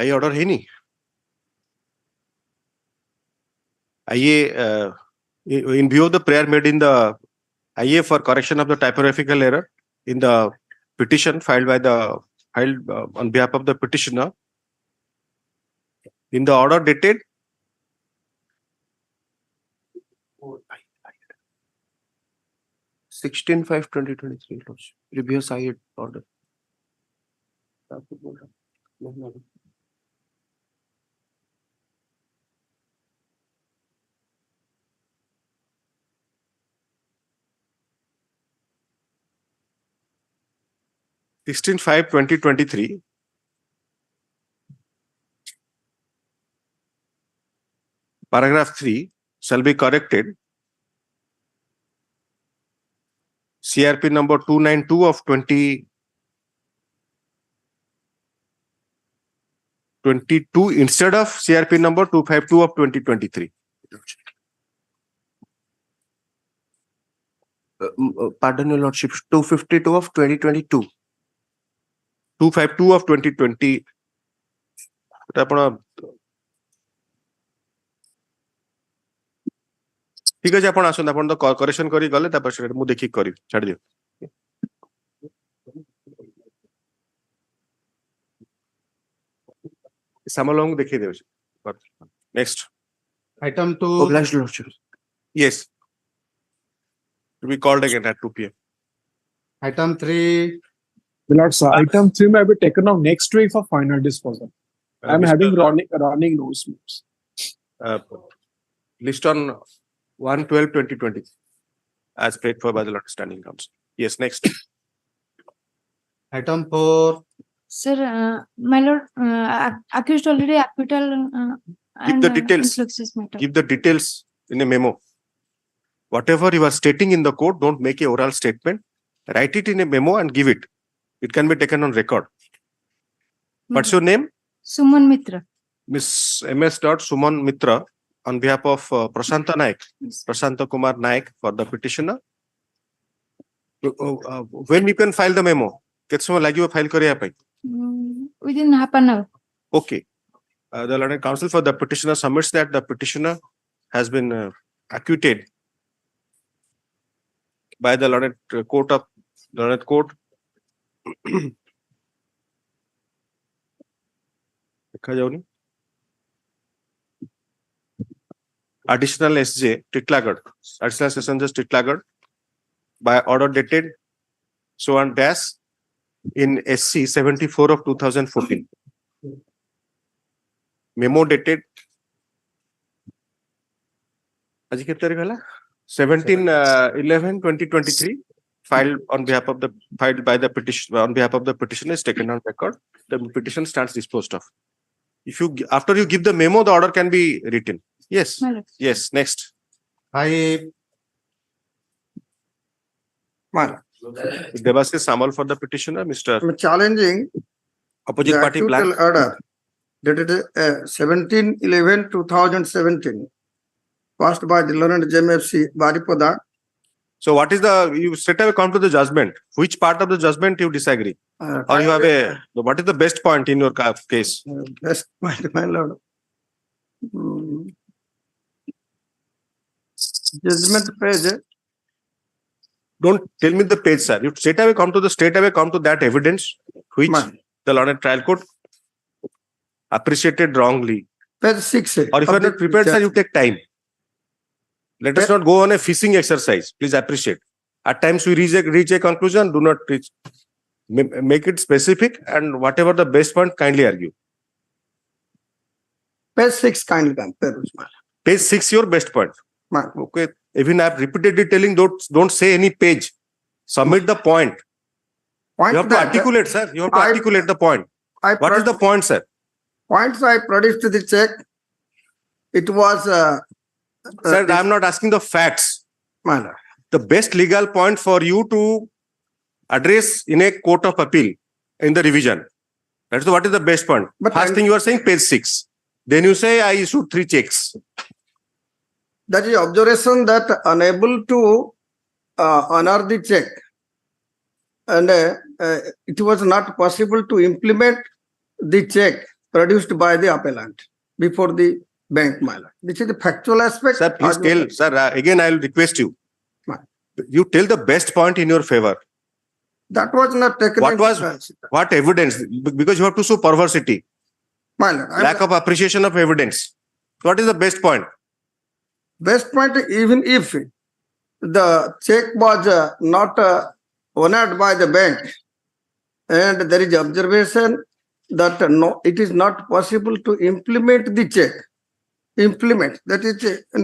आइए ऑर्डर है नहीं आइए in view of the prayer made in the IA for correction of the typographical error in the petition filed on behalf of the petitioner in the order dated 16/5/2023 previous I order. Sixteen 2023 paragraph 3 shall be corrected. CRP number 292 of 2022 instead of CRP number 252 of 2023. Pardon your lordship, 252 of 2022. 252 of 2020. এটা ଆପଣ ঠিক আছে ଆପଣ ଆସନ୍ତୁ ଆପଣ ତ correction କରି ଗଲେ ତାପରେ ସେଟା ମୁଁ ଦେଖିକି କରିବି ଛାଡି ଦିଅ ସାମଲଙ୍କୁ ଦେଖେଇ ଦେଉଛି next Item 2, Obliged lordship. yes to be called again at 2 p.m. item 3, Lords, item 3 may be taken up next week for final disposal. I'm Mr. having running nose moves. List on 1/12/2020 as prayed for by the Lord Standing Council. Yes, next. item 4, Sir, my lord, accused already acquittal Give the details. influxes matter. Give the details in a memo. Whatever you are stating in the court, don't make a oral statement. Write it in a memo and give it. It can be taken on record. What's your name? Suman Mitra. Miss M.S. Suman Mitra on behalf of Prashanta Naik, Prashanta Kumar Naik for the petitioner. When you can file the memo? Get some like you file kariya pai. Within half an hour. Okay. The Learned Counsel for the petitioner submits that the petitioner has been acquitted by the Learned Court. Additional SJ Titlagad, Additional Session Judge Titlagad, by order dated so on dash in SC 74 of 2014. Memo dated 17/11/2023 filed by the petitioner on behalf of the petitioner is taken on record. The petition stands disposed of. If you after you give the memo, the order can be written. Yes. My lord. Yes. Next. I, Devasis Samal for the petitioner, Mr. I'm challenging Opposite the Party acquittal Blank. order dated 17/11/2017 passed by the learned JMFC Baripada. So what is you straight away come to the judgment. Which part of the judgment you disagree? Or you have what is the best point in your case? Best point, my lord. Judgment page. Don't tell me the page, sir. You straight away come to that evidence which Ma'am. the learned trial court appreciated wrongly. Page 6. Or if you are not prepared, sir, you take time. Let us not go on a fishing exercise. Please appreciate. At times we reach a conclusion. Do not reach. Make it specific and whatever the best point, kindly argue. Page 6 kindly come. Page 6, your best point. Ma'am. Okay. Even I have repeatedly telling, don't say any page. Submit the point. Point You have to that articulate, sir. You have to articulate the point. What is the point, sir? points I produced the check? It was Sir, I am not asking the facts. my lord. The best legal point for you to address in a court of appeal in the revision. What is the best point? But First thing you are saying page 6. Then you say I issued 3 checks. That is observation that unable to honor the check, and it was not possible to implement the check produced by the appellant before the bank, my lord. This is the factual aspect. Sir, please tell, sir, again, I will request you. Right. You tell the best point in your favor. That was not taken. What into was, consideration. what evidence? Because you have to show perversity, My lord, lack of appreciation of evidence. What is the best point? best point, even if the check was not honored by the bank, and there is observation that no, it is not possible to implement the check. Implement, that is in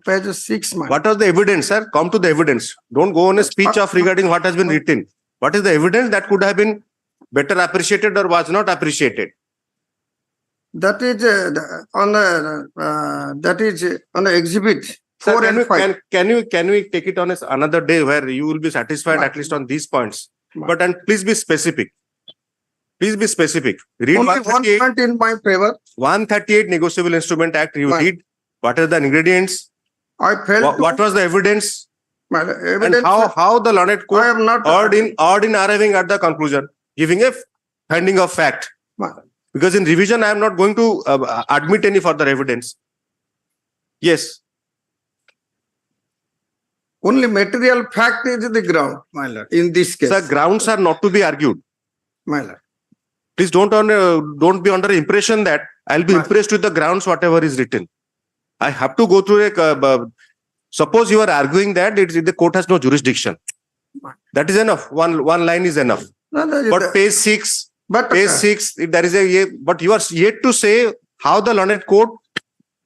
page 6. What are the evidence, sir? Come to the evidence. Don't go on a speech of regarding what has been written. What is the evidence that could have been better appreciated or was not appreciated? That is on the exhibit Sir, 4 and 5. can we take it on another day where you will be satisfied at least on these points? But and please be specific. Please be specific. Read Only one 138, point in my favor. 138 Negotiable Instrument Act. You Right. read what are the ingredients? I felt What was the evidence? my And evidence. how the learned I court am not odd in arriving at the conclusion, giving a finding of fact. Because in revision, I am not going to admit any further evidence. Yes. only material fact is the ground, my lord. In this case, Sir, grounds are not to be argued. my lord. Please don't be under the impression that I'll be Right. impressed with the grounds, whatever is written. I have to go through suppose you are arguing that the court has no jurisdiction. That is enough. One line is enough. No, no, But page 6, but page 6, if there is but you are yet to say how the learned court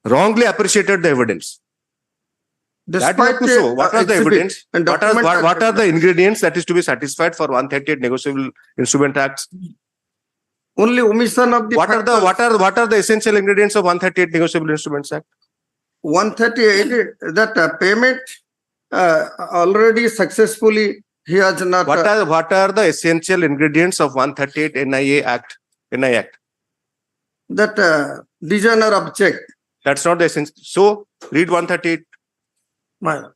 wrongly appreciated the evidence. That you have to show. What was the exhibit evidence? and What document are the ingredients that is to be satisfied for 138 Negotiable Instrument Acts? only omission of the What are the essential ingredients of 138 Negotiable Instruments Act? 138 that payment already successfully he has not What are the essential ingredients of 138 NI Act? that designer of check. That's not the essence. So read 138. My lord.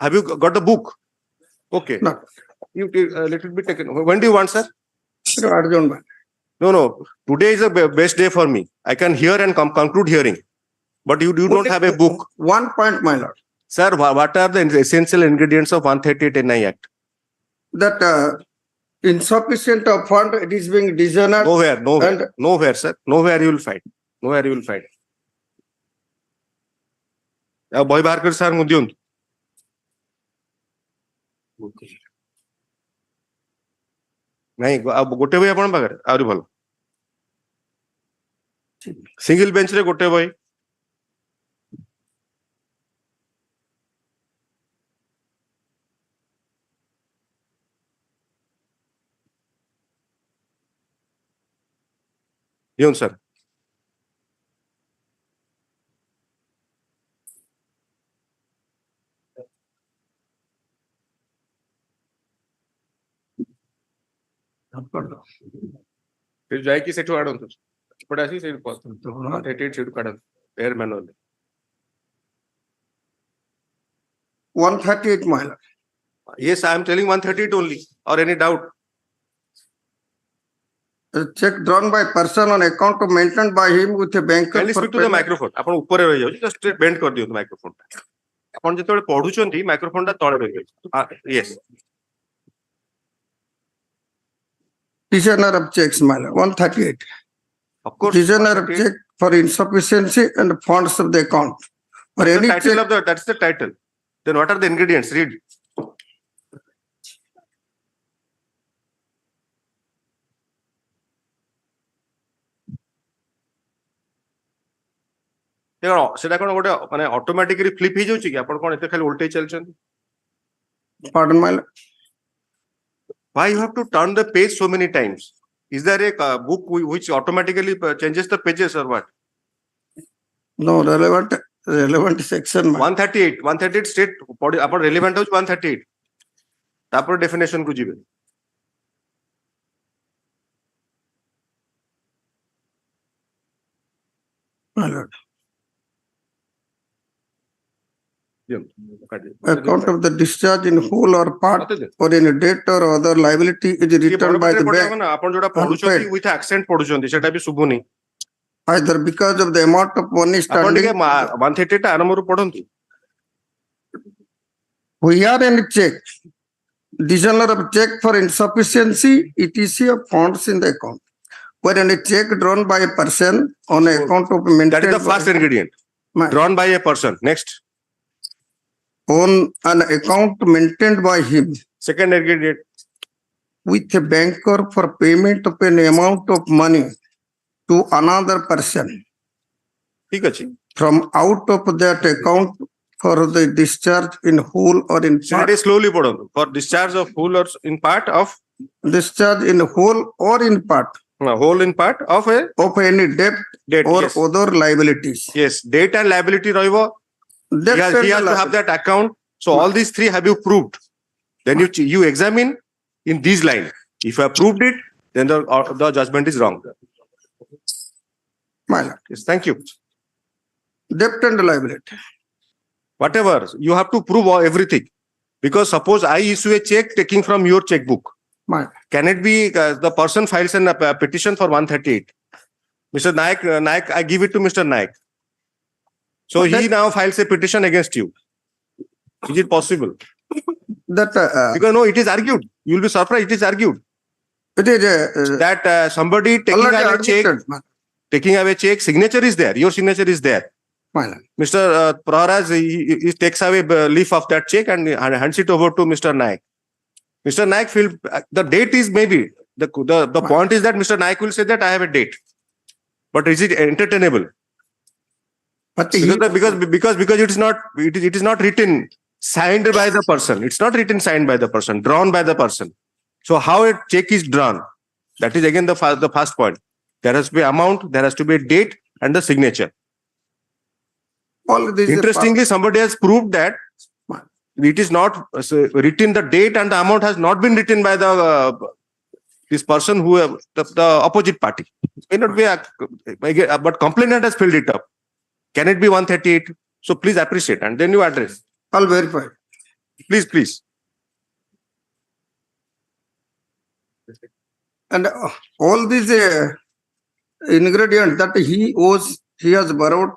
Have you got the book? Okay. No. You let it be taken. When do you want, sir? Arjun, my No. Today is the best day for me. I can hear and conclude hearing. But you don't Only have a book. 1 point, my lord. Sir, what are the essential ingredients of 138 NI Act? That insufficient of fund, it is being dishonored. Nowhere, sir. Nowhere you will find. Boy Barker, sir, Mudyun. नहीं गोटे बही आपण पाखरे आउरी भल single bench रे गोटे बही येऊन सर फिर जाए सेठू आड़ू पड़े आसी 138 सेठू काढ air manual 138 my lord. Yes, I am telling 138 only. Or any doubt? A check drawn by person on account of maintained by him with a banker. Kindly speak to the microphone. आपण ऊपर रह जाओ just bend कर दियो microphone आपण जेतबे पढुचंती microphone ता तळे रह yes Designer of checks, my lord. 138. of course Designer of check for insufficiency and funds of the account. Or that's any the title check. of the that's the title. Then what are the ingredients? Read. সেটা কোন গোটে মানে automatically flip হই যাଉଛି কি আপন কোন এতে খালি উল্টেই চলছেন Pardon, my lord. why you have to turn the page so many times? Is there a book which automatically changes the pages or what? No, relevant section. my lord. 138 state আপন relevant হচ্ছে 138 তারপর definition কু যাবে My lord. account of the discharge in whole or part or in a debt or other liability is returned by the bank ଆପଣ ଯୋଉଟା ପଢୁଛନ୍ତି with accent ପଢୁଛନ୍ତି ସେଟା ବି ଶୁଭୁନି either because of the amount of money ଆପଣ ଟିକେ standing. 138 ଆରମ୍ଭରୁ ପଢନ୍ତୁ We are in check. Dishonour of check for insufficiency, etc. of funds in the account. Wherein a check drawn by a person on account of that maintained is the first ingredient by- drawn by a person next on an account maintained by him second ingredient with a banker for payment of an amount of money to another person ଠିକ ଅଛି from out of that account for the discharge in whole or in ସେଟା part. ଟିକେ slowly ପଢନ୍ତୁ for discharge of whole or in part of Discharge in whole or in part whole in part of a of any debt debt or yes. other liabilities. Yes, debt and liability ରହିବ Debt he has and to have liability. that account so all these three have you proved then you examine in these lines if you have proved it then the judgment is wrong My lord. yes thank you Debt and liability. whatever you have to prove everything because suppose I issue a check taking from your checkbook My can it be the person files a petition for 138 Mr. Naik I give it to Mr. Naik so he now files a petition against you is it possible that because no it is argued you will be surprised it is argued it is that somebody taking already away a check argued, my- taking away check signature is there your signature is there my lord. Mr. Praharaj he takes away leaf of that check and hands it over to Mr. Naik Mr. Naik feel the date is maybe the point is that Mr. Naik will say that I have a date but is it entertainable But he, because it is not written signed by the person it's not written signed by the person drawn by the person so how a check is drawn that is again the first point there has to be amount there has to be a date and the signature all these interestingly somebody has proved that it is not written the date and the amount has not been written by the this person who the opposite party may not be but complainant has filled it up can it be 138 so please appreciate and then you address all verified. please And all these ingredients that he has borrowed,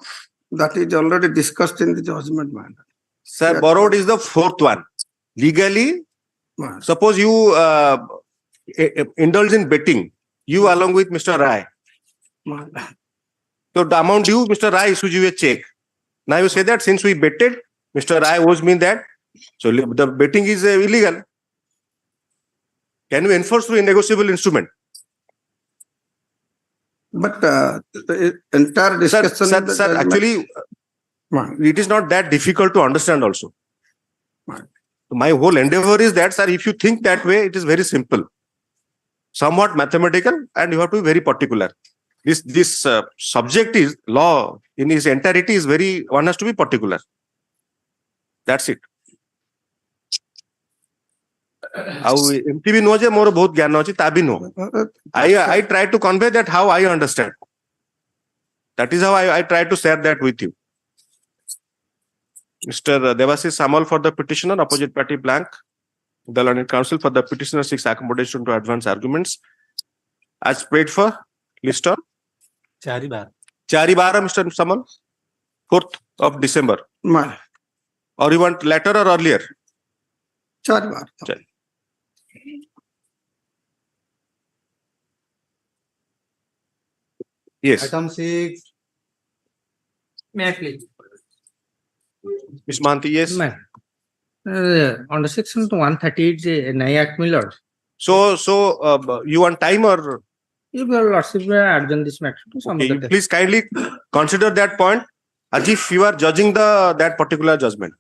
that is already discussed in the judgment, man. sir Yeah. borrowed is the fourth one legally Man. suppose you indulge in betting you along with Mr. Rai Man. so the amount due Mr. Rai issues you a check now you say that since we betted Mr. Rai owes me that so the betting is illegal can you enforce through a negotiable instrument But the entire sir, discussion. sir, in the sir judgment- actually Man. it is not that difficult to understand also Right. my whole endeavor is that sir if you think that way it is very simple somewhat mathematical and you have to be very particular this subject is law in its entirety is very one has to be particular that's it ଆଉ ଏମିତି ବି ନୁହଁ ଯେ ମୋର ବହୁତ ଜ୍ଞାନ ଅଛି ତା ବି ନୁହଁ I try to convey that how I understand that is how I try to share that with you Mr. Devasis Samal for the petitioner opposite party blank the learned counsel for the petitioner seeks accommodation to advance arguments as paid for list on 4/12 Mr. Samal 4th of December Man. or you want later or earlier Sorry, man. Chal. yes Item 6, May I please? Ms. Mahanti yes Ma'am. Under section 138, Nayak Miller, so you want time or if your lordship will adjourn this matter to some okay, other you day. please kindly consider that point as if you are judging that particular judgment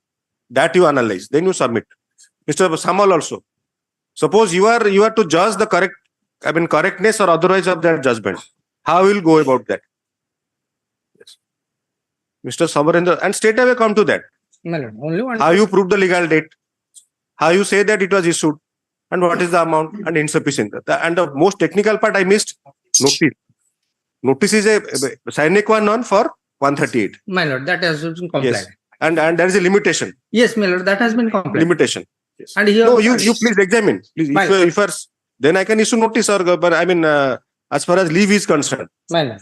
that you analyze then you submit Mr. Samal also suppose you are to judge the correctness or otherwise of that judgment how will go about that yes. Mr. Samarendra and straight away come to that My lord, only one. how you prove the legal date how you say that it was issued and what is the amount and insufficient and the most technical part I missed notice is a sine qua non for 138 My lord, that has been complied. yes And there is a limitation. Yes, my lord, that has been complied. Limitation. Yes. And he No, also- you please examine. Please, My if then I can issue notice or but I mean as far as leave is concerned. My lord.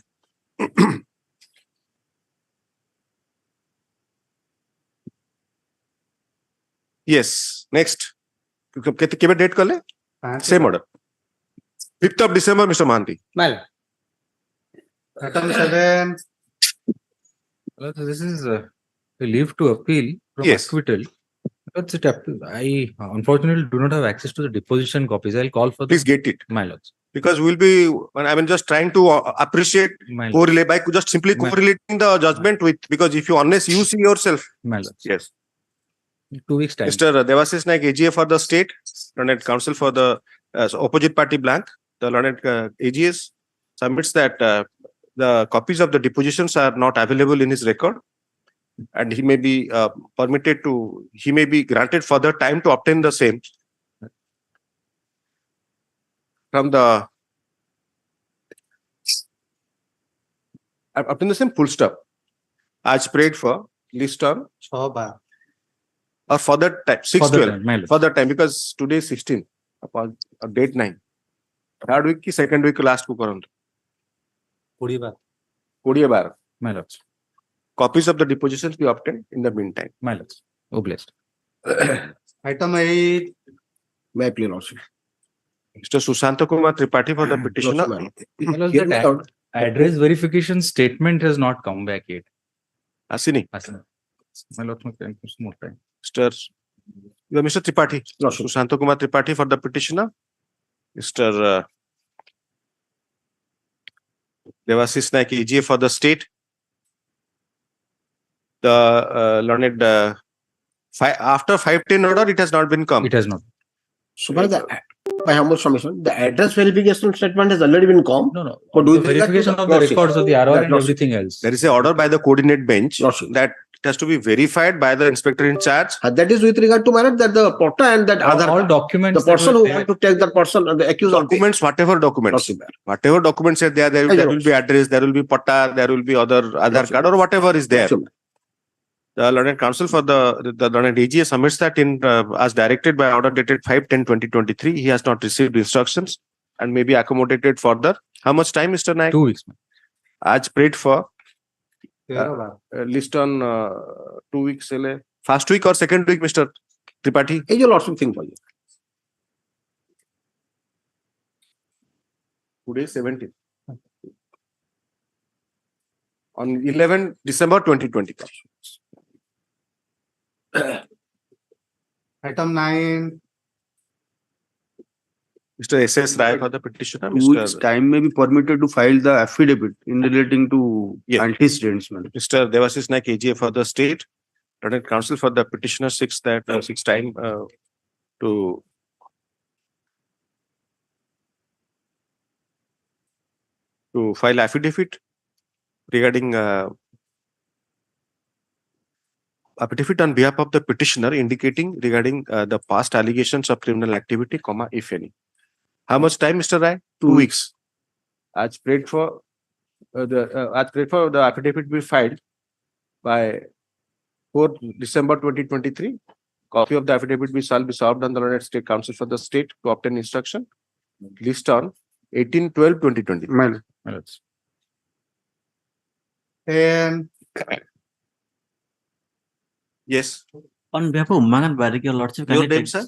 Yes. Next. केबे date कले? Same order. 5th of December, Mr. Mahanti. My lord. Item 7, So this is a leave to appeal from Yes. acquittal. That's it. I unfortunately do not have access to the deposition copies. I'll call for Please the get it. my lords. Because we'll be, I mean, just trying to appreciate, My lords. correlate by just simply My- correlating the judgment with, because if you, unless you see yourself. My lords. Yes. 2 weeks time. Mr. Devasis Naik, AGA for the state, learned counsel for the opposite party blank, the learned AGS submits that the copies of the depositions are not available in his record, and he may be he may be granted further time to obtain the same from the obtain the same full stop as prayed for list on 6/12. or further time For the 6/12 time, my lords. further time because today is 16 upon date 9 third week ki second week last ko karantu 20 bar My lords. copies of the depositions be obtained in the meantime. My lords. Oh, blessed. Item 8, May I please lordship? Mr. Sushanta Kumar Tripathi for the petitioner. My lords, Here, that address verification statement has not come back yet. Asini. My lords, more time. Mr. Tripathi. Sushanta Kumar Tripathi for the petitioner. Mr. Devasis Naik EGA for the state. The learned after 510 order, it has not been come. It has not. So far, by humble submission, the address verification statement has already been come. No. But do The you think that verification the of the lordship- records of the RR and lordship- everything else. There is an order by the coordinate bench Lordship. that it has to be verified by the inspector in charge. That is with regard to matter that the porta and that All other, documents. the person who want to take that person, the accused of Documents, whatever documents. lordship. Whatever documents are there, there will be address, there will be pata, there will be other Aadhaar card or whatever is there. Lordship. The learned counsel for the learned AGA submits that in as directed by order dated 5/10/2023. He has not received instructions and may be accommodated further. How much time, Mr. Naik? 2 weeks. As prayed for 13/12. list on 2 weeks. First week or second week, Mr. Tripathi? Is your lordship thing for you? Today 17th. On 11 December 2020. Item 9, Mr. S.S. Rai for the petitioner. 2 weeks Mr. time may be permitted to file the affidavit in relating to Yes. antecedents. Mr. Devasis Naik AGA for the state. Learned counsel for the petitioner six time to file affidavit regarding affidavit on behalf of the petitioner indicating regarding the past allegations of criminal activity, if any. How much time, Mr. Rai? 2 weeks. As prayed for the affidavit be filed by 4th December 2023. Copy of the affidavit shall be served on the Learned State Council for the state to obtain instruction. List on 18/12/2020. My lords. 10, Yes. On behalf of Umangan Barik, your lordship, can Your I name, take- sir?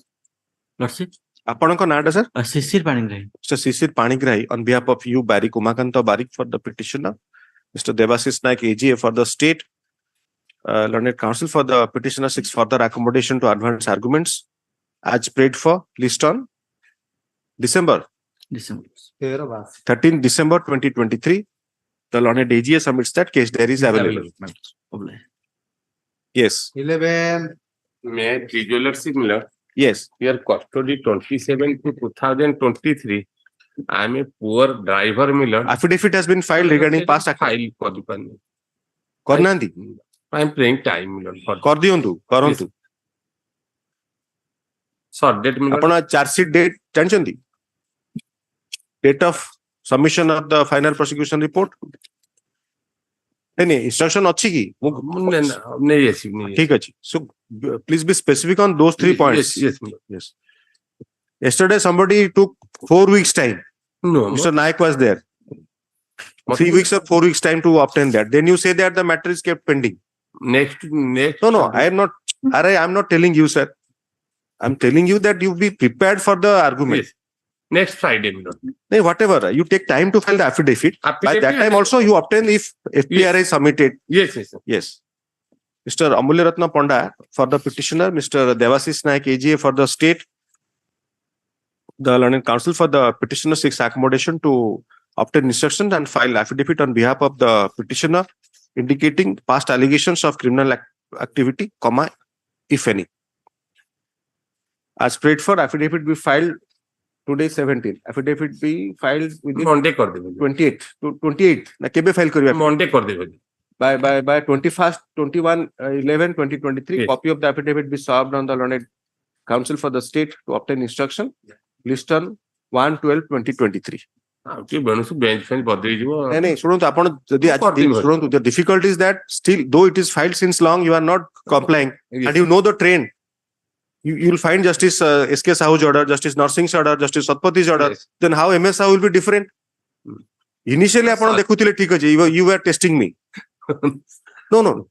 Lordship, ଆପଣଙ୍କ ନାଁଟା sir? Sisir Paningrahi. Mr. Sisir Panigrahi on behalf of you, Barik Umakanta Barik for the petitioner. Mr. Devasis Naik AGA for the state. Learned counsel for the petitioner seeks further accommodation to advance arguments. As prayed for, list on December December. 13/12. 13 December 2023. The Learned AGA submits that case there is available. My lords. Oblai. Yes. 11, May I please, your lordship, Miller? Yes. Your custody 27 to 2023. I am a poor driver, Miller. Affidavit has been filed regarding past file କରିପାରୁନି. କରିନାହାନ୍ତି I am praying time, Miller. For କରିଦିଅନ୍ତୁ କରନ୍ତୁ short date, Miller. ଆପଣ charge sheet date ଜାଣିଛନ୍ତି date of submission of the final prosecution report नहीं instruction अच्छी की नहीं yes, नहीं ठीक अच्छी. So please be specific on those 3 points. Yes. Yes. Yesterday somebody took 4 weeks time. No. Mr. Naik was there. 3 weeks or 4 weeks time to obtain that. Then you say that the matter is kept pending. Next. No, I am not. I'm not telling you, sir. I'm telling you that you be prepared for the argument. Yes. Next Friday. No, whatever. You take time to file the affidavit. By that time also you obtain if FPRA is submitted. Yes. Yes. Mr. Amulya Ratna Panda for the petitioner, Mr. Devasis Naik AGA for the state. The learned counsel for the petitioner seeks accommodation to obtain instructions and file affidavit on behalf of the petitioner indicating past allegations of criminal activity, comma, if any. As prayed for, affidavit be filed today 17th. Affidavit be filed within Monday कर देंगे. 28th to 28th. ना केबे file करिए? Monday कर देंगे. By 21st, 21/11/2023, Yes. copy of the affidavit be served on the learned counsel for the state to obtain instruction. List on 1/12/2023. आपके bench bench बदली जो. नहीं शुणନ୍ତୁ ଆପଣ ଯଦି ଆଜି ଶୁଣନ୍ତୁ the difficulty is that still though it is filed since long you are not complying and you know the trend. You will find Justice S.K.Sahoo's order, Justice Narsing's order, Justice Satpathi's order. Yes. Then how M.S.Sahoo will be different? Initially ଆପଣ ଦେଖୁଥିଲେ ଠିକ ଅଛି. You were testing me. No.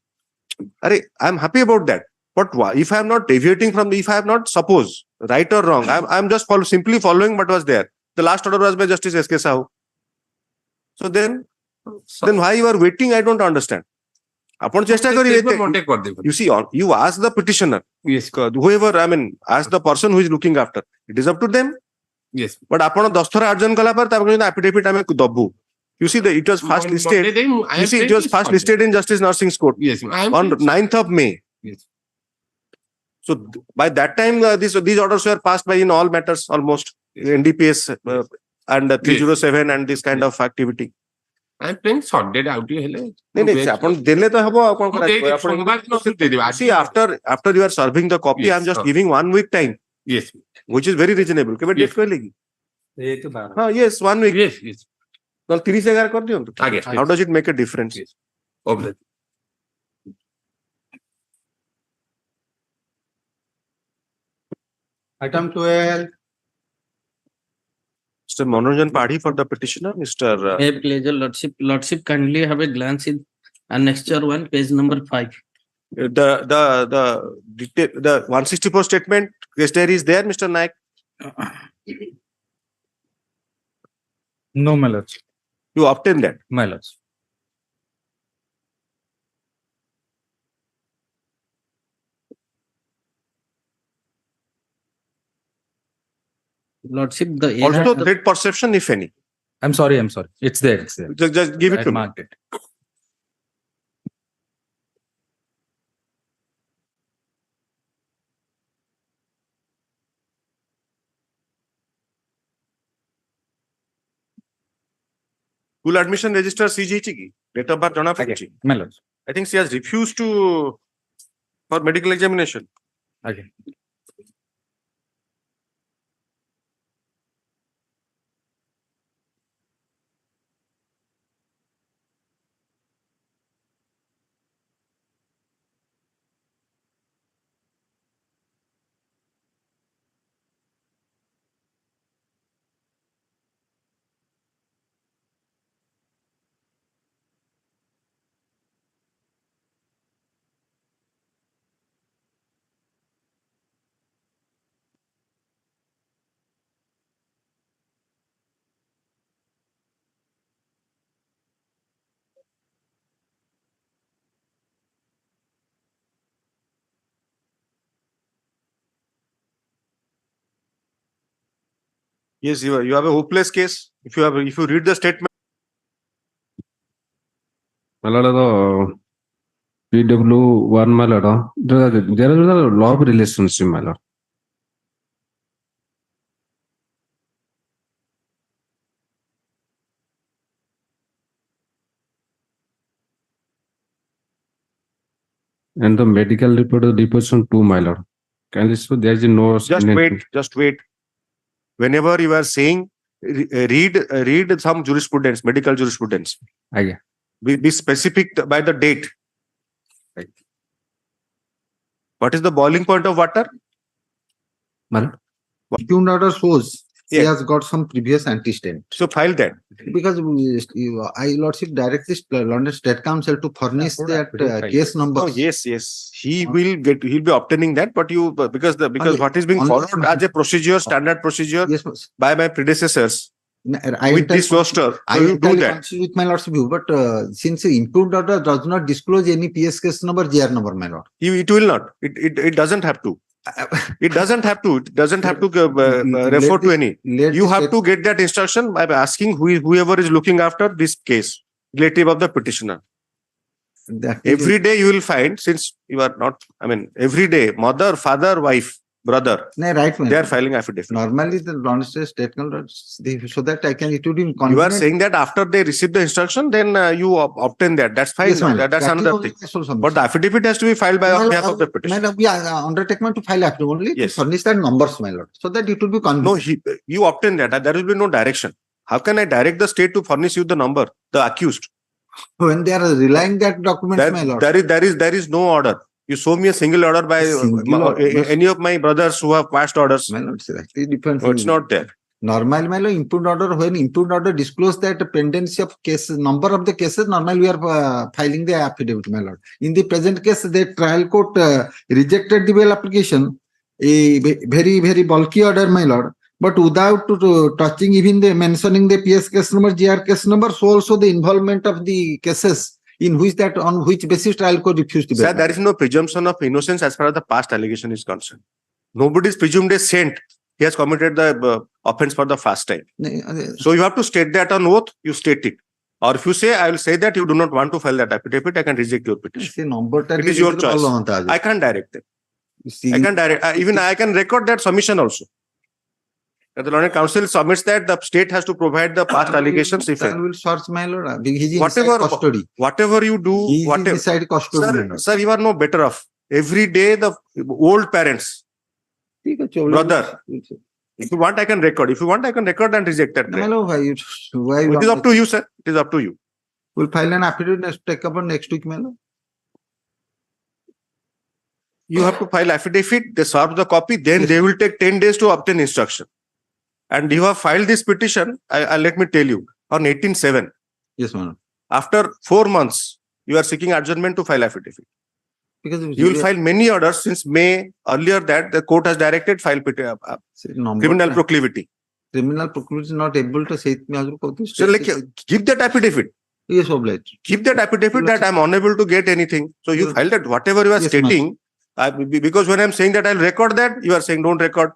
Arey, I am happy about that. But if I am not deviating from if I have not suppose right or wrong, I am just simply following what was there. The last order was by Justice S.K.Sahoo. So then why you are waiting? I don't understand. ଆପଣ ଚେଷ୍ଟା କରିବେ. Monday कर देंगे. You see, you ask the petitioner, Yes. whoever, ask the person who is looking after. It is up to them. Yes. But ଆପଣ 10 ଥର ଆର୍ଜନ କଲା ପରେ ତାପରେ affidavit ଆମେ ଦବୁ. You see, it was first listed. You see, it was first listed in Justice Narsing's court Yes. on 9th of May. Yes. So by that time, these orders were passed by in all matters almost NDPS and 307 and this kind of activity. I am playing short dead out here. नहीं ଆପଣ ଦେଲେ ତ ହବ ଆଉ କଣ କରାଯିବ ଆପଣ see after you are serving the copy I am just giving 1 week time Yes. which is very reasonable केबे डेट कहले की हां yes 1 week Yes. तो 30/11 कर दियंतु आगे. how does it make a difference? Yes. Obviously. Item 12. Mr. Manoranjan Padhi for the petitioner, Mr. Have pleasure, Lordship kindly have a glance in annexure 1, page number 5. The detail, the 164 statement case diary is there, Mr. Naik. No, my lords. You obtain that. My lords. Lordship, the Also threat perception, if any. I'm sorry. It's there. Just give it I to me. marked it. Full admission register CGH ki date of birth jana padichi. My lords. I think she has refused to for medical examination. Okay. Yes, you have a hopeless case. If you read the statement. Malala, PW1 Malala, there is a law of relationship, Malala. And the medical report of deposition 2, Malala. Can this so there is no Just wait. Whenever you are saying read some jurisprudence, medical jurisprudence. Okay. Be specific by the date. Right. What is the boiling point of water? Impugn order shows he Yes. has got some previous antecedent. So file that. Because Lordship directs this London State Council to furnish Yeah, that affidavit case number. Oh, yes. He'll be obtaining that, but because what is being followed as a procedure, standard procedure Yes, by my predecessors I with this roster, so you do that. concede with my Lord's view, but since the impugned order does not disclose any PS case number, GR number, my Lord. It will not. It doesn't have to. It doesn't have to. It doesn't have to refer to any. You have to get that instruction by asking whoever is looking after this case, relative of the petitioner. Every day you will find, since you are not, every day, mother, father, wife, brother, No, right, they are filing affidavit. Normally, the London State Council, so that I can, it would be You are convenient. saying that after they receive the instruction, then you obtain that. That's fine. Yes, my Lord. That's That is another only thing. my sole submission. But the affidavit has to be filed by on behalf of the My petitioner. Lord, we are undertaken to file affidavit only to Yes. furnish that numbers, my Lord, so that it will be convenient. No, you obtain that. There will be no direction. How can I direct the state to furnish you the number, the accused? When they are relying that documents, my Lord. There is no order. You show me a single order by Single order. any of my brothers who have passed orders. My Lord, it depends. No, it's not there. Normally, my Lord, impugned order, when impugned order disclose that pendency of cases, number of the cases, normally we are filing the affidavit, my Lord. In the present case, the trial court rejected the bail application, a very, very bulky order, my Lord. But without touching even the mentioning the PS case number, GR case number, so also the involvement of the cases in which that on which basis trial court refused to bail. Sir, there is no presumption of innocence as far as the past allegation is concerned. Nobody is presumed a saint. He has committed the offense for the first time. So you have to state that on oath, you state it. Or if you say, I will say that you do not want to file that affidavit, I can reject your petition. It is your choice. I can't direct them. I can direct, even I can record that submission also. That the Learned Council submits that the state has to provide the past allegations. If I will search, my Lord. He is inside custody. Whatever you do, He is inside custody. Sir, you are no better off. Every day, the old parents, brother, if you want, I can record. If you want, I can record and reject that. No, why It is up to you, sir. It is up to you. We'll file an affidavit take up on next week, my Lord. You have to file affidavit, they serve the copy, then Yes. they will take 10 days to obtain instruction. And you have filed this petition, let me tell you, on 18/7. Yes, my Lord. After 4 months, you are seeking adjournment to file affidavit. Because You will file many orders since May. Earlier that the court has directed file criminal proclivity. Criminal proclivity is not able to say it. So like, give that affidavit. Yes, obliged. Keep that affidavit that I'm unable to get anything. So you Yes. file that whatever you are Yes, stating. Because when I'm saying that I'll record that, you are saying don't record.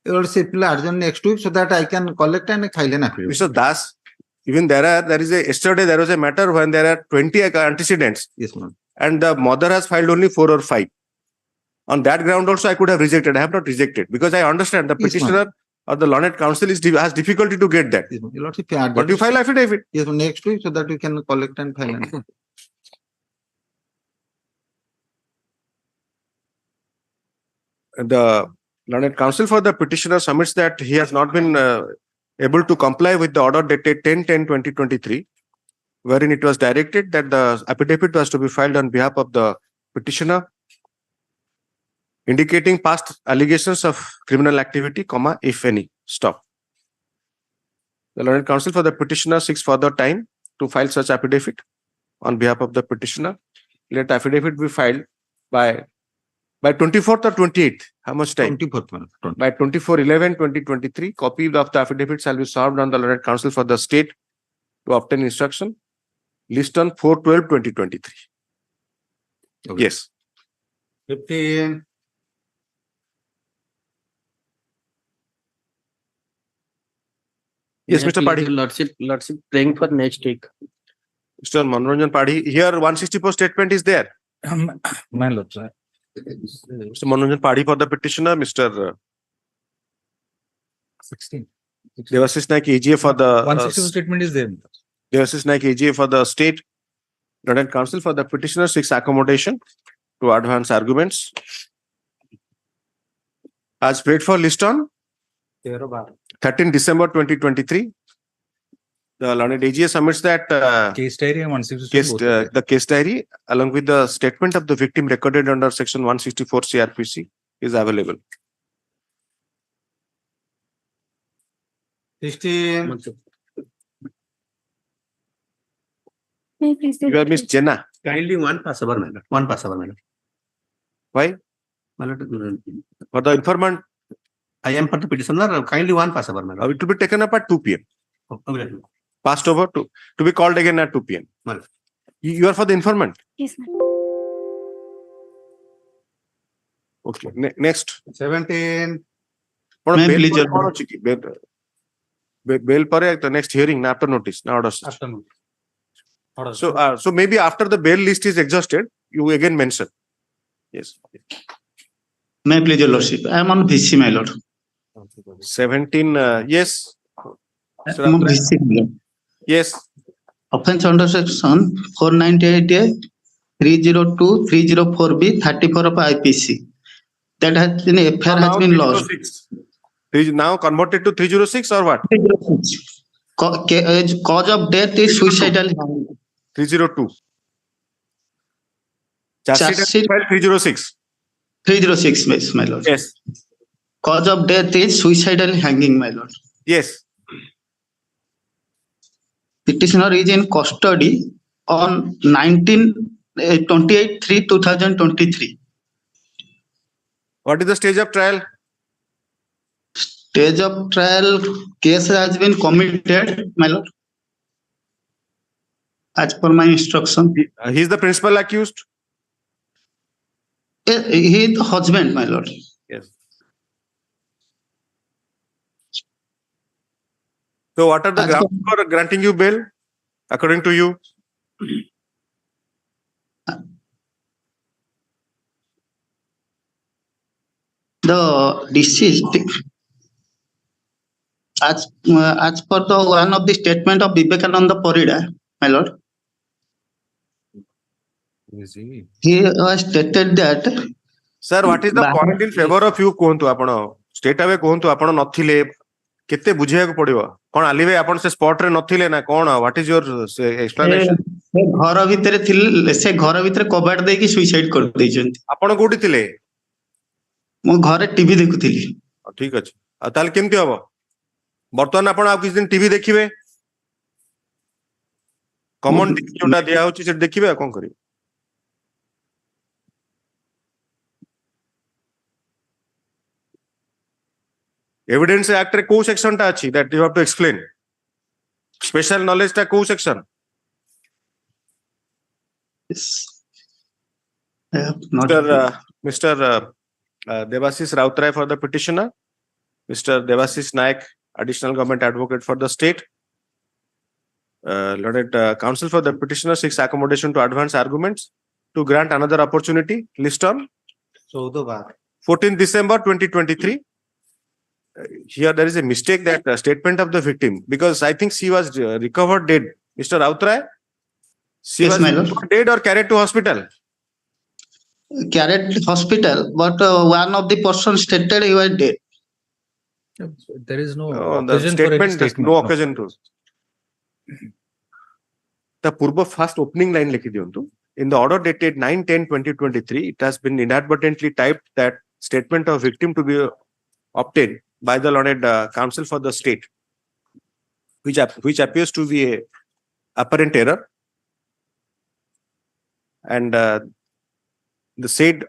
You will say adjourn next week so that I can collect and file an affidavit. Mr. Das, even yesterday there was a matter when there are 20 antecedents Yes, ma'am. and the mother has filed only 4 or 5. On that ground also I could have rejected. I have not rejected because I understand the Yes, ma'am. petitioner or the Learned Council has difficulty to get that. Yes, ma'am. Your Lordship, But you file affidavit. yes, ma'am, next week so that we can collect and file an The Learned Council for the petitioner submits that he has not been able to comply with the order dated 10/10/2023, wherein it was directed that the affidavit was to be filed on behalf of the petitioner, indicating past allegations of criminal activity, if any. Stop. The Learned Council for the petitioner seeks further time to file such affidavit on behalf of the petitioner. Let affidavit be filed by 24th or 28th. How much time? 24th, ma'am. By 24/11/2023, copy of the affidavit shall be served on the Learned Council for the state to obtain instruction. List on 4/12/2023. Okay. Yes. 15. Yes, Mr. Padhi. Lordship praying for next week. Mr. Manoranjan Padhi. Here 164 statement is there. My lord, sir. Mr. Manoranjan Padhi for the petitioner. Mr. 16. Devasis Naik AGA for the 162 statement is there. Devasis Naik AGA for the state. Learned Council for the petitioner seeks accommodation to advance arguments. As paid for list on 13 December 2023. The learned AGA submits that Case diary and 167. the case diary along with the statement of the victim recorded under section 164 CRPC is available. 16. May I please You are Miss Jenna. Kindly one pass over, my lord. One pass over, my lord. Why? My lord, For the informant, I am for the petitioner. Kindly one pass over, my lord. it will be taken up at 2 p.m. Oh, okay. Passed over to be called again at 2 p.m. Well. You are for the informant. Yes, ma'am. Okay. Next. 17. May I please Bail your- bail pare the next hearing na after notice na order. Afternoon. So maybe after the bail list is exhausted, you again mention. Yes. May I please your lordship? I am on VC, my lord. 17. Yes. I am on VC, my lord. Yes. Offense under section 498A 302 304B 34 of IPC. That has been FIR has been lodged. 306. Now converted to 306 or what? 306. Cause of death is suicidal. 302. Charge Charge sheet- sheet file 306. 306, yes, my lord. Yes. Cause of death is suicidal hanging, my lord. Yes. Petitioner is in custody on 28/3/2023. What is the stage of trial? Stage of trial case has been committed, my lord. As per my instruction. He is the principal accused. He is the husband, my lord. Yes. So what are the As grounds for granting you bail, according to you? The deceased, as per the one of the statement of Vivekananda Parida, my lord, he has stated that. Sir, what is the point in favor of you? कहंतु आपण state away कहंतु आपण नथिले केते बुझिया को पड़िबो कोन आली भाई आपण से spot रे नथिले ना कोन व्हाट इज योर एक्सप्लेनेशन घर भितर थिले से घर भितर कबाट देकी सुइसाइड कर दैछन्ती आपण कोठी थिले मो घरे टीवी देखुथिली ठीक अछि आ ताल केमति हबो वर्तमान आपण आ किछ दिन टीवी देखिबे कॉमन जोटा दिया होची से देखिबे कोन करी एविडेंस एक्ट रे को सेक्शन ता अछि that you have to explain special knowledge ता को section Mr. Devasis Rautray for the petitioner, Mr. Devasis Naik, additional government advocate for the state. Learned counsel for the petitioner seeks accommodation to advance arguments to grant another opportunity. List on 14 December 2023. Here there is a mistake that statement of the victim, because I think she was recovered dead. Mr. Rautray, she Yes, was my lord. recovered dead or carried to hospital? carried hospital, but one of the person stated he was dead. There is no The occasion for any statement, there's statement. no occasion to. The Purba first opening line likhi diyantu. In the order dated 9/10/2023, it has been inadvertently typed that statement of victim to be obtained by the learned counsel for the state, which appears to be a apparent error, and the said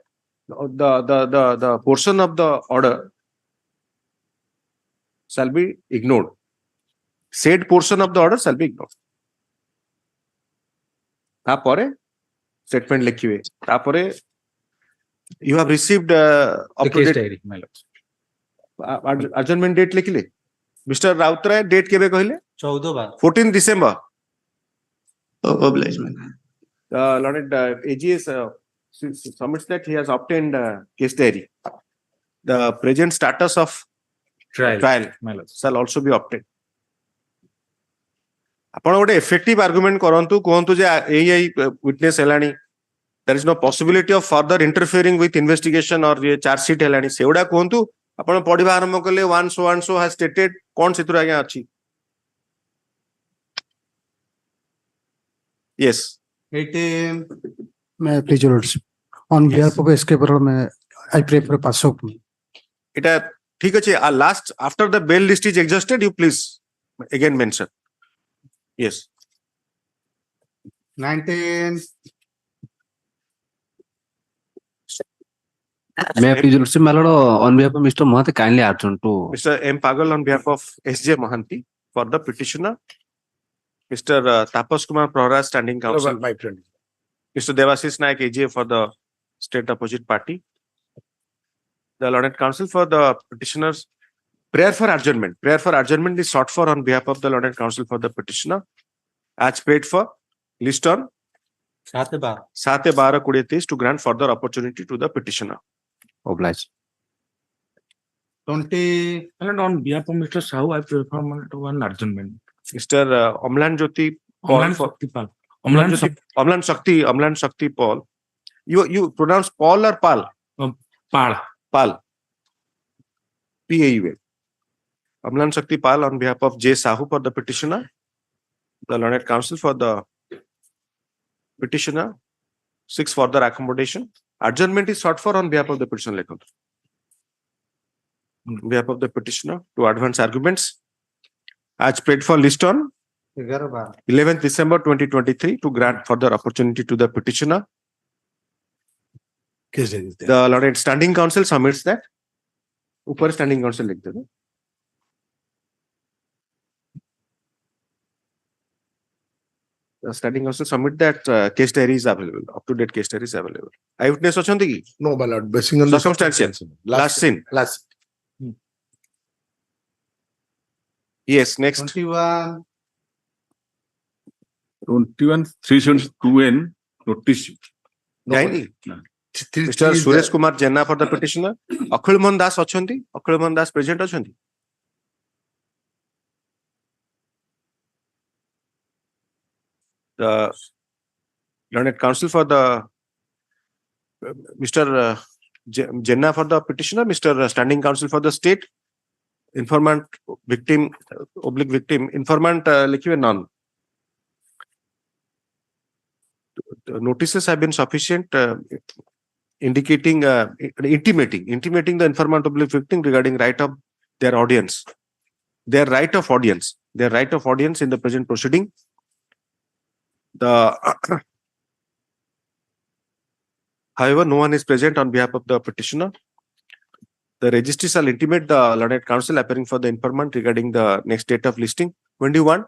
the portion of the order shall be ignored. Said portion of the order shall be ignored. तापरे statement लिखिवे तापरे you have received The up to case date diary, my lord. adjournment date लिखिले Mr. Rautray date केबे कहिले 14 December. Obligement. Learned AGS submits that he has obtained case diary. The present status of Trial, my lord. shall also be obtained. आपण गोटे effective argument करंतु कहंतु जे एई witness हेलानी there is no possibility of further interfering with investigation or ये charge sheet हेलानी सेउडा कहंतु आपण पढिबा आरंभ कले one so has stated कोन सेतुर आज्ञा अछि Yes. 18, May I please, your lordship? On behalf of escaper, may I pray for Pasok. এটা ঠিক আছে আর last after the bell list is exhausted you please again mention yes 19, May I please, your lordship, my lord, on behalf of Mr. Mohanty, kindly adjourn to Mr. M. Pagal on behalf of S.J. Mohanty for the petitioner. Mr. Tapas Kumar Prahara, standing counsel. my friend. Mr. Devasis Naik, AGA for the state opposite party. The learned counsel for the petitioners. Prayer for adjournment. Prayer for adjournment is sought for on behalf of the learned counsel for the petitioner. As paid for, list on 7/12/2023 to grant further opportunity to the petitioner. oblige. 20, And on behalf of Mr. Sahu, I prefer one adjournment. Mr. Omlan Jyoti Paul for Omlan Shakti Paul. You pronounce Paul or Pal? Pal. P-A-U-L. Omlan Shakti Pal on behalf of J. Sahu for the petitioner. The learned counsel for the petitioner. 6 further accommodation. Adjournment is sought for on behalf of the petitioner. On behalf of the petitioner to advance arguments. As paid for list on 11th December 2023 to grant further opportunity to the petitioner. The learned standing counsel submits that. Upper standing counsel लिख देना. The standing counsel submit that case diary is available. Up to date case diary is available. Eyewitness ଅଛନ୍ତି କି? no, my lord, basing on the Circumstantial. Last scene. Last. Yes, next. 21, 21/372N notice. ଯାଇନି? Mr. Suresh Kumar Jenna for the petitioner. Akhilman Das ଅଛନ୍ତି? Akhilman Das present ଅଛନ୍ତି? The learned counsel for the Mr. Jenna for the petitioner, Mr. Standing counsel for the state, informant, victim, oblique victim, informant, लिखिए none. The notices have been sufficient, indicating, intimating the informant oblique victim regarding right of their audience, their right of audience in the present proceeding. However, no one is present on behalf of the petitioner. The registry shall intimate the learned counsel appearing for the informant regarding the next date of listing. When do you want?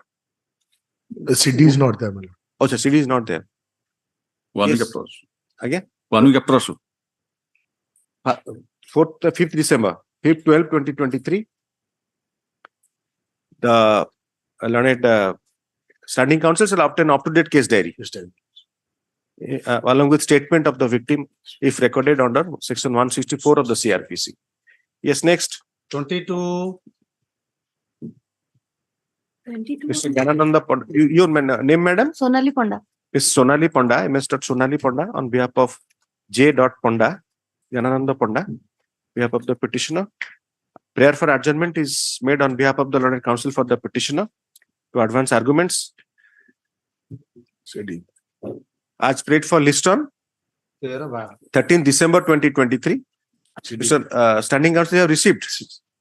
the CD is not there, my lord. Oh, the CD is not there. 1 Yes. week approach. Again? 1 week approach. 5th December, 5th 12/2023. The learned standing counsel shall obtain up-to-date case diary along with statement of the victim if recorded under section 164 of the CRPC. Yes, next. 22, 22. Mr. Gyanananda Ponda. Your name, madam? Sonali Ponda. Ms. Sonali Ponda, M.S. Sonali Ponda, on behalf of J. Ponda, Gyanananda Ponda, behalf of the petitioner. Prayer for adjournment is made on behalf of the learned counsel for the petitioner to advance arguments. As prayed for list on 13th December 2023. Mr. Standing counsel have received.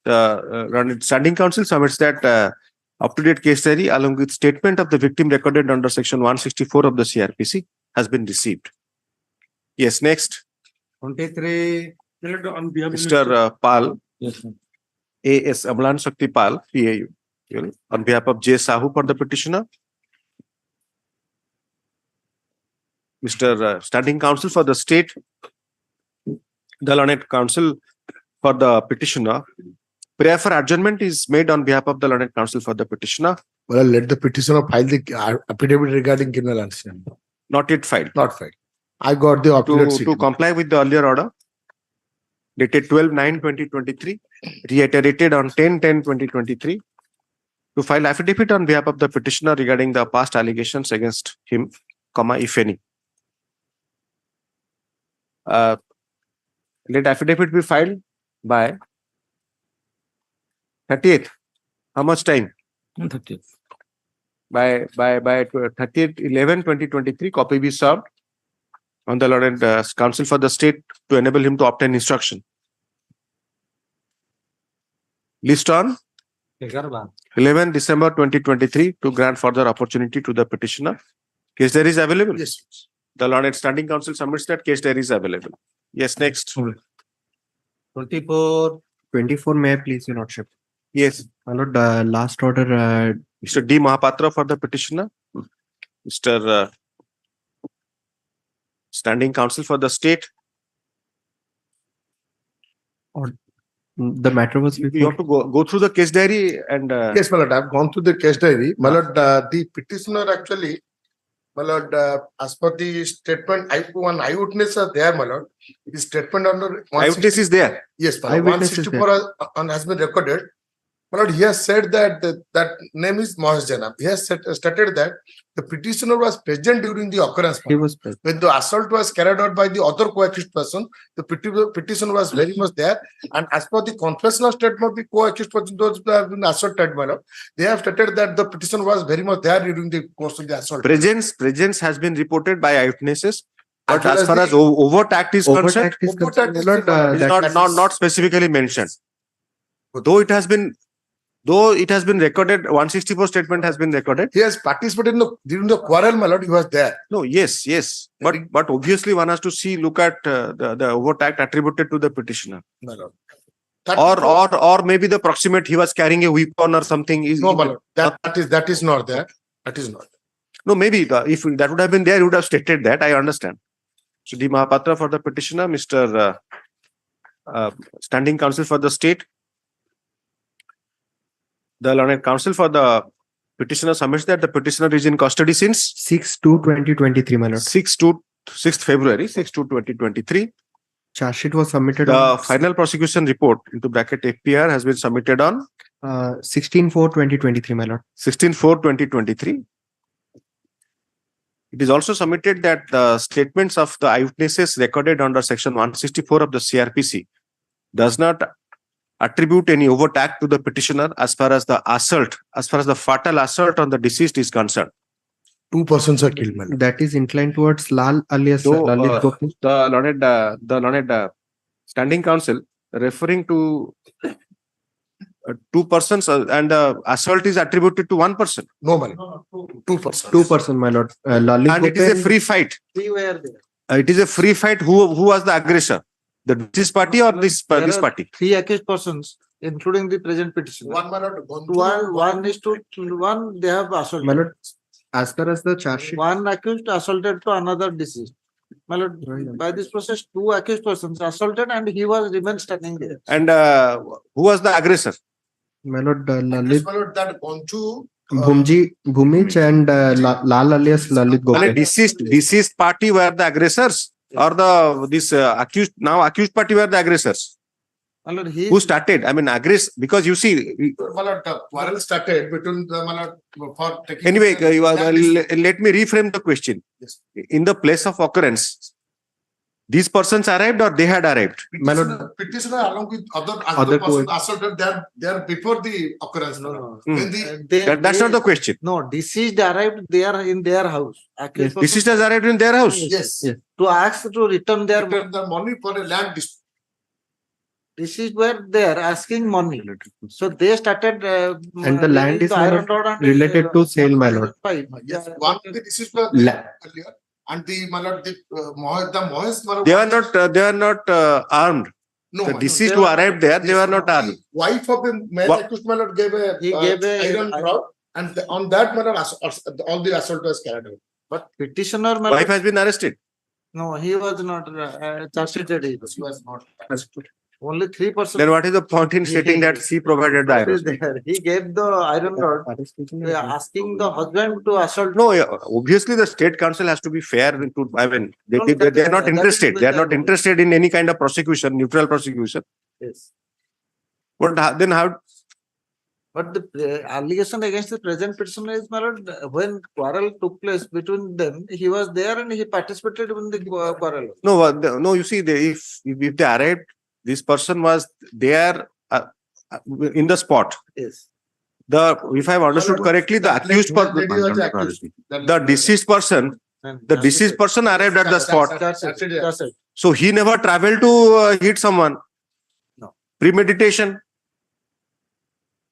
The standing counsel submits that up-to-date case diary along with statement of the victim recorded under section 164 of the CRPC has been received. Yes, next. 23, On behalf of Mr. Pal, Yes, sir. A.S. Amlan Shakti Pal, PAU, on behalf of J. Sahu for the petitioner. Mr. Standing counsel for the state, the learned counsel for the petitioner. Prayer for adjournment is made on behalf of the learned counsel for the petitioner. well, let the petitioner file the affidavit regarding criminal accident. Not yet filed. Not filed. I got the up-to-date CD. To comply with the earlier order, dated 12/9/2023, reiterated on 10/10/2023, to file affidavit on behalf of the petitioner regarding the past allegations against him, if any. Let affidavit be filed by 30th. How much time? 30th. by 30th 11/2023, copy be served on the Lord and Counsel for the State to enable him to obtain instruction. List on 11 December 2023 to grant further opportunity to the petitioner. Case diary is available. Yes. The Lord and Standing Counsel submits that case diary is available. Yes, next. 24 May, please, Your Lordship. Yes. My Lord, last order, Mr. D. Mahapatra for the petitioner. Mr. Standing Counsel for the State. the matter was You have to go through the case diary and Yes, my lord, I've gone through the case diary. My lord, the petitioner actually, my lord, as per the statement, one eyewitness are there, my lord. The statement under eyewitness is there. Yes, my lord, Eyewitness is 164 has been recorded. My lord, he has said that that name is M.S. Sahoo. He has stated that the petitioner was present during the occurrence. He was present. When the assault was carried out by the other co-accused person, the petitioner was very much there. And as per the confessional statement of the co-accused person, those who have been assaulted, my lord, they have stated that the petitioner was very much there during the course of the assault. Presence has been reported by eyewitnesses. But As well as far as overt act is concerned, Overt act is not specifically mentioned. Though it has been recorded, 164 statement has been recorded. He has participated during the quarrel, my lord, he was there. No, yes. But obviously one has to look at the overt act attributed to the petitioner. My lord. Or maybe the proximate, he was carrying a weapon or something. No, my lord, that is not there. That is not. No, maybe if that would have been there, he would have stated that. I understand. So D. Mahapatra for the petitioner, Mr. Standing Counsel for the State. The Learned Counsel for the petitioner submits that the petitioner is in custody since 6/2/2023, my lord. 6th February 6/2/2023. Charge sheet was submitted The on final prosecution report into bracket FPR has been submitted on 16/4/2023, my lord. 16/4/2023. It is also submitted that the statements of the eyewitnesses recorded under section 164 of the CRPC does not attribute any overt act to the petitioner as far as the fatal assault on the deceased is concerned. 2 persons are killed, my lord. That is inclined towards Lal alias So, Lalit Gopi. the learned Standing Counsel referring to 2 persons and the assault is attributed to 1 person. No, my lord. 2 persons. 2 person, my lord. Lalit And it is a free fight. It is a free fight. Who was the aggressor? This party or this party? 3 accused persons, including the present petitioner. One, my lord. One they have assaulted. My lord, as far as the charge sheet, One accused assaulted to another deceased. My lord, by this process, 2 accused persons assaulted and he was remained standing there. And who was the aggressor? my lord, Yes, Lalit my lord, that Gonchu, Bhumich and Lal alias Lalit Gopi. Deceased party were the aggressors, or accused party were the aggressors? My lord, Who started? I mean, because you see. my lord, the quarrel started between the, my lord, for taking. Anyway, let me reframe the question. Yes. In the place of occurrence, these persons arrived or they had arrived? Petitioner along with other persons assaulted, they are before the occurrence. No. When That's not the question. No, deceased arrived there in their house. Accused persons- Deceased has arrived in their house. yes. To ask to return their Return the money for a land dispute. deceased were there asking money. So they started. And the land is iron rod and, related to sale, my lord. pipe. Yes, one of the deceased were La- earlier, and the, my lord, the Mohes, my lord, They are not armed. no, The my deceased lord, who arrived there, they were not armed. the wife of the male What? accused, my lord, gave a He gave a- iron rod, and on that, my lord, all the assault was carried out. But petitioner, my Wife lord, has been arrested. no, he was not charged. He was not. Only 3 persons. Then what is the point in stating that she provided the iron? There. He gave the iron rod, asking the husband to assault. No, obviously the state council has to be fair. I mean, they are not interested. They are not interested in any kind of prosecution, neutral prosecution. Yes. But then how? But the allegation against the present petitioner is, my lord, when quarrel took place between them, he was there and he participated in the quarrel. No, you see, if they arrived, this person was there in the spot. Yes. if I have understood correctly, the accused person, the deceased person arrived at the spot. So he never traveled to hit someone. No. Premeditation.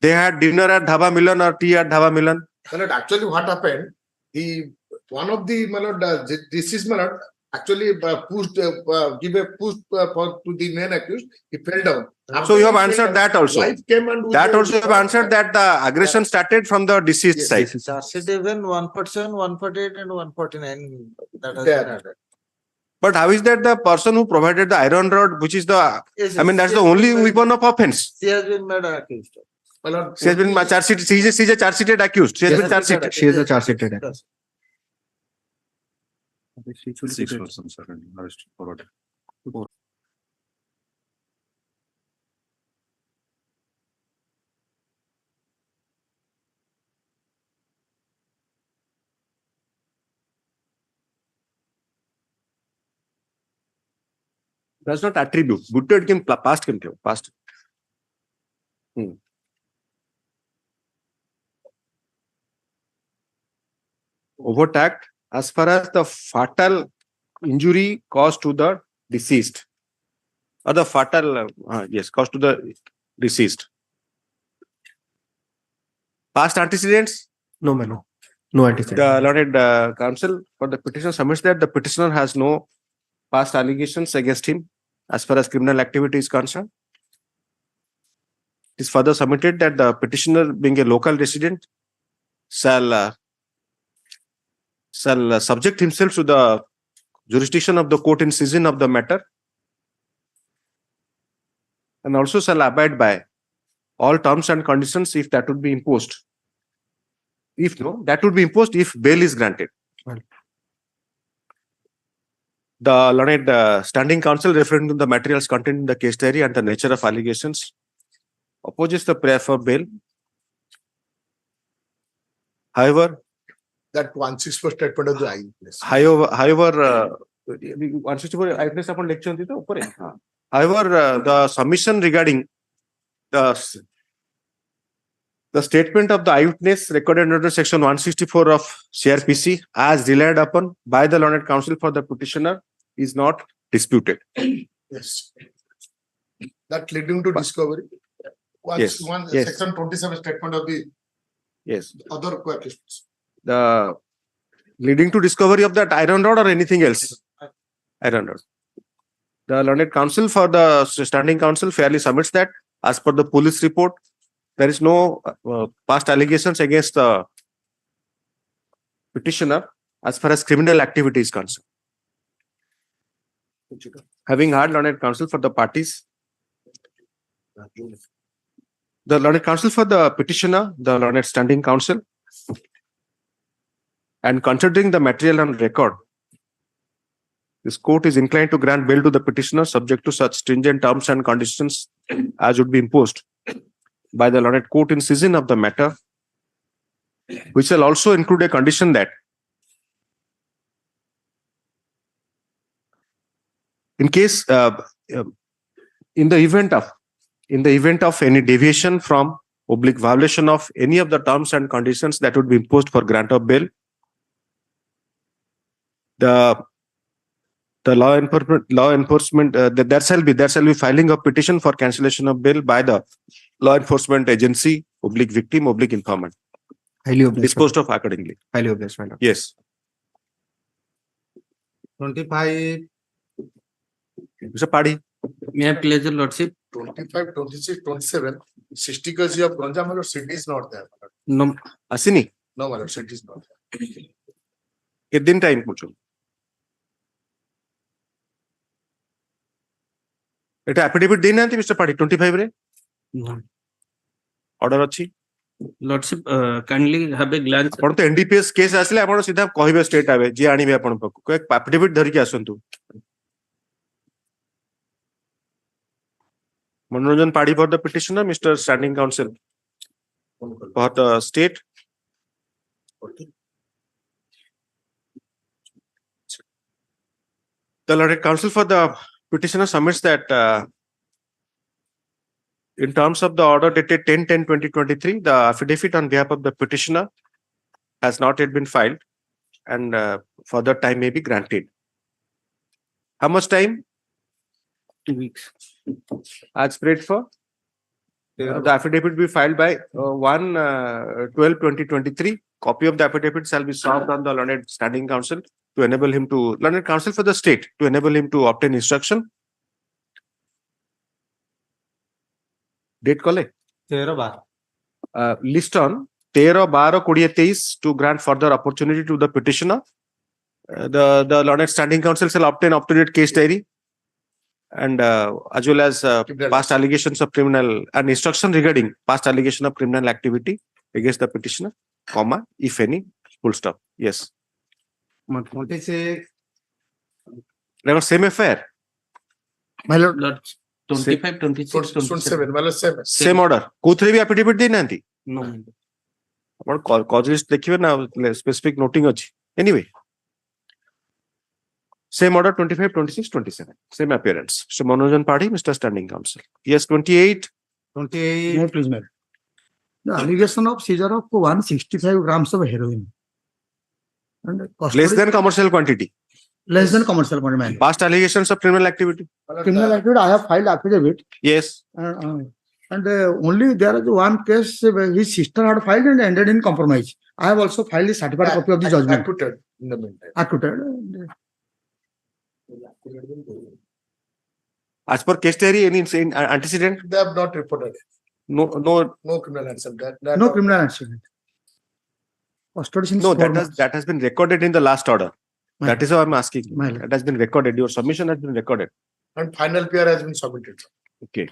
They had dinner at Dhaba Milan or tea at Dhaba Milan. Well, actually, what happened? One of the deceased actually pushed, give a push to the main accused. He fell down. So you have answered that also. Wife came and That also you have answered that the aggression started from the deceased side. Charge even 147, 148 and 149. That has There. been added. But how is that the person who provided the iron rod, which is the, Yes, I mean, that's yes, the only yes. weapon of offense. She has been made accused. She has been charge sheet. She is a charge sheeted accused. She has been charge sheeted. She is a charge sheeted. Yes. 6 persons are arrested for what? Does not attribute. Good came past came past. Overt act as far as the fatal injury caused to the deceased, or the fatal caused to the deceased. Past antecedents. No, man, no. No antecedent. The learned counsel for the petitioner submits that the petitioner has no past allegations against him as far as criminal activity is concerned. It is further submitted that the petitioner, being a local resident, shall subject himself to the jurisdiction of the court in session of the matter, and also shall abide by all terms and conditions if that would be imposed. If no, that would be imposed if bail is granted. The learned standing counsel, referring to the materials contained in the case diary and the nature of allegations, opposes the prayer for bail. However, that 164 statement of the eyewitness. However, 164 eyewitness upon lecture. However, the submission regarding the statement of the eyewitness recorded under section 164 of CRPC as relied upon by the learned counsel for the petitioner is not disputed. Yes. That leading to discovery. Yes. Section 27 statement of the other questions. The leading to discovery of that iron rod or anything else? Iron rod. The learned counsel for the standing counsel fairly submits that as per the police report, there is no past allegations against the petitioner as far as criminal activity is concerned. Having heard learned counsel for the parties, the learned counsel for the petitioner, the learned standing counsel, and considering the material on record, this court is inclined to grant bail to the petitioner subject to such stringent terms and conditions as would be imposed by the learned court in session of the matter, which shall also include a condition that in case in the event of any deviation from oblique violation of any of the terms and conditions that would be imposed for grant of bail, the law enforcement there shall be filing of petition for cancellation of bail by the law enforcement agency, oblique victim, oblique informant. Highly obliged. Disposed of accordingly. Highly obliged, madam. Yes. 25. Mr. Paddy. May I pleasure lordship? 25, 26, 27. 60 kg of ganja, my lord, city is not there. No, Asini. No, my lord, city is not there. Kedin time pucho. Eta affidavit dein nanti Mr. Paddy 25 re. No. Order achi. Lordship, kindly have a glance. आपण तो NDPS case आसले आपण सीधा कहबे state आवे जे आनिबे आपण पको एक एफिडेविट धरि के आसंतु मनोरंजन पाड़ी for the petitioner mister standing council for the state the learned counsel for the petitioner submits that in terms of the order dated 10/10/2023, the affidavit on behalf of the petitioner has not yet been filed, and further time may be granted. How much time? 2 weeks. As spread for? The affidavit will be filed by 1/12/2023. Copy of the affidavit shall be served on the learned standing counsel to enable him to, learned counsel for the state, to enable him to obtain instruction. Date kale? 13/12. List on 13/12/2023 to grant further opportunity to the petitioner. The learned standing counsel shall obtain up-to-date case diary and as well as past allegations of criminal and instruction regarding past allegation of criminal activity against the petitioner, comma, if any, full stop. Yes. 26. They were same affair. My lord, 25, 26, 27. My lord, same. Same order. Kothre bhi affidavit dey nanti. No. What cause list dekhibe na specific noting achi. Anyway. Same order 25, 26, 27. Same appearance. Mr. Manojan Party, Mr. Standing Counsel. Yes, 28. 28. Please, ma'am. The allegation of seizure of 165 grams of heroin. And Less than commercial quantity. less than commercial quantity. Past allegations of criminal activity. Criminal activity, I have filed affidavit. Yes. And only there is one case his sister had filed and ended in compromise. I have also filed a certified copy of the judgment. Acquitted in the meantime. Acquitted. As per case diary, any antecedent? They have not reported. No criminal accident. No criminal accident. Custody since No, 4 that months. has been recorded in the last order. My That is how I'm asking. My That has been recorded. Your submission has been recorded. And final PR has been submitted. Okay.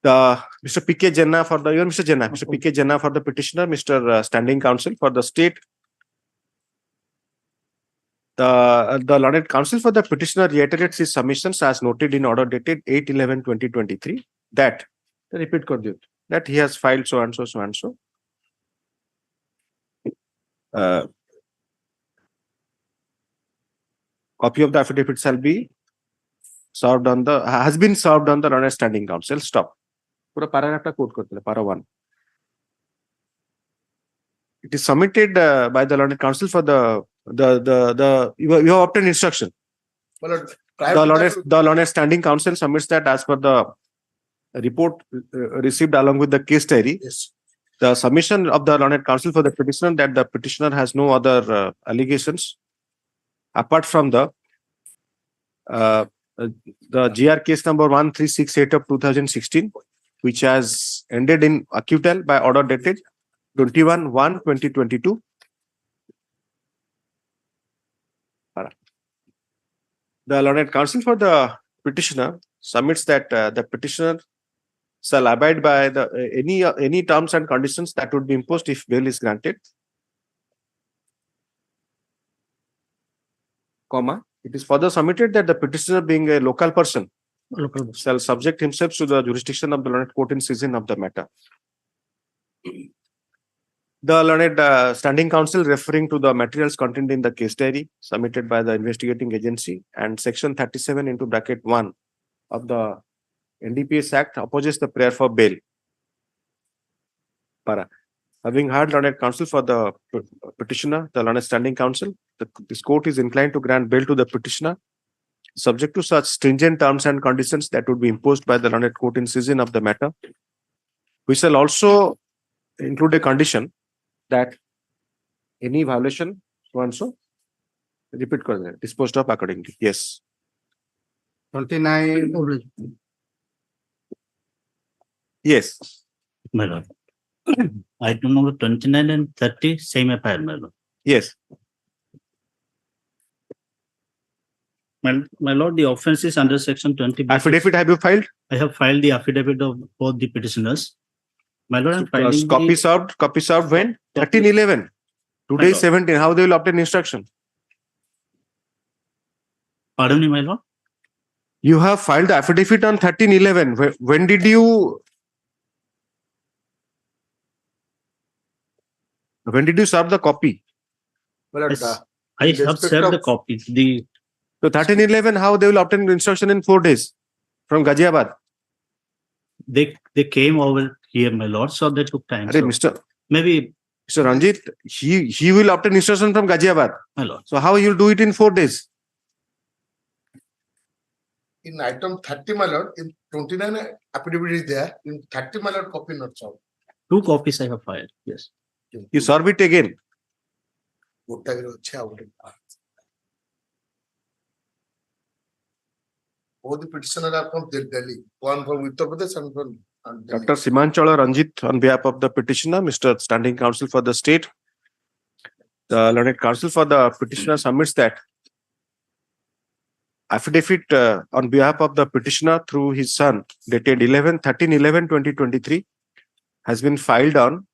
The Mr. P.K. Jenna for the Mr. Jenna, Mr. P.K. Jenna for the petitioner, Mr. Standing Counsel for the state. The learned counsel for the petitioner reiterates his submissions as noted in order dated 8/11/2023 that repeat kar diyo, that he has filed so and so, so and so. Copy of the affidavit shall be served on the has been served on the learned standing counsel. Stop. Pura paragraph ta quote karte para 1. It is submitted by the learned counsel for you have obtained instruction. Well, The learned standing counsel submits that as per the report received along with the case diary. Yes. The submission of the learned counsel for the petitioner that the petitioner has no other allegations apart from the GR case number 1368 of 2016, which has ended in acquittal by order dated 21/1/2022. The learned counsel for the petitioner submits that the petitioner shall abide by the any terms and conditions that would be imposed if bail is granted. Comma. It is further submitted that the petitioner, being a local person, shall subject himself to the jurisdiction of the learned court in session of the matter. The learned standing counsel, referring to the materials contained in the case diary submitted by the investigating agency and section 37 into bracket 1 of the NDPS Act, opposes the prayer for bail. Para. Having heard learned counsel for the petitioner, the learned standing counsel, this court is inclined to grant bail to the petitioner, subject to such stringent terms and conditions that would be imposed by the learned court in session of the matter. We shall also include a condition that any violation, so and so, repeat kar disposed of accordingly. Yes. 29. Yes. My lord. Item number 29 and 30, same affair, my lord. Yes. My lord, the offense is under section 20. Affidavit have you filed? I have filed the affidavit of both the petitioners. My lord, I'm filing Copy served when? 13/11. Today is 17. How they will obtain instruction? Pardon me, my lord. You have filed the affidavit on 13/11. When did you serve the copy? I have served the copy. So 13/11, how they will obtain instruction in 4 days? from Ghaziabad. They came over here, my lord, so they took time. Arey, So maybe, Mr. Ranjit, he will obtain instruction from Ghaziabad. my lord. So how you'll do it in 4 days? In item 30, my lord, in 29 affidavit is there, in 30, my lord, copy not solved. 2 copies I have filed. Yes. You serve it again. Both the petitioner are from Delhi, one from Uttar Pradesh and from Delhi. Dr. Simanchola Ranjit, on behalf of the petitioner, Mr. Standing Counsel for the State, the learned counsel for the petitioner submits that affidavit on behalf of the petitioner through his son, dated 13/11/2023, has been filed on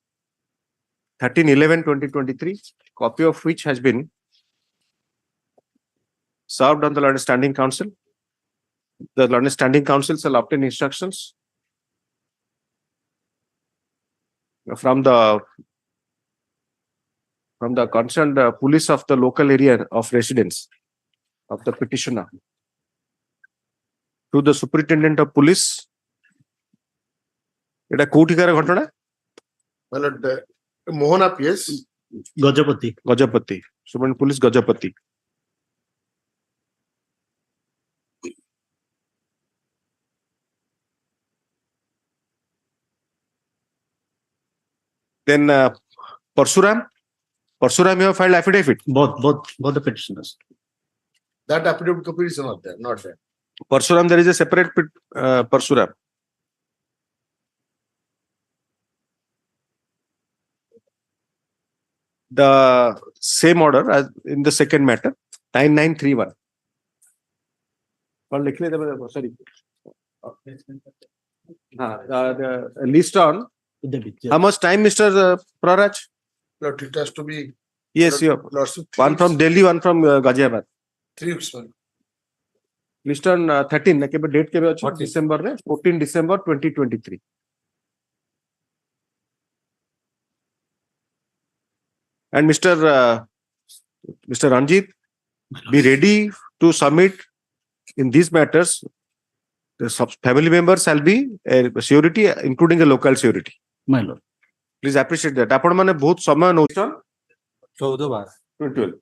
13/11/2023, copy of which has been served on the learned standing counsel. The learned standing counsel shall obtain instructions from the concerned police of the local area of residence of the petitioner to the superintendent of police. It a Kotikara Ghotana? My lord, Mohana PS. Gajapati. Gajapati. Superintendent Police Gajapati. Then Parsuram. Parsuram, you have filed affidavit. Both the petitioners. That affidavit copy is not there, not there. Parsuram, there is a separate Parsuram. The same order as in the second matter, 9931. Sorry. The list on. How much time, Mr. Praraj? Lord, it has to be. Yes, you have. One from Delhi, one from Ghaziabad. 3 weeks, man. List on 13, date December, 14 December 2023. And Mr. Ranjit, be ready to submit in these matters. The family members shall be a surety, including a local surety. My lord. Please appreciate that. Upon mane bahut samay no 12.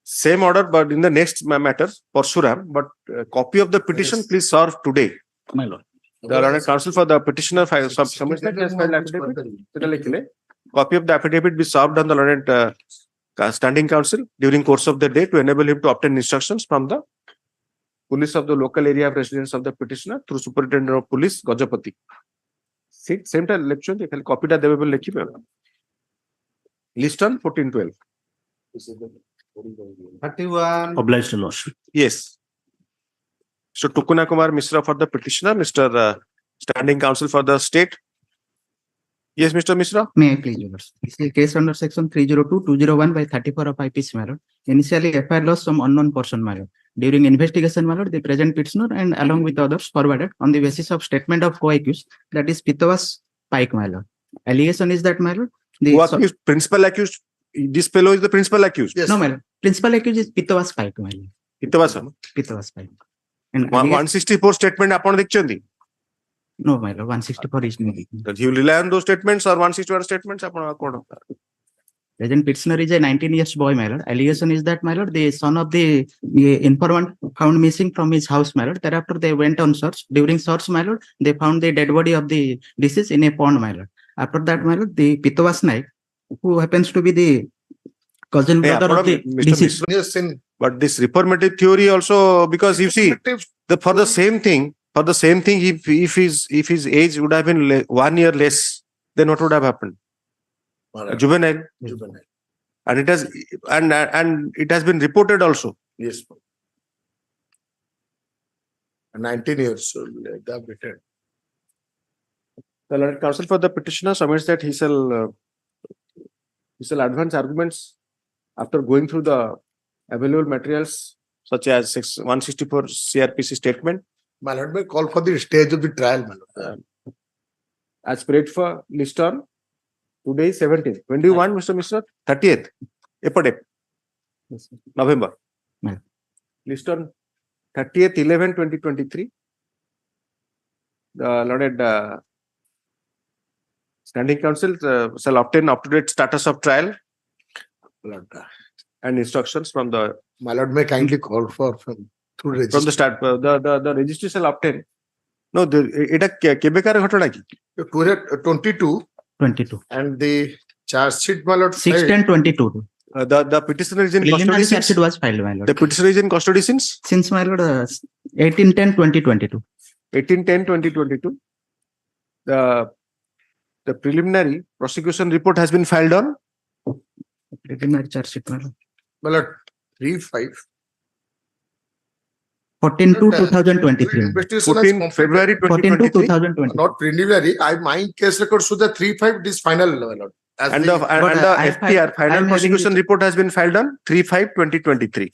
Same order, but in the next matter, Parsuram, but copy of the petition, please serve today. My lord. The learned counsel for the petitioner submits that as filed affidavit. Copy of the affidavit be served on the learned standing counsel during course of the day to enable him to obtain instructions from the police of the local area of residence of the petitioner through superintendent of police Gajapati. Same time election, they can copy that they will list on 1412. 31. Obliged to lord. Yes. So Tukuna Kumar Misra for the petitioner, Mr. Standing Counsel for the State. Yes, Mr. Misra. May I please, Your Lord? This is a case under section 302-201 by 34 of IPC, my lord. Initially, FIR lost some unknown person, my lord. During investigation, my lord, the present petitioner and along with others forwarded on the basis of statement of co-accused, that is Pitavas Pike, my lord. Allegation is that, my lord, the principal accused. This fellow is the principal accused. Yes. No, my lord. Principal accused is Pitavas Pike, my lord. Pitavas Pike. And 164 statement upon the no, my lord, 164 is no. He will rely on those statements or 161 statements upon account. Present petitioner is a 19 years boy, my lord. Allegation is that, my lord, the son of the informant found missing from his house, my lord. Thereafter, they went on search. During search, my lord, they found the dead body of the deceased in a pond, my lord. After that, my lord, the Pitavas Naik, who happens to be the cousin brother of the deceased. Yes, but this reformative theory also, because you see, for the same thing, if his age would have been 1 year less, then what would have happened? Juvenile. And it has and it has been reported also. Yes. 19 years old, they have returned. The learned counsel for the petitioner submits that he shall advance arguments after going through the available materials such as 164 CRPC statement. My lord, may call for the stage of the trial, my lord. As prayed for list on today is 17th. When do you want, Mr. Mishra? 30th. Epode. November. List on 30th 11/2023. The learned standing counsel shall obtain up-to-date status of trial and instructions from the My lord, may kindly call for through from registry. the start. The registry shall obtain. No, এটা কেবেকার ঘটনা কি? 22 22. and the charge sheet, my lord. 6/10/22. The petitioner is in custody Preliminary charge since sheet was filed, my lord. the petitioner is in custody since Since, my lord, 18/10/2022. 18/10/2022. The preliminary prosecution report has been filed on Preliminary charge sheet, my lord. My lord, 3/5. 14/2/2023. Investigation has 14 completed. February 2023. 14/2/2023. Not preliminary. My case record shows the 3/5. This final, my lord. As And the- the I FPR I'm final having prosecution report has been filed on 3/5/2023.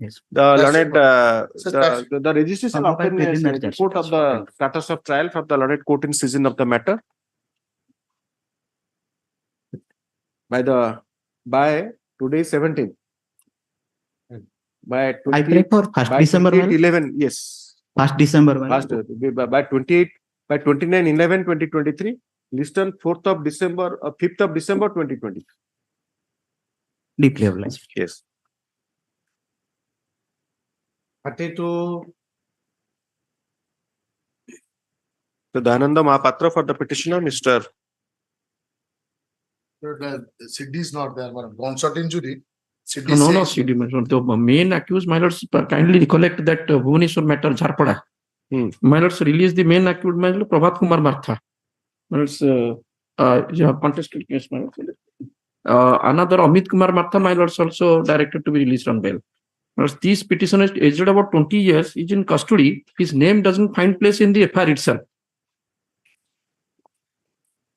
Yes. The That's learned So that's- the registry shall Followed by obtain a preliminary charge report sheet. of the status of trial from the learned court in session of the matter by today 17th. By I pray 20 for 1st by December, my lord. 28/11, yes. 1st December, my Last lord. by 29/11/2023, list on 4th of December, 5th of December 2020. Deeply obliged. Yes. 32. So Dayananda Mahapatra for the petitioner, Mr. The CD is not there, my lord. Gunshot injury. CD No, no, says- CD, my lord. The main accused, my lords, kindly recollect that Bhubaneswar matter, Jharpada. My lords, release the main accused, my lord, Prabhat Kumar Martha. My lords, yeah, contested case, my lord. Another Amit Kumar Martha, my lords, also directed to be released on bail. My lords, this petitioner is aged about 20 years, is in custody. His name doesn't find place in the FIR itself.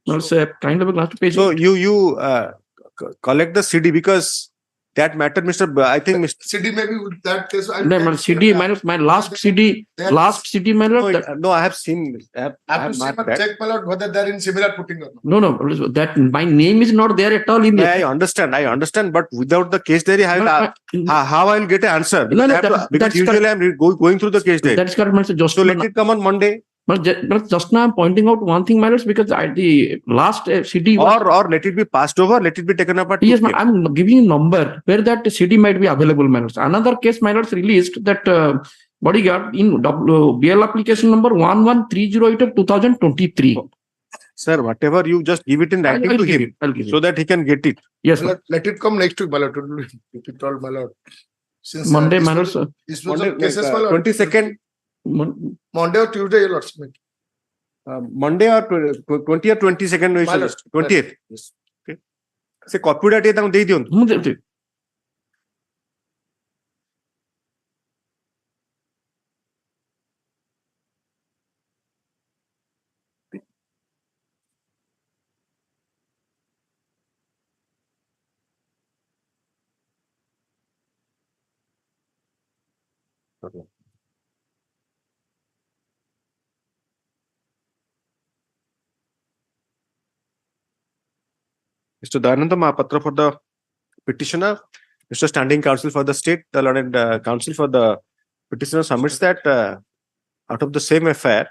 My lords, kind of a glass page. So you collect the CD because that matter, Mr. I think Mr. CD maybe with that case. No, my CD, my lords, my last CD, my lord. No, I have seen. I I have have to see, marked but that. check, my lord, whether they're in similar putting or not. No, no, that my name is not there at all in the. I understand, but without the case diary, how I'll get an answer? No, no, Because that's usually I'm going through the case diary. That's correct, my lord. Just So let it come on Monday. But just now I'm pointing out one thing, my lords, because the last CD was, Or let it be passed over, let it be taken up at yes, 2 p.m. I'm giving you a number where that CD might be available, my lords. Another case, my lords, released that bodyguard in BL application number 1130 of 2023. Sir, whatever you just give it in writing I'll to give him it, I'll give so it. that he can get it. Yes, My lord, let it come next week, my lord. If it all, my lord. Since Monday, this my was- lords. This was Monday, the cases, my lord. 22nd, Monday or Tuesday, your lords. Monday or 20 or 22nd, we My suggest. lord. 20th. Okay. Se copy ଟା ଟିକେ ତାଙ୍କୁ ଦେଇ ଦିଅନ୍ତୁ। ମୁଁ ଦେବି। Okay. Mr. Dayananda Mahapatra for the petitioner, Mr. Standing Counsel for the state, the learned counsel for the petitioner submits that out of the same affair,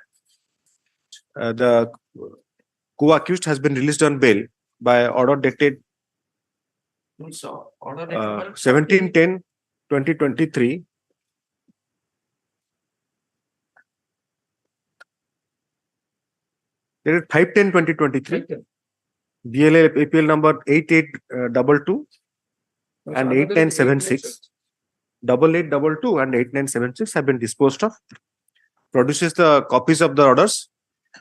the co-accused has been released on bail by order dated 17/10/2023. Dated 5/10/2023. BLA APL number 8822 and 8976, 8822 and 8976 have been disposed of. Produces the copies of the orders.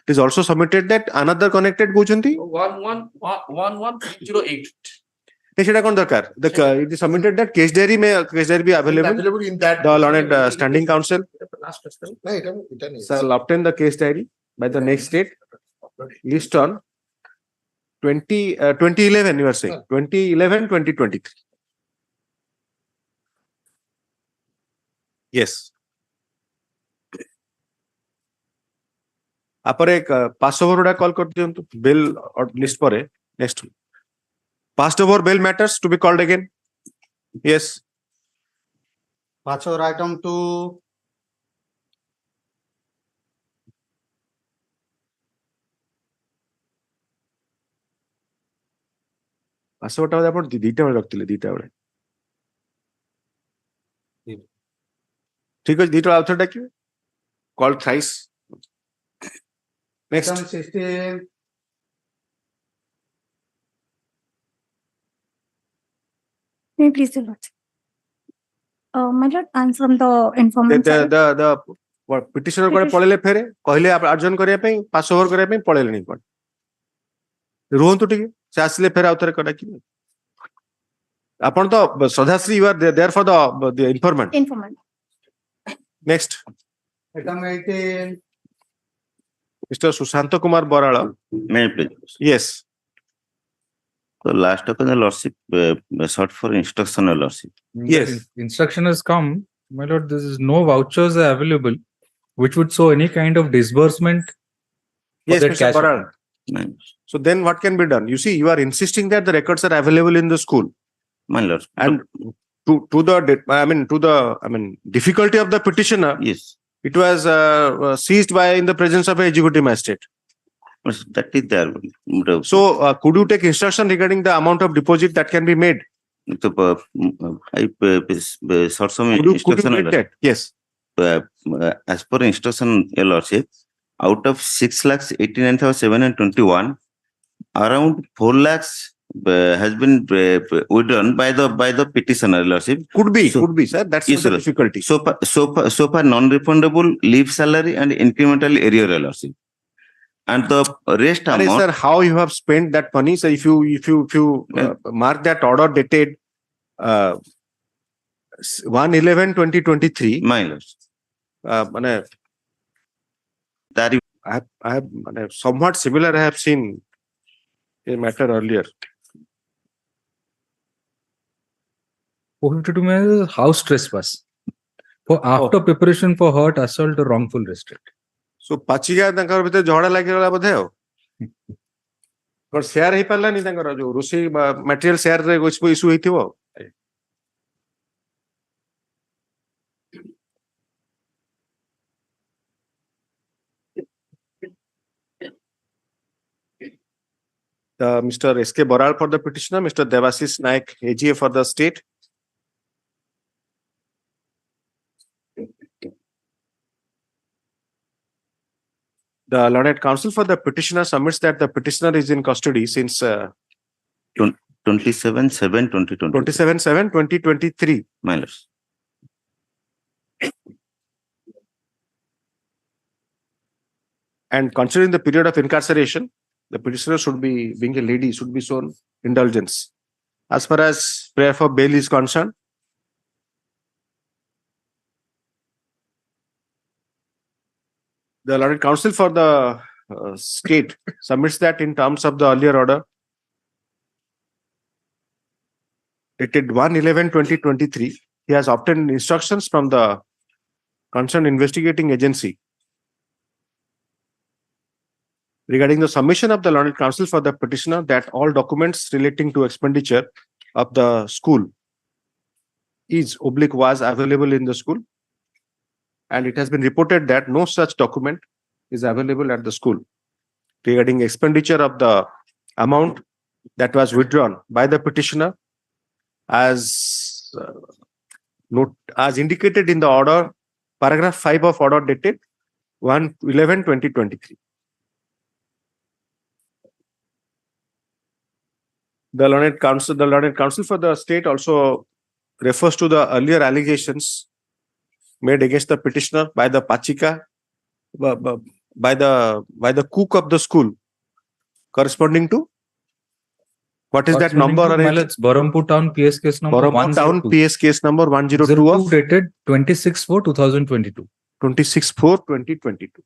It is also submitted that another connected Gujanti. 11308. সেটা কোন দরকার? It is submitted that case diary be available. Available in that. The learned standing counsel No, it is. shall obtain the case diary by the next date. List on 2011, you are saying 2011-2023. Yes. आपरे पास over उड़ा call कर दियंतु bill और list परे next passed over bail matters to be called again. Yes. Pass over item to ଆସିବାଟା ବୋଧେ ଆପଣ ଦିଟା ବେଳେ ରଖିଥିଲେ ଦିଟା ବେଳେ ଠିକ ଅଛି ଦିଟା ବେଳେ ଆଉଥରେ ଡାକିବେ call ଥ୍ରାଇସ୍ next Item 16. May I please do not? My lord, I'm from the informant side. the petitioner କୁଆଡେ ପଳେଇଲେ ଫେରେ କହିଲେ ଆର୍ଜନ କରିବା ପାଇଁ ପାସ୍ ଓଭର କରିବା ପାଇଁ ପଳେଇଲେଣି କୁଆଡେ ରୁହନ୍ତୁ ଟିକେ ସେ ଆସିଲେ ଫେରେ ଆଉଥରେ ଡାକିବେ ଆପଣ ତ ସଦାଶ୍ରୀ you are there for the informant Informant. next Item 18. Mr. Sushant Kumar Borala May I please? yes So last of the lordship sought for instructional lordship. Yes. Instruction has come, my lord, there is no vouchers are available which would show any kind of disbursement. for yes that Mr. cash Borala Nice. so then what can be done you see you are insisting that the records are available in the school My lord. and to the difficulty of the petitioner Yes. it was seized by in the presence of an executive magistrate Yes, that is there. so could you take instruction regarding the amount of deposit that can be made So, I sought some could you instructional read that yes as per instruction lordship, out of 6,89,721, around 4 lakhs has been withdrawn by the petitioner lordship. could be sir that's Yes, not the sir. difficulty So far non-refundable leave salary and incremental area lordship. And the rest Are, amount. sir, how you have spent that money? So if you mark that order dated 1/11/2023, My lord. that I have somewhat similar. I have seen a matter earlier. 452 may house trespass for after preparation for hurt, assault, or wrongful restraint. So ପାଚିକା ତାଙ୍କର ଭିତରେ ଝଗଡା ଲାଗିଗଲା ବୋଧେ ଆଉ କଣ share ହେଇପାରିଲାନି ତାଙ୍କର ଯୋଉ ରୋଷେଇ ମ୍ୟାଟେରିଆଲ ସେୟାର ରେ ଇସ୍ୟୁ ହେଇଥିବ Mr. S.K. Boral for the petitioner, Mr. Devasis Naik, AGA for the state. The learned counsel for the petitioner submits that the petitioner is in custody since 27/7/2020. 27/7/2023. My lord. And considering the period of incarceration, the petitioner should be, being a lady, should be shown indulgence. As far as prayer for bail is concerned, the learned counsel for the state submits that in terms of the earlier order dated 1/11/2023, he has obtained instructions from the concerned investigating agency regarding the submission of the learned counsel for the petitioner that all documents relating to expenditure of the school was available in the school, and it has been reported that no such document is available at the school regarding expenditure of the amount that was withdrawn by the petitioner as indicated in the order, paragraph 5 of order dated 1/11/2023. The learned counsel for the state also refers to the earlier allegations made against the petitioner by the Pachika, by the cook of the school, corresponding to what is that number? It's Berhampur Town PS case number Berhampur Town 102. PS case number 102 of dated 26/4/2022. 26/4/2022.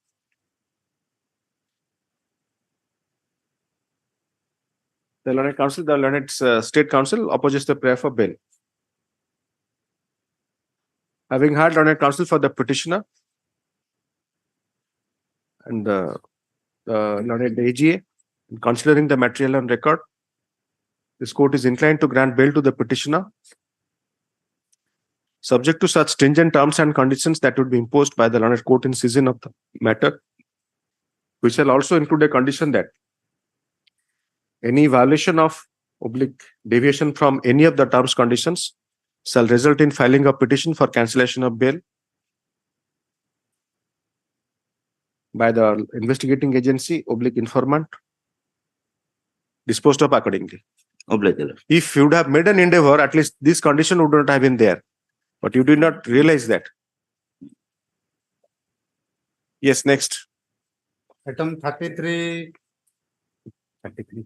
The learned state council opposes the prayer for bail. Having heard learned counsel for the petitioner and the learned AGA, considering the material on record, this court is inclined to grant bail to the petitioner, subject to such stringent terms and conditions that would be imposed by the learned court in season of the matter, which shall also include a condition that any violation of oblique deviation from any of the terms conditions shall result in filing of petition for cancellation of bail by the investigating agency oblique informant disposed of accordingly. Oblique. If you would have made an endeavor, at least this condition would not have been there, but you did not realize that. Yes, next. Item 33. 33.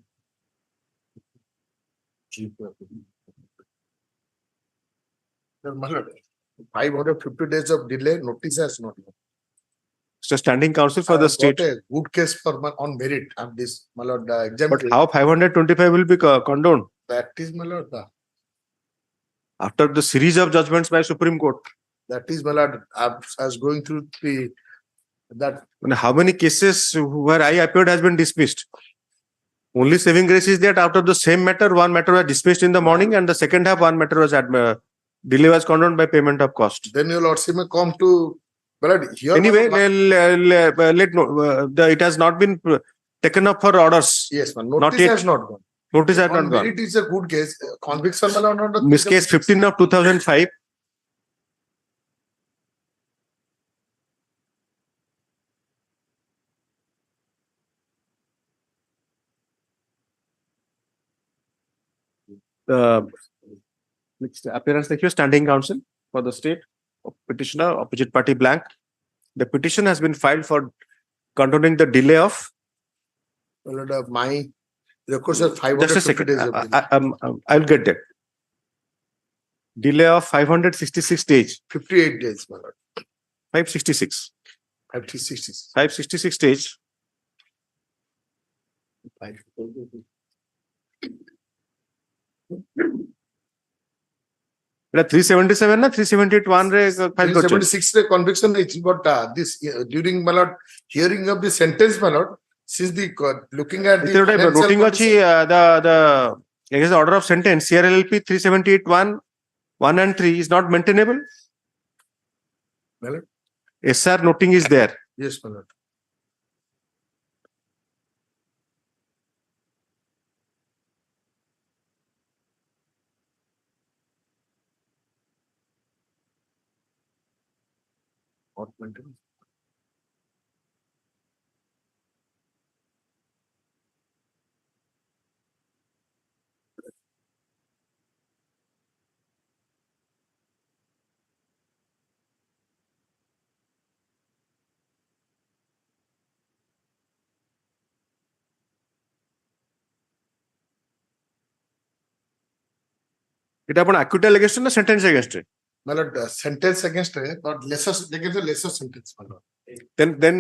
Sir, my lord, 550 days of delay, notice has not been. So standing counsel for the state. Got a good case for on merit of this, my lord, exam. But how 525 will be condoned? That is, my lord, After the series of judgments by Supreme Court. that is, my lord, I was going through that. How many cases where I appeared has been dismissed? Only saving grace is that after the same matter, one matter was dismissed in the morning and the second half, one matter was delay was condoned by payment of cost. Then your lordship may come to, but here. Anyway, it has not been taken up for orders. Yes, man. Not Notice yet. has not gone. Notice has On not gone. merit is a good case. Conviction, my lord, not. Miss case 15 of 2005. Next appearance देखिए standing counsel for the state petitioner opposite party blank. The petition has been filed for condoning the delay of. My records are Just a 550 second. days of delay. I'll get that. Delay of 566 days. 58 days, my lord. 566. 566. 566 days. এটা 377 না 378 রে file করছেন 376 রে conviction is but this during my lord hearing of the sentence, my lord, since the looking at the financial noting ଅଛି the against the order of sentence CRLLP 378 1 and 3 is not maintainable. My lord. SR noting is there. Yes, my lord. Not maintainable. এটা ଆପଣ acquittal against না sentence against it? My lord, sentence against but lesser, they give the lesser sentence, my lord. Then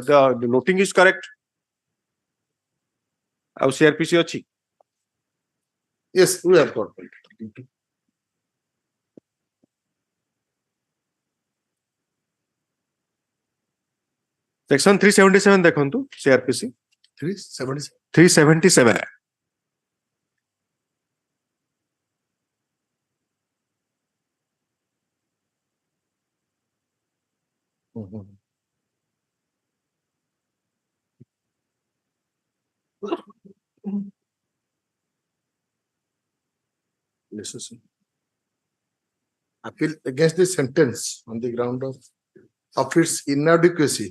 the noting is correct. ଆଉ CRPC ଅଛି. Yes, we have got it. Section 377 ଦେଖନ୍ତୁ CRPC 377. 377. Appeal against the sentence on the ground of its inadequacy.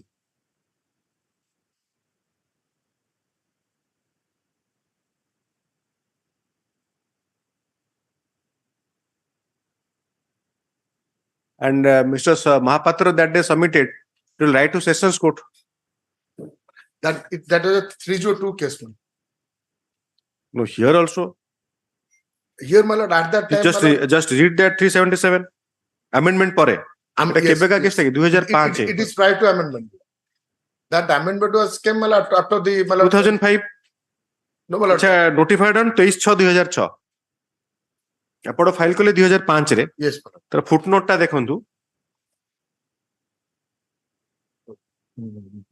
And Mr. Mahapatra that day submitted to write to Sessions Court. That was a 302 case. No, here also. Here, my lord, at that time, Just read that 377 amendment ପରେ. এটা কেবে কা case থেকে 2005 it is prior to amendment. That amendment was came, my lord, after the 2005. No, my lord. আচ্ছা notified on 23/6/2006. ଆପଣ file କଲେ 2005 ରେ. Yes, my lord. ତାର ଫୁଟନୋଟ ଟା ଦେଖନ୍ତୁ. Hmm.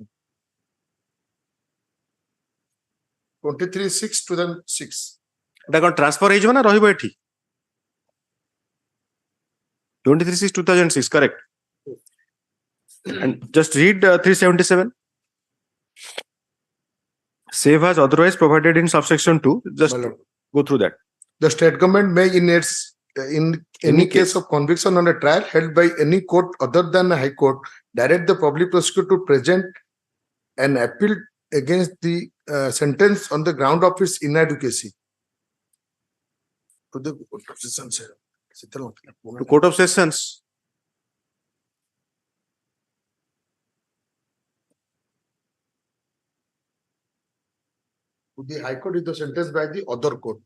23/6/2006. এটা কোন ট্রান্সফার ହେଇଯିବ ନା ରହିବ ଏଠି? 23/6/2006 correct. And just read 377. Save as otherwise provided in subsection 2. Just Go through that. The state government may in any Any case of conviction on a trial held by any court other than a high court, direct the public prosecutor to present an appeal against the sentence on the ground of its inadequacy. To the Court of Sessions. To Court of Sessions. To the High Court is the sentence by the other court.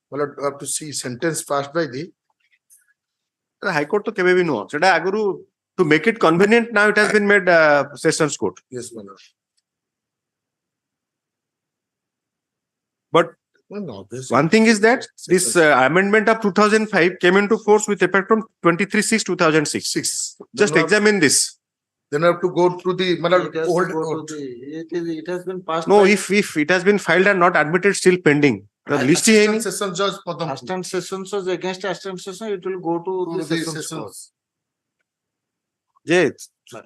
Well, you have to see sentence passed by the High Court to kebe bhi no. Seda aguru to make it convenient now it has been made Sessions Court. yes, my lord. But one thing is that this amendment of 2005 came into force with effect from 23/6/2006. Just examine this. Then I have to go through the old court. It has been passed. No, by if it has been filed and not admitted, still pending. The list ही है नहीं. Session judge Padam. assistant sessions was against assistant session, it will go to the sessions court. जे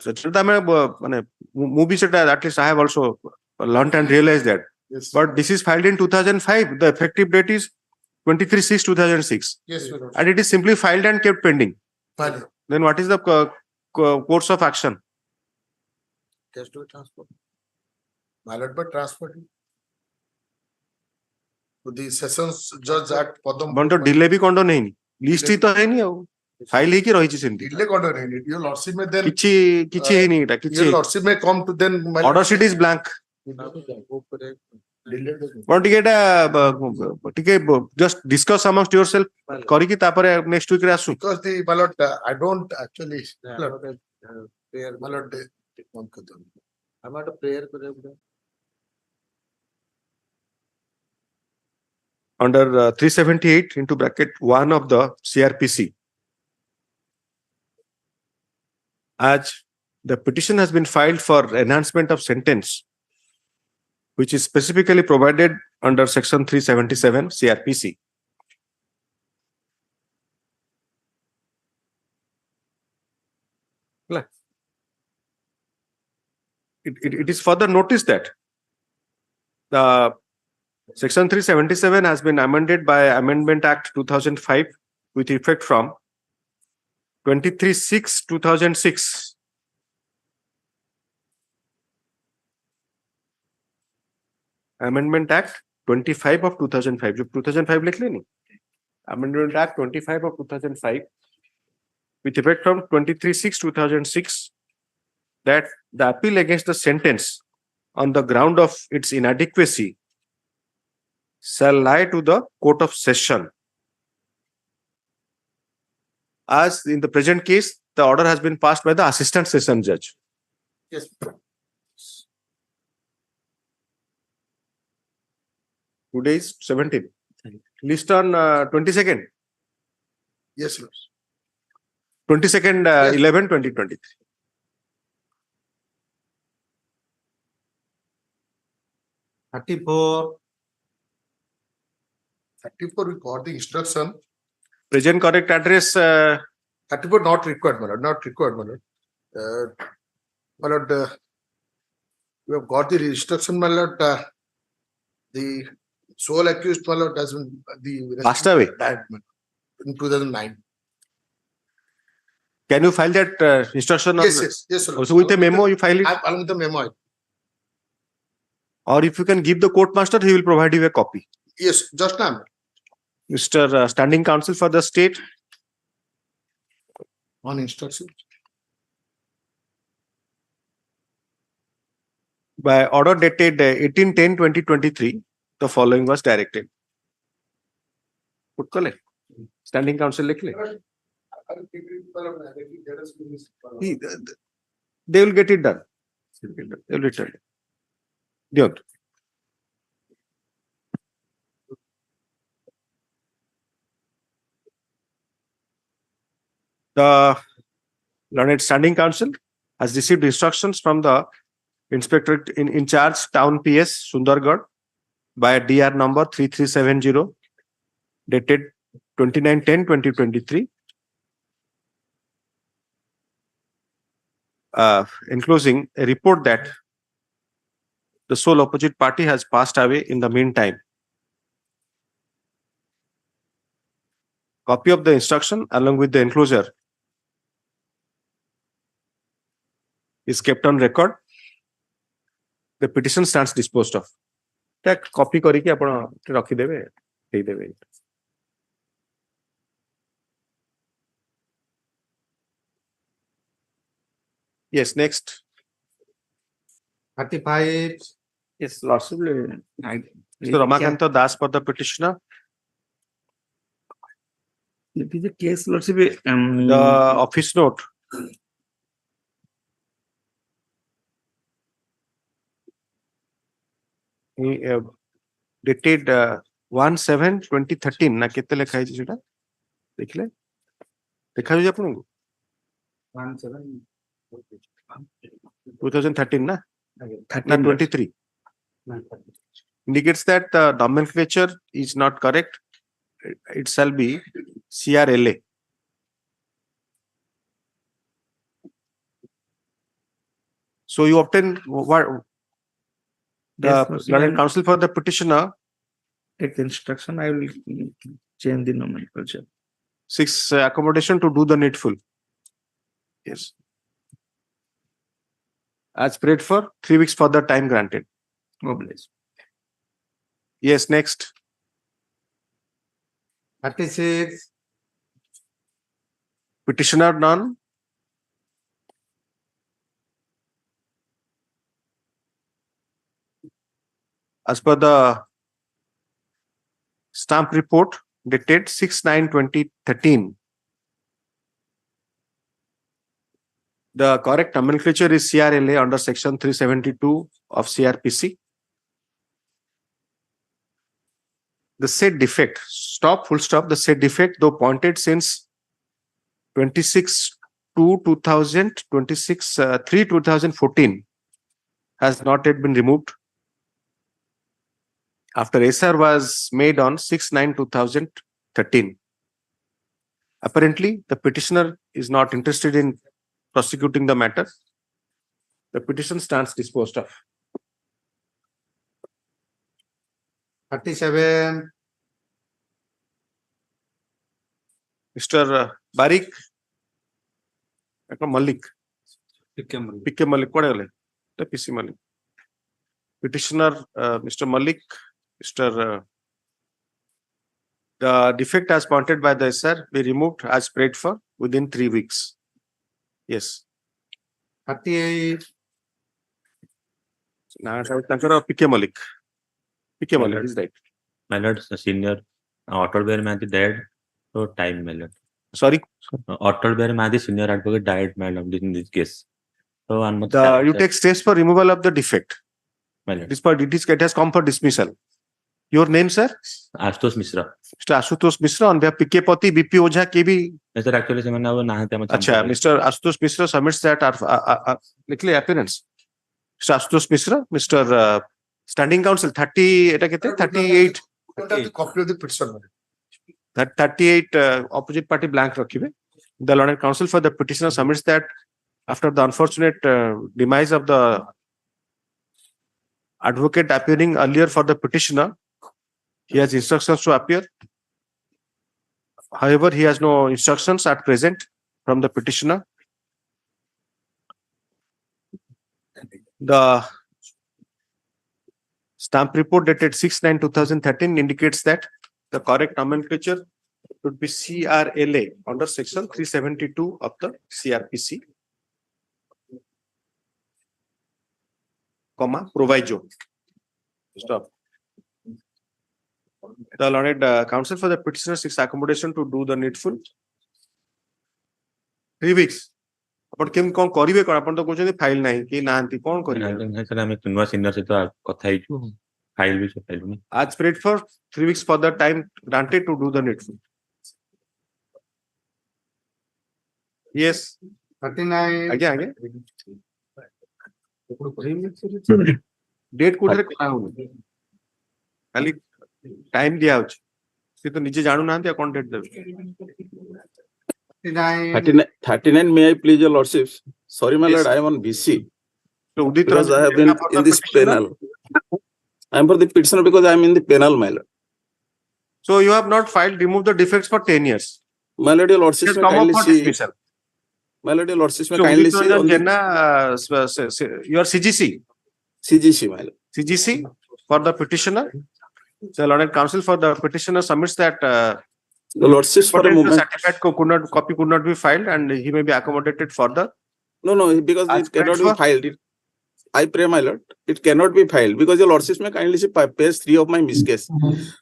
सेटा में माने movie सेटा at least I have also learnt and realized that. Yes. But this is filed in 2005. The effective date is 23/6/2006. Yes, my lord. And it is simply filed and kept pending. Fine. Then what is the course of action? Just to transport. My lord, but transfer to the sessions judge at Padam. बन तो delay भी कोंडो नहीं. List ही तो है नहीं आओ. File ही की रही चीज़ नहीं. Delay order in it. Your lordship may then. किची है नहीं इटा Your किची. lordship may come to then. Order sheet is blank. But just discuss amongst yourself. करी की तापरे next week रे आसु. Because the my lord, I don't actually. Prayer. My lord, I'm at a prayer. Under 378 into bracket 1 of the CRPC. As the petition has been filed for enhancement of sentence, which is specifically provided under section 377 CRPC. It is further noticed that the Section 377 has been amended by Amendment Act 2005 with effect from 23/6/2006. Amendment Act 25 of 2005. जो 2005 लिख लेनी. Amendment Act 25 of 2005 with effect from 23/6/2006 that the appeal against the sentence on the ground of its inadequacy shall lie to the Court of Session. As in the present case, the order has been passed by the Assistant Session Judge. Yes. Today is 17th. List on 22nd. Yes, sir. 22nd 11/2023. $34. 34 we got the instruction. Present correct address. 34 not required, my lord. Not required, my lord. My lord, we have got the instruction, my lord. The sole accused, my lord, has been Passed away. died in 2009. Can you file that instruction? Yes, sir. Also with a memo, you file it. Along with the memo. Or if you can give the court master, he will provide you a copy. Yes, just now. Mr. Standing Counsel for the State. On instruction. By order dated 18/10/2023, the following was directed. Put kale. Standing Counsel likh le. They will get it done. They will return it. Diyon. The learned Standing Counsel has received instructions from the Inspector in charge Town PS Sundargarh by DR number 3370 dated 29/10/2023. Enclosing a report that the sole opposite party has passed away in the meantime. Copy of the instruction along with the enclosure is kept on record. The petition stands disposed of. That copy करके आपण रखी देबे दे देबे. Yes, next. 35. Yes, Lordship. Mr. Ramakanta Das for the petitioner. It is a case, Lordship. The office note. Dated 1/7/2013 ना केते लेखा है सेटा देखले देखा होय आपन को 2013 ना 23 indicates that the nomenclature is not correct. It shall be CRLA. So you obtain what the learned counsel for the petitioner. Take the instruction. I will change the nomenclature. 6 accommodation to do the needful. Yes. As prayed for, 3 weeks for the time granted. Oblige. Yes, next. 36. Petitioner none. As per the stamp report dated 6/9/2013, the correct nomenclature is CRLA under section 372 of CRPC. The said defect, stop, full stop, the said defect, though pointed since 26/2/2014, has not yet been removed. After SR was made on 6/9/2013. Apparently, the petitioner is not interested in prosecuting the matter. The petition stands disposed of. 37. Mr. Barik, Malik. PK Malik, what are the PC Malik? Petitioner, Mr. Malik, the defect as pointed by the SR be removed as prayed for within 3 weeks. Yes. 38. PK Malik. PK Malik is right. My lord, senior Otterbear Madhi died. So time, my lord. Sorry? Otterbear Madhi, senior advocate, died, my lord, in this case. So you take steps for removal of the defect. My lord. This part it has come for dismissal. Your name, sir? Ashutosh Mishra. Mr. Ashutosh Mishra on behalf PK Pati, BP Ojha, KB. Sir, actually, Mr. Ashutosh Mishra submits that likely appearance. Mr. Ashutosh Mishra, Mr. Standing Counsel 38. Copy of the petition. That 38 opposite party blank rakhibe. The learned counsel for the petitioner submits that after the unfortunate demise of the advocate appearing earlier for the petitioner, he has instructions to appear. However, he has no instructions at present from the petitioner. The stamp report dated 6/9/2013 indicates that the correct nomenclature should be CRLA under section 372 of the CRPC, proviso. Stop. The learned counsel for the petitioner seeks accommodation to do the needful. 3 weeks. आपण केम कोन करिवे कोन आपण तो कहउछन file नाही कि नांती कोन करिवे sir हम नवा senior से तो कथा हिचु फाइल भी से फाइल में आज spread for 3 weeks for the time granted to do the needful. Yes. 39. आगे डेट कोठरे कला हो खाली टाइम दिया होछ से तो निजे जानू नांती अकाउंट डेट देबे 39, may I please your lordships? Sorry, my lord, I am on BC. So, because I have been in this penal. I am for the petitioner because I am in the penal, my lord. So, you have not filed, remove the defects for 10 years. My lord, your lordship Just may come up kindly for see. dismissal. My lord, your lordship may So kindly Udit see Ranjan on the Jenna, your CGC. CGC, my lord. CGC for the petitioner. The learned counsel for the petitioner submits that The lordship for a potential moment. certificate copy could not be filed and he may be accommodated further. No, because As it cannot prayed be for? filed. I pray, my lord, it cannot be filed because your lordship may kindly see page 3 of my miss case.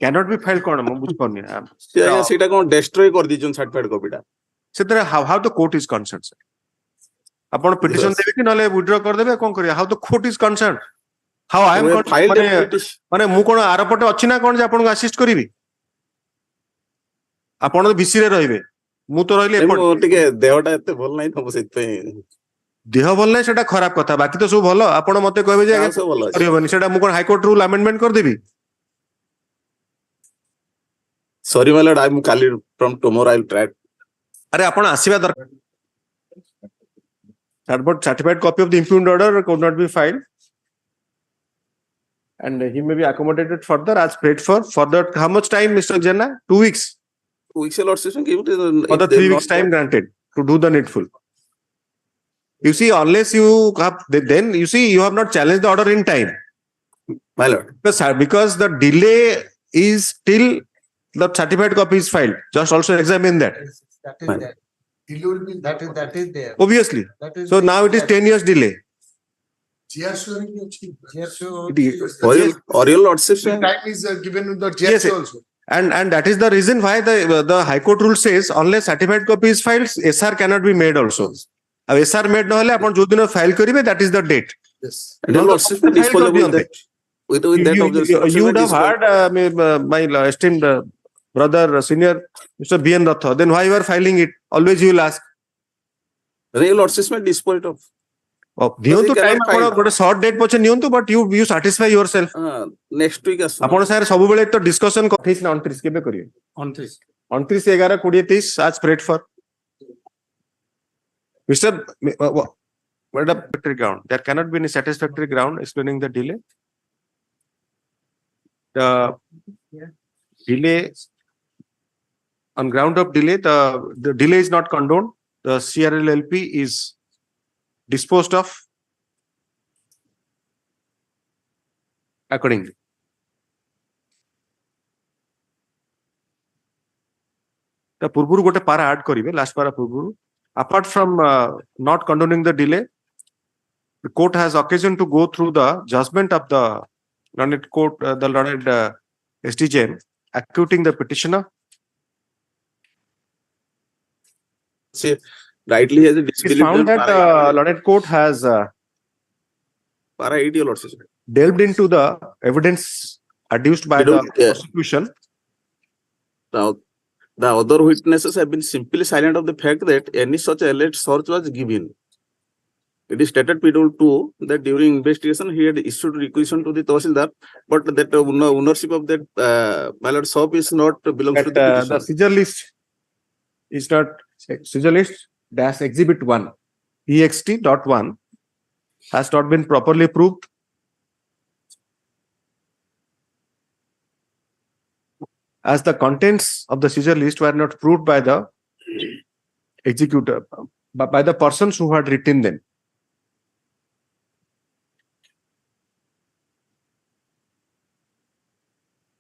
Cannot be filed कौन मैं बुझ पाऊँ Yeah, सीटा कौन destroy कर दीजिए certificate copy टा. So how the court is concerned, sir. Upon petition देवे कि नले withdraw कर देवे कौन करिया? How the court is concerned? How I am We have filed a petition. माने मु कोन आरपटे अछि ना कोन जे आपन को असिस्ट करिवि? आपण तो बीसी रे रहिबे. मु तो रहिले नहीं मो टिके देहटा एते भल नहीं तो सेत पे देह भल नै सेटा खराब कथा बाकी तो सब भलो आपण मते कहबे जे हाँ, सब भल अछि। करिवनि सेटा मु कोन हाई कोर्ट रूल अमेंडमेंट कर देबी. Sorry, my lord, I am calling from tomorrow. I will try. अरे आपण आसीबा दरकार. Certified copy of the impugned order could not be filed. And he may be accommodated further as prayed for. Further, how much time, Mr. Jenna? 2 weeks. 2 weeks, your lordship give it. For the 3 weeks time granted to do the needful. You see, unless you have, then you see, you have not challenged the order in time. My lord. Because the delay is till the certified copy is filed. Just also examine that. That is there. Delay will be that is there. Obviously. That is So now it is 10 years delay. Or your lordship. Time is given with the Yes, GST also. and that is the reason why the High Court rule says unless certified copy is filed, SR cannot be made also. SR made no आपण जो दिन file करिवे, that is the date. Yes. And your lordship disposable that with that objection. You would have heard my esteemed brother, senior Mr. B.N. Ratha. Then why you are filing it? Always you will ask. Your lordship may dispose it of. नियंतु time आपण गोटे short date पछे नियंतु but you satisfy yourself next week आस आपण सारे सब बेले तो डिस्कशन 28 ना 29 केबे करियो 29 11 20 30 आज prayed for mister what a satisfactory ground there cannot be any satisfactory ground explaining the delay. The delay on ground of delay, the delay is not condoned. The CRLLP is disposed of accordingly. The पूर्वरु गोटे पारा add करिवे last पारा पूर्वरु. Apart from not condoning the delay, the court has occasion to go through the judgment of the learned court, the learned SDJM, acquitting the petitioner. See, rightly has a It's found that the learned court has delved into the evidence adduced by the prosecution. Now, the other witnesses have been simply silent of the fact that any such alleged search was given. It is stated P2 that during investigation he had issued requisition to the Tahsildar, but that ownership of that ballot shop is not belongs to the petitioner. The seizure list is not seizure list dash exhibit 1 ext.1 has not been properly proved. As the contents of the seizure list were not proved by the executor, but by the persons who had written them.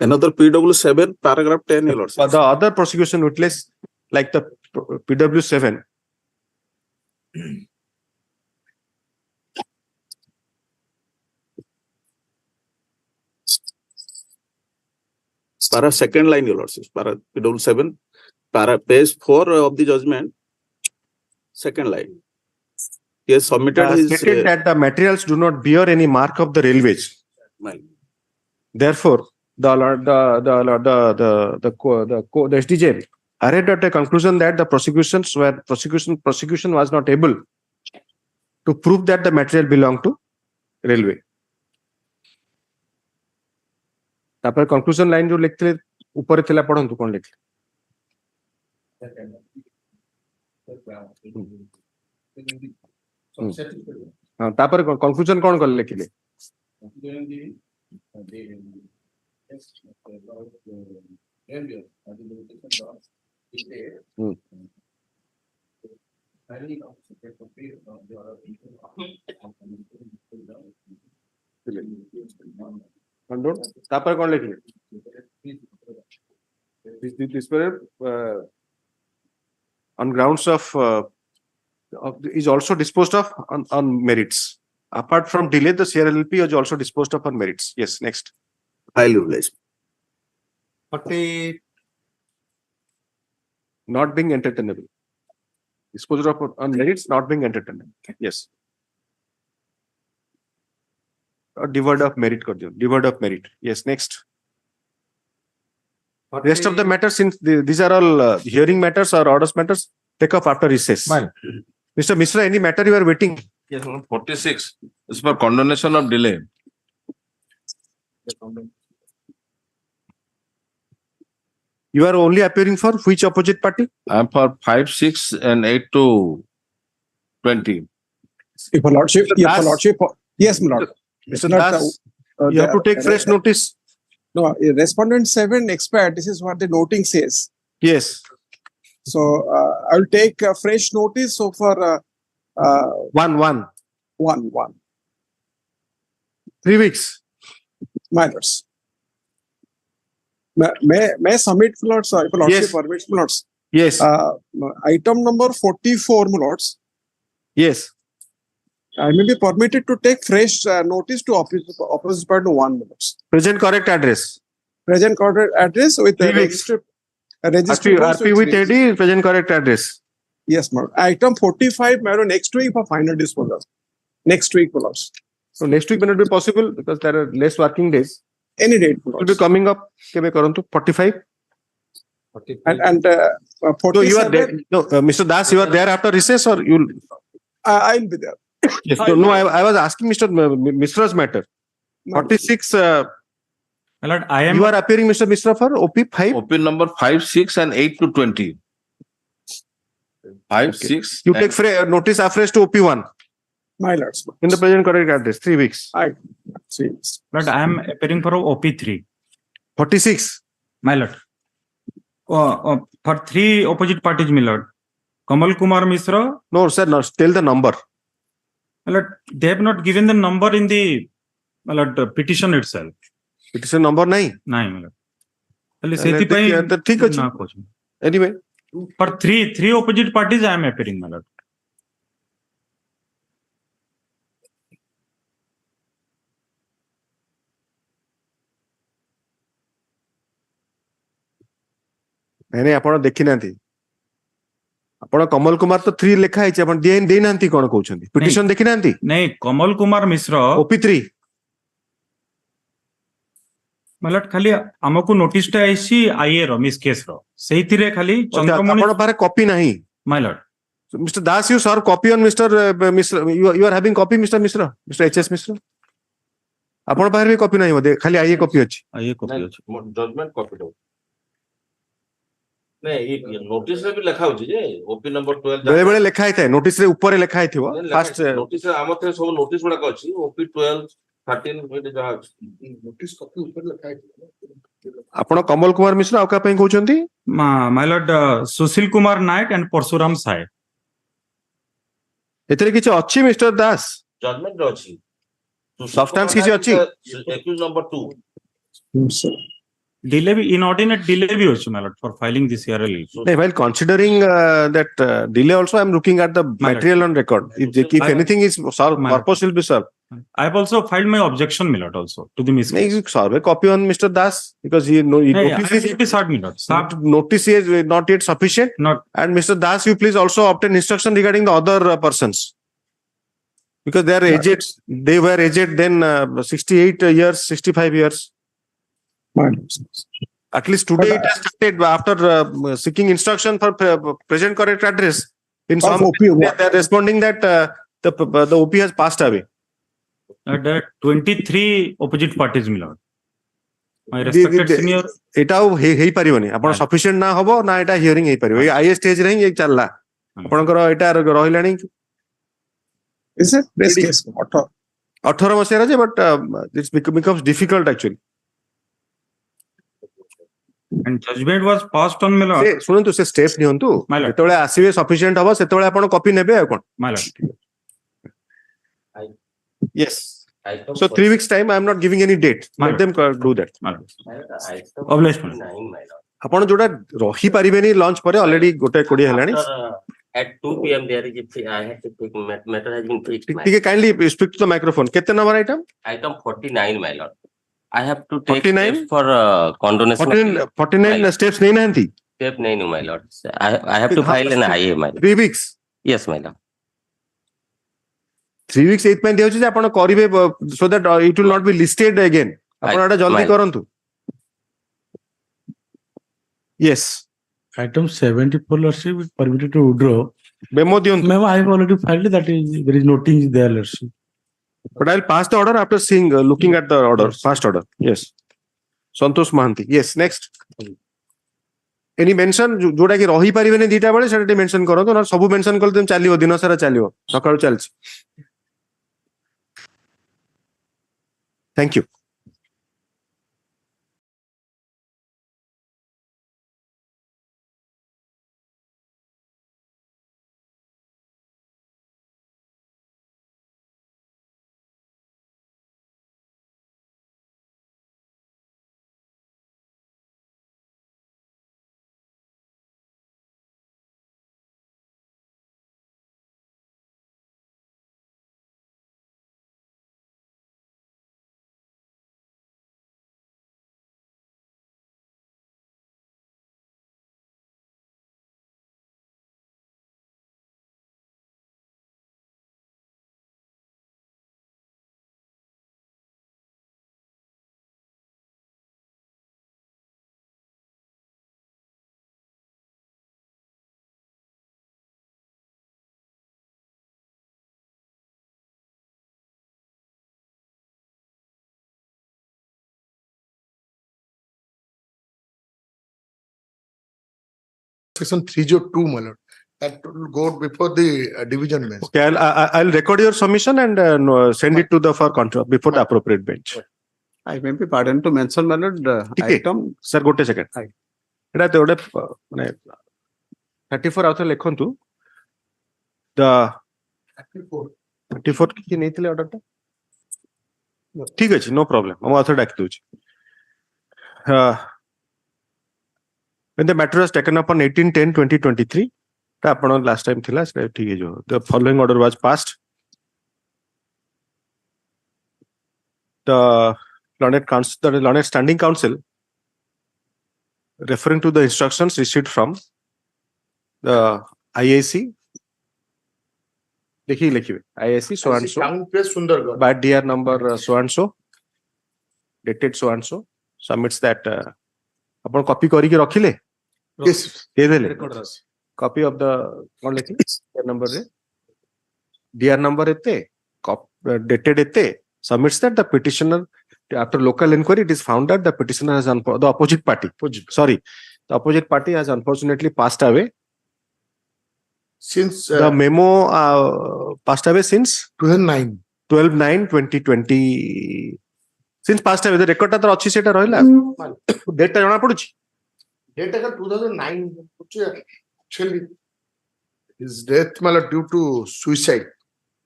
Another PW7 paragraph 10. But the other prosecution witness, like the PW7, para second line, your lordship, para PW7, para page 4 of the judgment, second line. He has submitted his stated that the materials do not bear any mark of the railways. Therefore, the SDJ arrived at a conclusion that the prosecution was not able to prove that the material belonged to railway. तापर conclusion line जो लिखते ऊपर थिला पढंतु कोन लिखले हां तापर conclusion कोन कर लिखले Hmm. तापर कौन लिखे this on grounds of is also disposed of on merits. Apart from delay, the CRLP is also disposed of on merits. Yes, next. File utilized. 40, Not being entertainable. Disposed of on merits, not being entertainable. Yes. Or devoid of merit. Devoid of merit. Yes, next. Rest of the matters, since these are all hearing matters or orders matters, take off after recess. Mr. Mishra, any matter you are waiting? Yes, 46 is for condonation of delay. You are only appearing for which opposite party? I am for 5, 6 and 8 to 20. If a lordship, Mr. if a Das. lordship, yes, my lord. Mr. Das, you have to take fresh notice. No, respondent 7 expired. This is what the noting says. Yes. So I will take a fresh notice. So for one. 3 weeks. Minors. May I submit, my lords, if a lordship Yes. permits, my lords. Yes. Item number 44, my lords. Yes. I may be permitted to take fresh notice to opposite party 1 minutes. Present correct address. Present correct address with 3 the weeks. registry. RP with AD, present correct address. Yes, madam. Item 45, madam, next week for final disposal. Next week, my lords. So next week may not be possible because there are less working days. Any date, my Will lords. be coming up. 45. And So 47, you are there. No, Mr. Das, you are there after recess or you'll. I'll be there. Yes. No, I was asking Mr. Mishra's matter. 46. My lord, I am. You are appearing, Mr. Mishra, for OP 5. OP number 5, 6 and 8 to 20. 5, 6. You take notice afresh to OP 1 My lords. in the present correct address. 3 weeks. 3 weeks. Lord, I am appearing for OP3. 46. My lord. For 3 opposite parties, my lord. Kamal Kumar Mishra. No, sir, no, tell the number. My lord, they have not given the number in the, my lord, petition itself. Petition number 9. My lord. ठीक ଅଛି. Anyway. For three opposite parties, I am appearing, my lord. ନାଇଁ ଆପଣ ଦେଖିନାହାନ୍ତି ଆପଣ କମଲ କୁମାର ତ 3 ଲେଖା ହେଇଛି ଆପଣ ଦେଇନାହାନ୍ତି କଣ କହୁଛନ୍ତି ପିଟିସନ ଦେଖିନାହାନ୍ତି ନାଇଁ କମଲ କୁମାର ମିଶ୍ର OP3 ମାଲଟ ଖାଲି ଆମକୁ ନୋଟିସ ଟା ଆଇଛି ଆଇଏ ର ମିସ୍ କେସ ର ସେଇଥିରେ ଖାଲି ଚନ୍ଦ୍ରମଣି ଆପଣ ପାଖରେ କପି ନାହିଁ ମାଲଟ Mr. Das, you serve copy on Mr. Mishra. You are having copy, Mr. Mishra, Mr. HS Mishra. ଆପଣ ପାଖରେ ବି କପି ନାହିଁ ବୋଧେ ଖାଲି ଆଇଏ କପି ଅଛି ଆଇଏ କପି ଅଛି ଜଜମେଣ୍ଟ କପି ଦଉ ନାଇଁ ନୋଟିସ ରେ ବି ଲେଖା ହଉଛି ଯେ ଓପି ନମ୍ବର 12 ବେଳେ ବେଳେ ଲେଖା ହେଇଥାଏ ନୋଟିସ ରେ ଉପରେ ଲେଖା ହେଇଥିବ ଫାଷ୍ଟ ନୋଟିସ ରେ ଆମ ଥରେ ସବୁ ନୋଟିସ ଗୁଡାକ ଅଛି ଓପି 12 13 ଏଠି ଯାହା ଅଛି ନୋଟିସ କପି ଉପରେ ଲେଖା ହେଇଥିବ ଆପଣ କମଲ କୁମାର ମିଶ୍ର ଆଉ କାହା ପାଇଁ କହୁଛନ୍ତି ମାଇ ଲର୍ଡ ସୁଶୀଲ କୁମାର ନାୟକ ଆଣ୍ଡ ପରଶୁରାମ ସାଏ ଏଥିରେ କିଛି ଅଛି ମିଷ୍ଟର ଦାସ ଜଜମେଣ୍ଟ ରେ ଅଛି ସବଷ୍ଟାନ୍ସ କିଛି ଅଛି ଏକ୍ୟୁଜ ନମ୍ବର 2 delay inordinate delay भी होची my lord for filing this CRL while considering that delay also I am looking at the material on record if anything is solved purpose will be served I have also filed my objection my lord also to the miss serve a copy on Mr. Das because he notice is not yet sufficient and Mr. Das you please also obtain instruction regarding the other persons because they are aged they were aged then 68 years 65 years At least today it has started after seeking instruction for present correct address. In some OP, they are responding that the OP has passed away. There are 23 opposite parties, my lord. My respected senior. एटा हेई परिबनी आपण sufficient ना हबो ना एटा hearing हेई परिबो ए आईए stage रे ही चलला आपनकर एटा रहिलानी Is it best case 18 मसिया रे but it's becomes difficult actually And judgment was passed on, my lord. ସେ ଶୁଣନ୍ତୁ ସେ ଷ୍ଟେପ୍ ନିଅନ୍ତୁ My lord. ଯେତେବେଳେ ଆସିବେ ସଫିସିଏଣ୍ଟ ହବ ସେତେବେଳେ ଆପଣ କପି ନେବେ ଆଉ କଣ My lord. yes so 3 weeks time I am not giving any date My let them do that My lord. Obliged, my lord. ଆପଣ ଯୋଉଟା ରହି ପାରିବେନି ଲଞ୍ଚ ପରେ ଅଲରେଡି ଗୋଟେ 20 ହେଲାଣି At 2 p.m. there is I have to take matter has been fixed. ଟିକେ kindly speak to the microphone କେତେ number item Item 49, my lord. I have to take 49? steps for condonation. 49 steps नहीं नाहंती Step nahi, my lord. I have to file an IA, my lord. 3 weeks Yes, my lord. 3 weeks ଏଇଥିପାଇଁ ଦିଆଯାଉଛି ଯେ ଆପଣ କରିବେ so that it will not be listed again ଆପଣ ଏଟା ଜଲ୍ଦି କରନ୍ତୁ yes Item 74 lordship is permitted to withdraw. memo ଦିଅନ୍ତୁ Memo I have already filed that is there is noting there lordship. but I'll pass the order after seeing looking at the order past order yes Santosh Mahanti yes next any mention जोटा कि रही परिबेनी दीटा बेले सेटा mention करतो ना सब mention करले तुम चलियो दिन सारा चलियो सकाळू चलछि thank you Section 302, my lord. That will go before the division bench. okay I'll record your submission and send it to the for control before the appropriate bench I may be pardoned to mention, my lord, item. sir ଗୋଟେ second ଏଟା ତ ଗୋଟେ ମାନେ 34 ଆଉଥରେ ଲେଖନ୍ତୁ the 34 କି ନେଇଥିଲେ order ଟା ଠିକ ଅଛି no problem ମୁଁ ଆଉଥରେ ଡାକି ଦଉଛି when the matter was taken up on 18/10/2023 ता आपण last time थिला से ठीक है जो the following order was passed the learned council the learned standing council referring to the instructions received from the IAC लिखिए IAC so and so Town place Sundargarh. by DR number so and so dated so and so submits that upon copy करी के रखिले Yes. दे देले copy of the कौन लिखि number रे DR number एते dated एते submits that the petitioner after local inquiry it is found that the petitioner has the opposite party the opposite party has unfortunately passed away Since the memo passed away since 2009. 12/9/2020 since passed away the record ता अछि सेटा रहला date ता जणा पडुछि Date taken 2009. Actually, his death, my lord, due to suicide.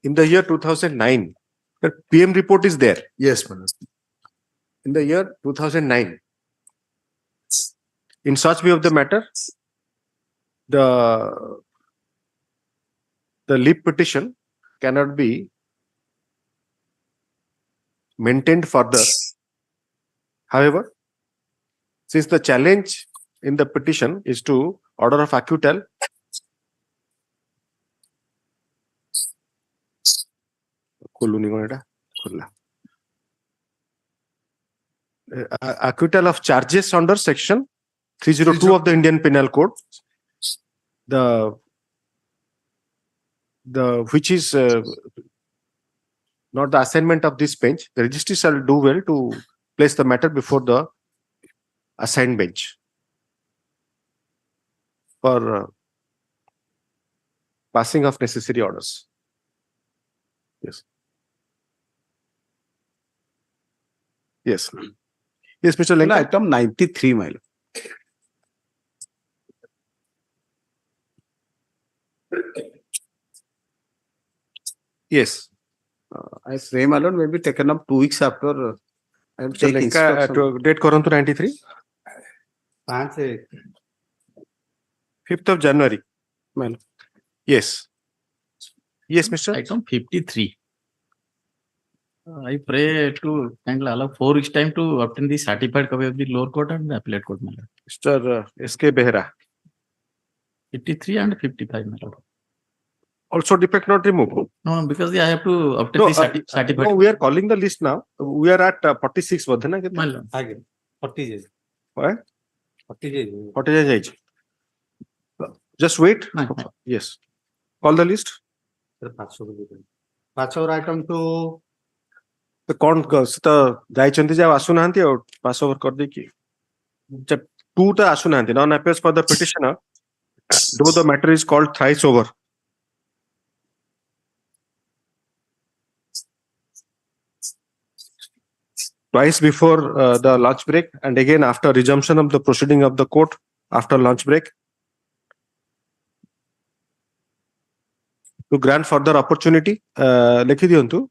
in the year 2009 the PM report is there Yes, my lord. in the year 2009 in such view of the matter the leave petition cannot be maintained further however since the challenge in the petition is to order of acquittal acquittal of charges under section 302 of the Indian Penal Code the which is not the assignment of this bench the registry shall do well to place the matter before the assigned bench for passing of necessary orders. Yes. Yes. Yes, Mr. Lenka. Item 93, my lord. Yes. I say, my lord, maybe taken up 2 weeks after I am So take instruction. date karantu 93, 5th of January. My lord. Yes. Yes, Mr. Item 53. I pray to kindly allow 4 weeks time to obtain the certified copy of the lower court and the appellate court, my lord. Mr. S.K. Behera. 53 and 55, my lord. Also defect not removed. No, because I have to obtain No, the certified. no, we are calling the list now. We are at 46. My lord. 40 What? 40 40 Just wait. Yes. Call the list. 500 item to The count goes. The Jaichandi Jav Asunanti or pass over Kordiki. Two the Asunanti. Non appears for the petitioner, though the matter is called thrice over. Twice before the lunch break and again after resumption of the proceeding of the court after lunch break. To grant further opportunity, Lekhi diyantu.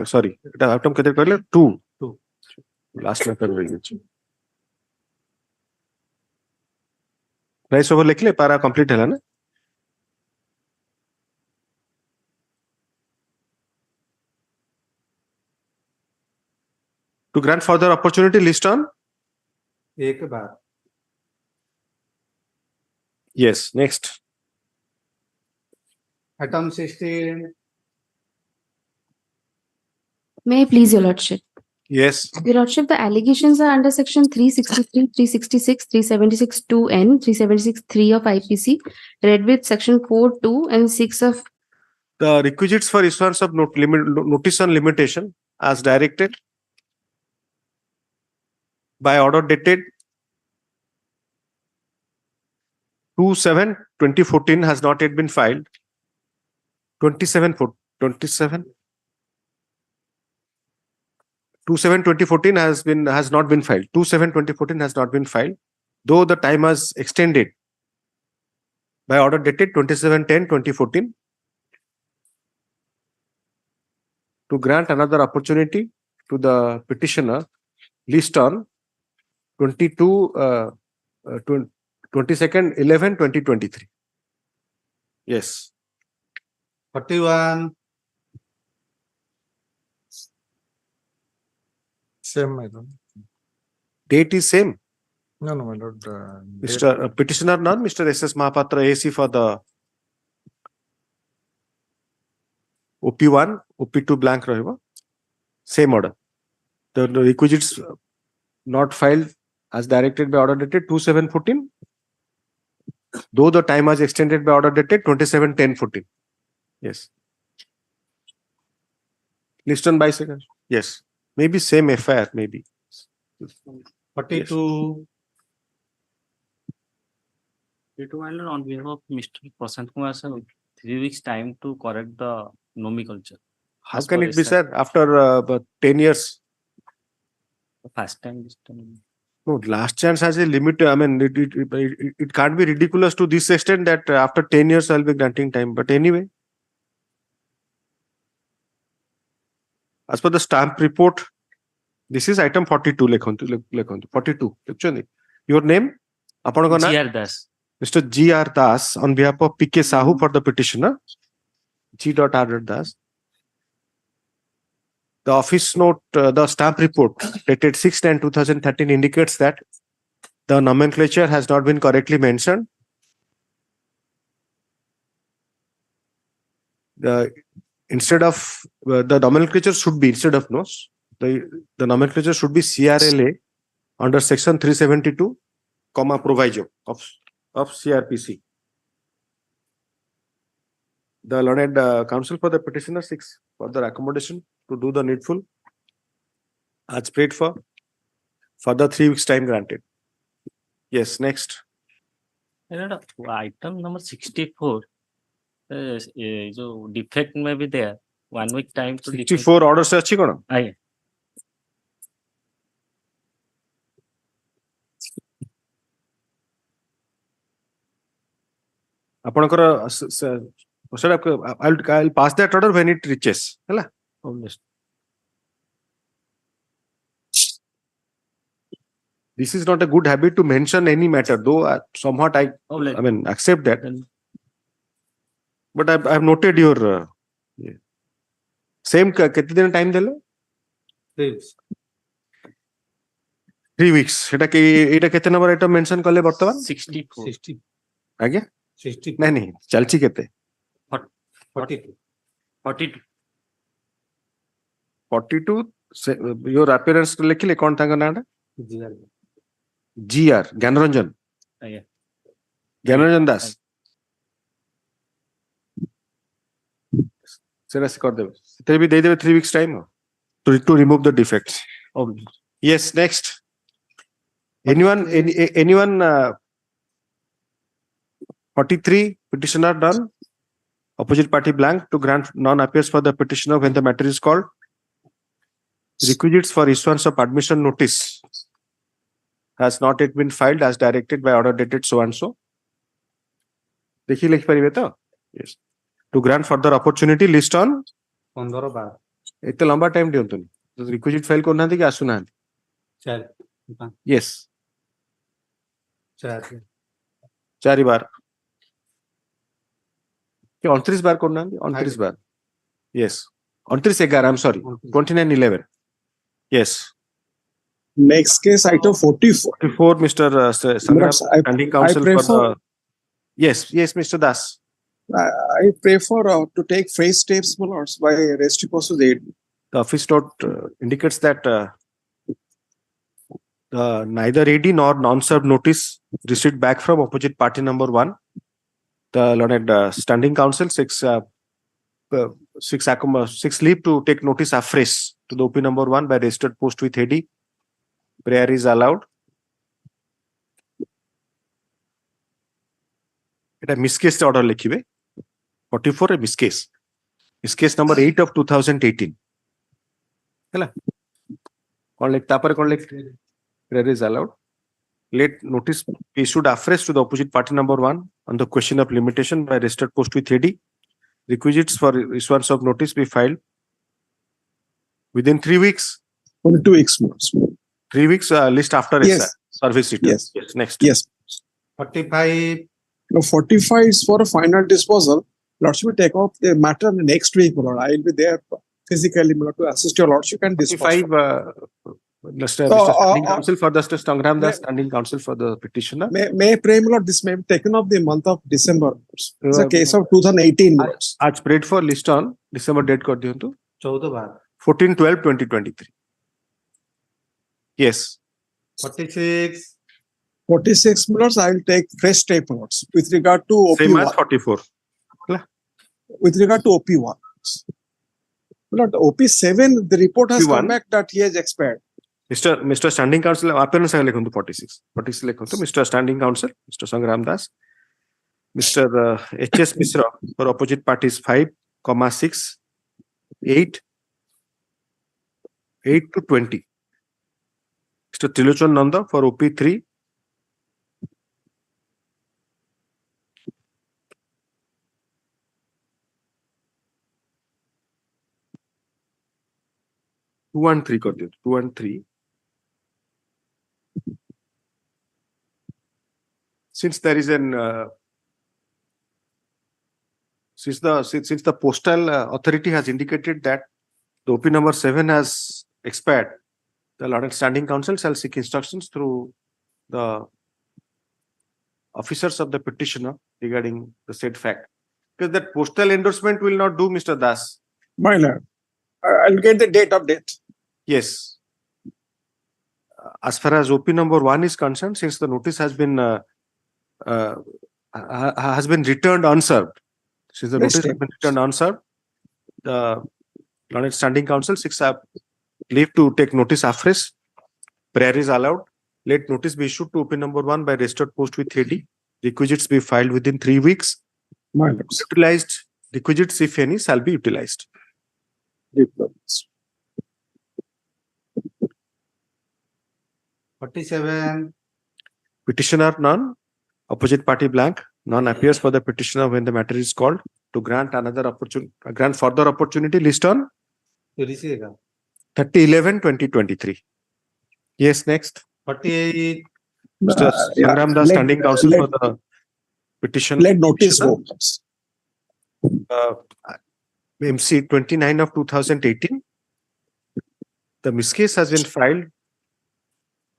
Sorry, item kete kahle 2. Last matter hoichi. Thrice over lekhle para complete hela na. To grant further opportunity, list on. एक बार Yes, next. item 16 May I please, Your Lordship? Yes. Your Lordship, the allegations are under section 363, 366, 376 2N, 376 3 of IPC, read with section 4, 2 and 6 of The requisites for issuance of notice on limitation as directed by order dated 2/7/2014 has not yet been filed. 2/7/2014 has not been filed. 2/7/2014 has not been filed, though the time was extended by order dated 27/10/2014 to grant another opportunity to the petitioner list on 22nd 11/2023. Yes. 41 Same, my lord. Date is same. No, my lord. Mr. Petitioner none, Mr. S.S. Mahapatra AC for the OP1, OP2 blank rahiba. Same order. The requisites not filed as directed by order dated 2/7/14, though the time was extended by order dated 27/10/14. Yes. List on by second. Yes. Maybe same FIR, maybe. 42 On behalf of Mr. Prasant Kumar sir, 3 weeks time to correct the nomenclature. How can it be, sir, after 10 years? First time this time. No, last chance has a limit. I mean, it can't be ridiculous to this extent that after 10 years I'll be granting time. But anyway, as per the stamp report, this is item 42. 42. Your name? G.R. Das. Mr. G.R. Das on behalf of M.S.Sahoo for the petitioner. G.R. Das. The office note, the stamp report dated 6/10/2013 indicates that the nomenclature has not been correctly mentioned. Instead of the nomenclature should be instead of NOS, the nomenclature should be CRLA under section 372, proviso of CRPC. The learned counsel for the petitioner seeks further accommodation to do the needful as prayed for further 3 weeks time granted. Yes, next. Item number 64. So defect may be there. 1 week time to 64 orders are chikona. Aye. ଆପଣଙ୍କର Sir, I'll pass that order when it reaches. Hala? This is not a good habit to mention any matter, though somewhat I mean accept that. But I've noted your same kete din time dele? 3 weeks. এটা কেতে নম্বর এটা mention করলে বর্তমান 60 আগে 60 নাই নাই চালছি কেতে 42 42 your appearance লেখিলে কোন তাঙ্গ নাটা GR জ্ঞানরঞ্জন আଜ୍ଞା জ্ঞানরঞ্জন দাস সেটা করে দেবে সেটা भी दे देवे 3 weeks time to remove the defects. Yes, next. Anyone 43 petitioner done, opposite party blank to grant non-appears for the petitioner when the matter is called. Requisites for issuance of admission notice has not yet been filed as directed by order dated so and so. দেখি লিখ পারিবে তো? Yes. To grant further opportunity list on 15 এত লম্বা time দিও তুমি requisite file করনা দিকে আসু না 4 yes 4 বার কি 29 বার করনা 29 বার yes 29 11 I'm sorry 29 11 yes Next case item 44 Mr. Sangram standing counsel for the yes Mr. Das. I pray for to take phrase steps by rest post aid. The office note indicates that neither AD nor non-served notice received back from opposite party number 1. The learned standing counsel six leave to take notice afresh to the OP number 1 by registered post with AD. Prayer is allowed. It a miscase order likhibe 44 a miscase. Miscase number 8 of 2018. Hela kon lik tapare kon lik prayer is allowed. Let notice be issued afresh to the opposite party number 1 on the question of limitation by registered post with AD. Requisites for issuance of notice be filed within 3 weeks. Only 2 weeks more. 3 weeks list after Yes. service return. Yes. Next. Yes. 45 No, 45 is for a final disposal. Lordship will take up the matter next week, my lord. I will be there physically, my lord, to assist your lordship and dispose. 45 Mr. Standing counsel for the Stangram, the standing counsel for the petitioner. May I pray, my lord, this may be taken up the month of December. It's a case of 2018. my lords. आज prayed for list on December date कर दियो तो 14 बार 14/12/2023. Yes. 46 46 my lords, I will take fresh step, my lords, with regard to Same as OP1. 44. With regard to OP1. My lord, OP7, the report has OP1. come back that he has expired. Mr. Standing Counsel appearance I लिखूँ तो 46 लिखूँ तो Mr. Standing Counsel Mr. Sangram Das, Mr. H.S. Misra for opposite parties 5,6 8 to 20. Mr. Trilochon Nanda for OP3 2 and 3 कर दियो 2 and 3. Since there is an since the postal authority has indicated that the OP number 7 has expired, the Lord and Standing Counsel shall seek instructions through the officers of the petitioner regarding the said fact. Because that postal endorsement will not do, Mr. Das. My lord, I'll get the date of death. Yes. As far as OP number 1 is concerned, since the notice has been returned unserved, since the Yes, notice sir. has been returned unserved, the Lord Standing Counsel seeks leave to take notice afresh. Prayer is allowed. Let notice be issued to OP number 1 by registered post with AD. Requisites be filed within 3 weeks. My lords. Utilized requisites, if any, shall be utilized. Diplomas. 47 Petitioner none. Opposite party blank. None appears for the petitioner when the matter is called. to grant another opportunity, grant further opportunity, list on receive 30/11/2023. Yes, next. 48. Mr. Sangram Das, standing counsel for the petition. Let notice go. MC 29 of 2018. The miscase has been filed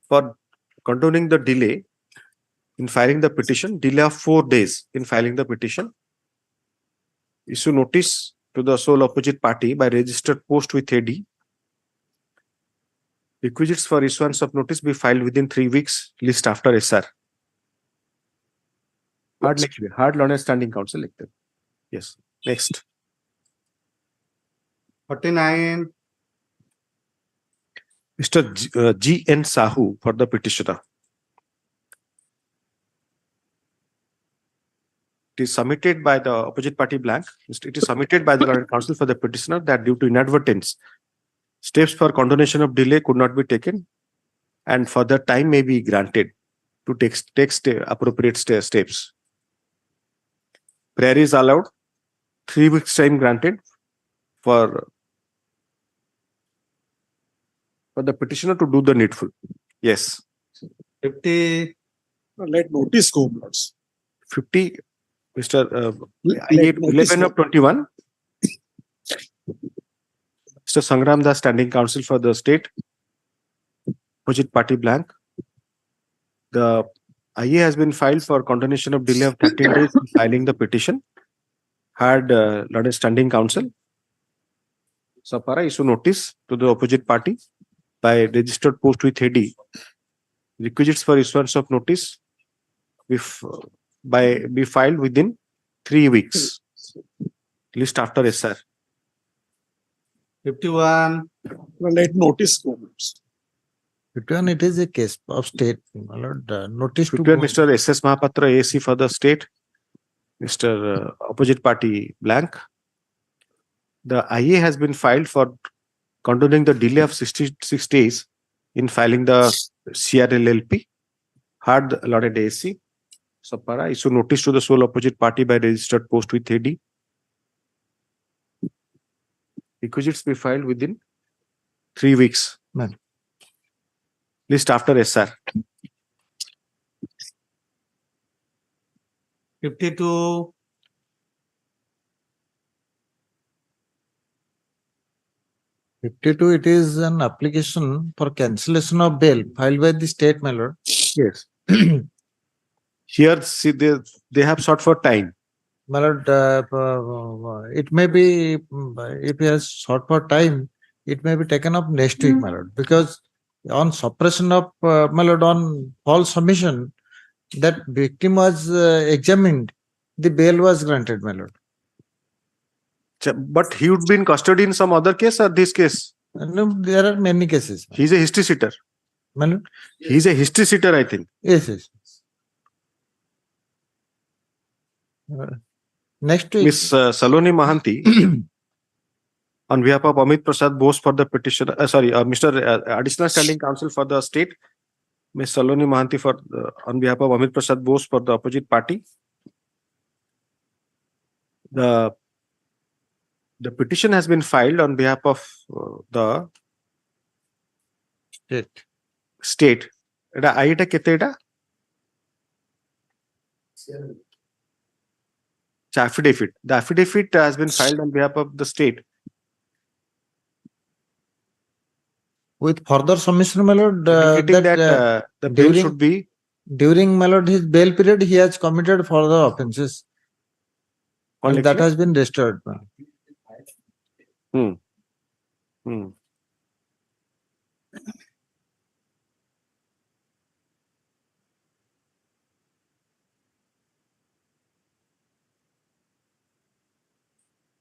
for condoning the delay in filing the petition, delay of 4 days in filing the petition. Issue notice to the sole opposite party by registered post with AD. Requisites for issuance of notice be filed within 3 weeks, list after SR. Hard learner standing counsel. Yes. Next. 49. Mr. G.N.Sahoo for the petitioner. It is submitted by the opposite party blank. It is submitted by the learned counsel for the petitioner that due to inadvertence, steps for condonation of delay could not be taken and further time may be granted to take appropriate steps. Prayer is allowed. 3 weeks time granted for the petitioner to do the needful. Yes. 50. Let notice go. 50. Mr. 11 of 21. Mr. Sangram Das, standing counsel for the state. Opposite party blank. The IA has been filed for condonation of delay of 13 days in filing the petition. Had learned standing counsel. Sapara issue notice to the opposite party by registered post with AD. Requisites for issuance of notice if be filed within 3 weeks. List after SR. 51. Let notice go. 51, it is a case of state. Notice to 51, Mr. S.S. Mahapatra, AC for the state. Mr. Opposite party blank. The IA has been filed for condoning the delay of 66 days in filing the CRLLP. Hard allotted AC. Sapara issue notice to the sole opposite party by registered post with AD. Requisites be filed within 3 weeks. List after SR. 52. 52, it is an application for cancellation of bail filed by the state, my lord. Yes. Here, see, they have sought for time. My lord, it may be, if he has sought for time, it may be taken up next week, my lord, because on suppression of, my lord, on false submission, that victim was examined, the bail was granted, my lord. But he would be in custody in some other case or this case? No, there are many cases. He's a history sitter. My lord? He's a history sitter, I think. Yes, yes. Next week. Miss Saloni Mahanti, on behalf of Amit Prasad Bose for the petitioner, Mr. Additional Standing Counsel for the state, Miss Saloni Mahanti for on behalf of Amit Prasad Bose for the opposite party. The petition has been filed on behalf of the state. Aita kete affidavit. The affidavit has been filed on behalf of the state. With further submission, my lord, that the bail should be during, my lord, his bail period, he has committed further offences. And that has been restored.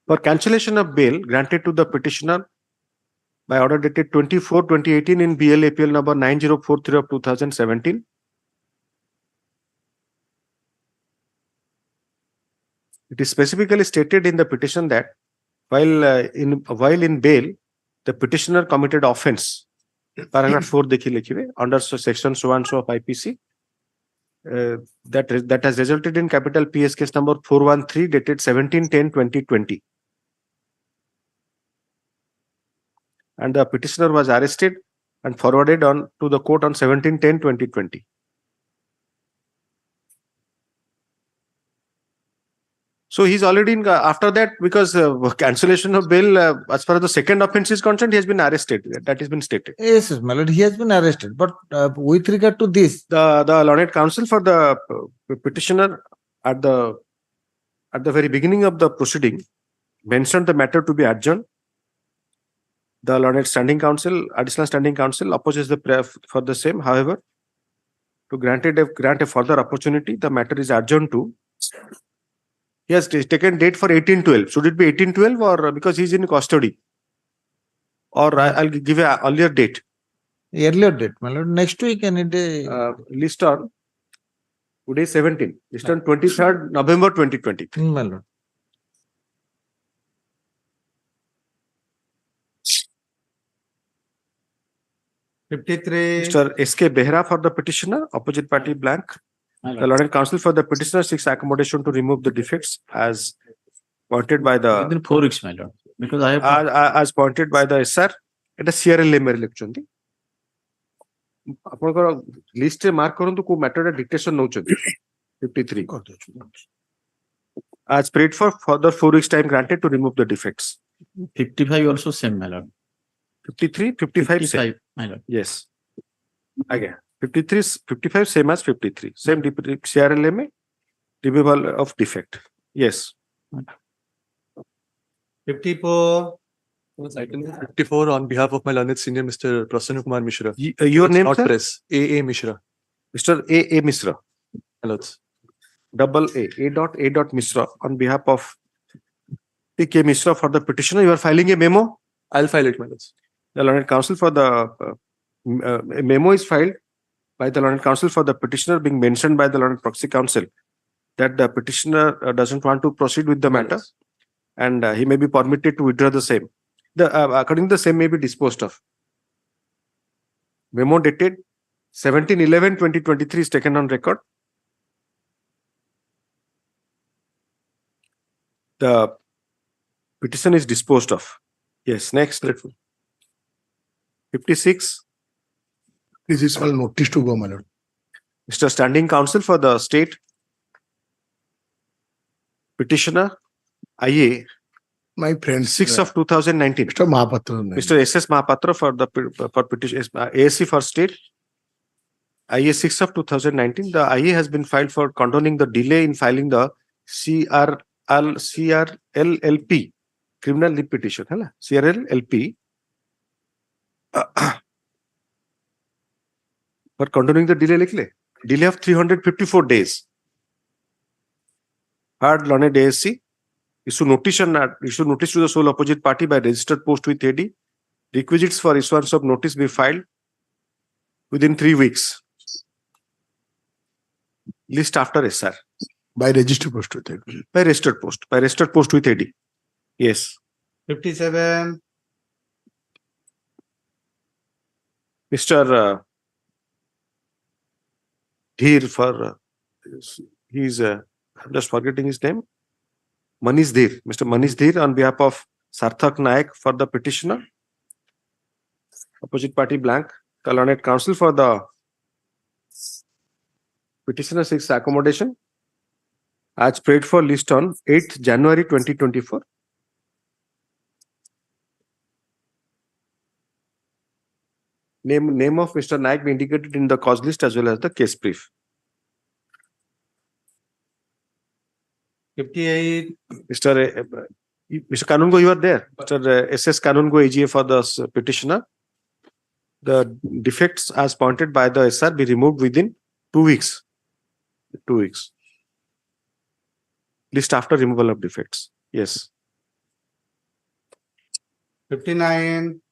For cancellation of bail granted to the petitioner by order dated 24/2018 in BL APL number 9043 of 2017. It is specifically stated in the petition that while in bail, the petitioner committed offence. Paragraph 4 देखिए लिखिए under section so and so of IPC. that has resulted in capital PS case number 413 dated 17/10/2020. And the petitioner was arrested and forwarded on to the court on 17/10/2020. So he's already in, after that, because cancellation of bail, as far as the second offense is concerned, he has been arrested. That has been stated. Yes, my lord, he has been arrested. But with regard to this, The learned counsel for the petitioner at the very beginning of the proceeding mentioned the matter to be adjourned. The learned standing counsel, additional standing counsel, opposes the prayer for the same. However, to grant a further opportunity, the matter is adjourned to. He has taken date for 18/12. Should it be 18/12 or because he's in custody? Or I'll give an earlier date. Earlier date, my lord. Next week, any day. List on today 17. List on 23rd November 2020. My lord. Mr. S.K. Behra for the petitioner, opposite party blank. The learned counsel for the petitioner seeks accommodation to remove the defects as pointed by the. Within 4 weeks, my lord. Because I have. As pointed by the SR. It is CRL मेरे लिखुଛନ୍ତି ଆପଣଙ୍କର list ରେ mark କରନ୍ତୁ କୋ matter dictation ନଉଛନ୍ତି 53 as prayed for further 4 weeks time granted to remove the defects. 55 also same, my lord. 53 55 same. My lord. Yes, again 55 same as 53, same CRL में removal of defect. Yes. 54. Item 54 on behalf of my learned senior Mr. Prasanna Kumar Mishra. Your name, not sir? press. A. Mishra. Mr. A. Mishra. Hello. Double A. Mishra on behalf of T.K. Mishra for the petitioner. You are filing a memo? I'll file it, my lords. The learned counsel for the a memo is filed by the learned counsel for the petitioner being mentioned by the learned proxy counsel that the petitioner doesn't want to proceed with the matter and he may be permitted to withdraw the same. According to the same may be disposed of. Memo dated 17/11/2023 is taken on record. The petition is disposed of. Yes, next. 56. This is all notice to go, my lord. Mr. Standing Counsel for the State. Petitioner IA. My friend. 6 of 2019. Mr. Mahapatra. Mr. S.S. Mahapatra for the petition ASC for State. IA 6 of 2019. The IA has been filed for condoning the delay in filing the CRLLP criminal leave petition. CRLLP for condoning the delay of 354 days. Hard learned ASC issue notice to the sole opposite party by registered post with AD. Requisites for issuance of notice be filed within 3 weeks. List after SR. By registered post with AD. By registered post with AD. Yes. 57. Mr. Dheer for he's I'm just forgetting his name. Manish Dheer. Mr. Manish Dheer on behalf of Sarthak Nayak for the petitioner. Opposite party blank. The learned counsel for the petitioner seeks accommodation as prayed for list on 8th January 2024. Name of Mr. Nayak be indicated in the cause list as well as the case brief. 58. Mr. Kanungo, you are there. Mr. S.S. Kanungo, AGA for the petitioner. The defects as pointed by the SR be removed within 2 weeks. 2 weeks. List after removal of defects. Yes. 59.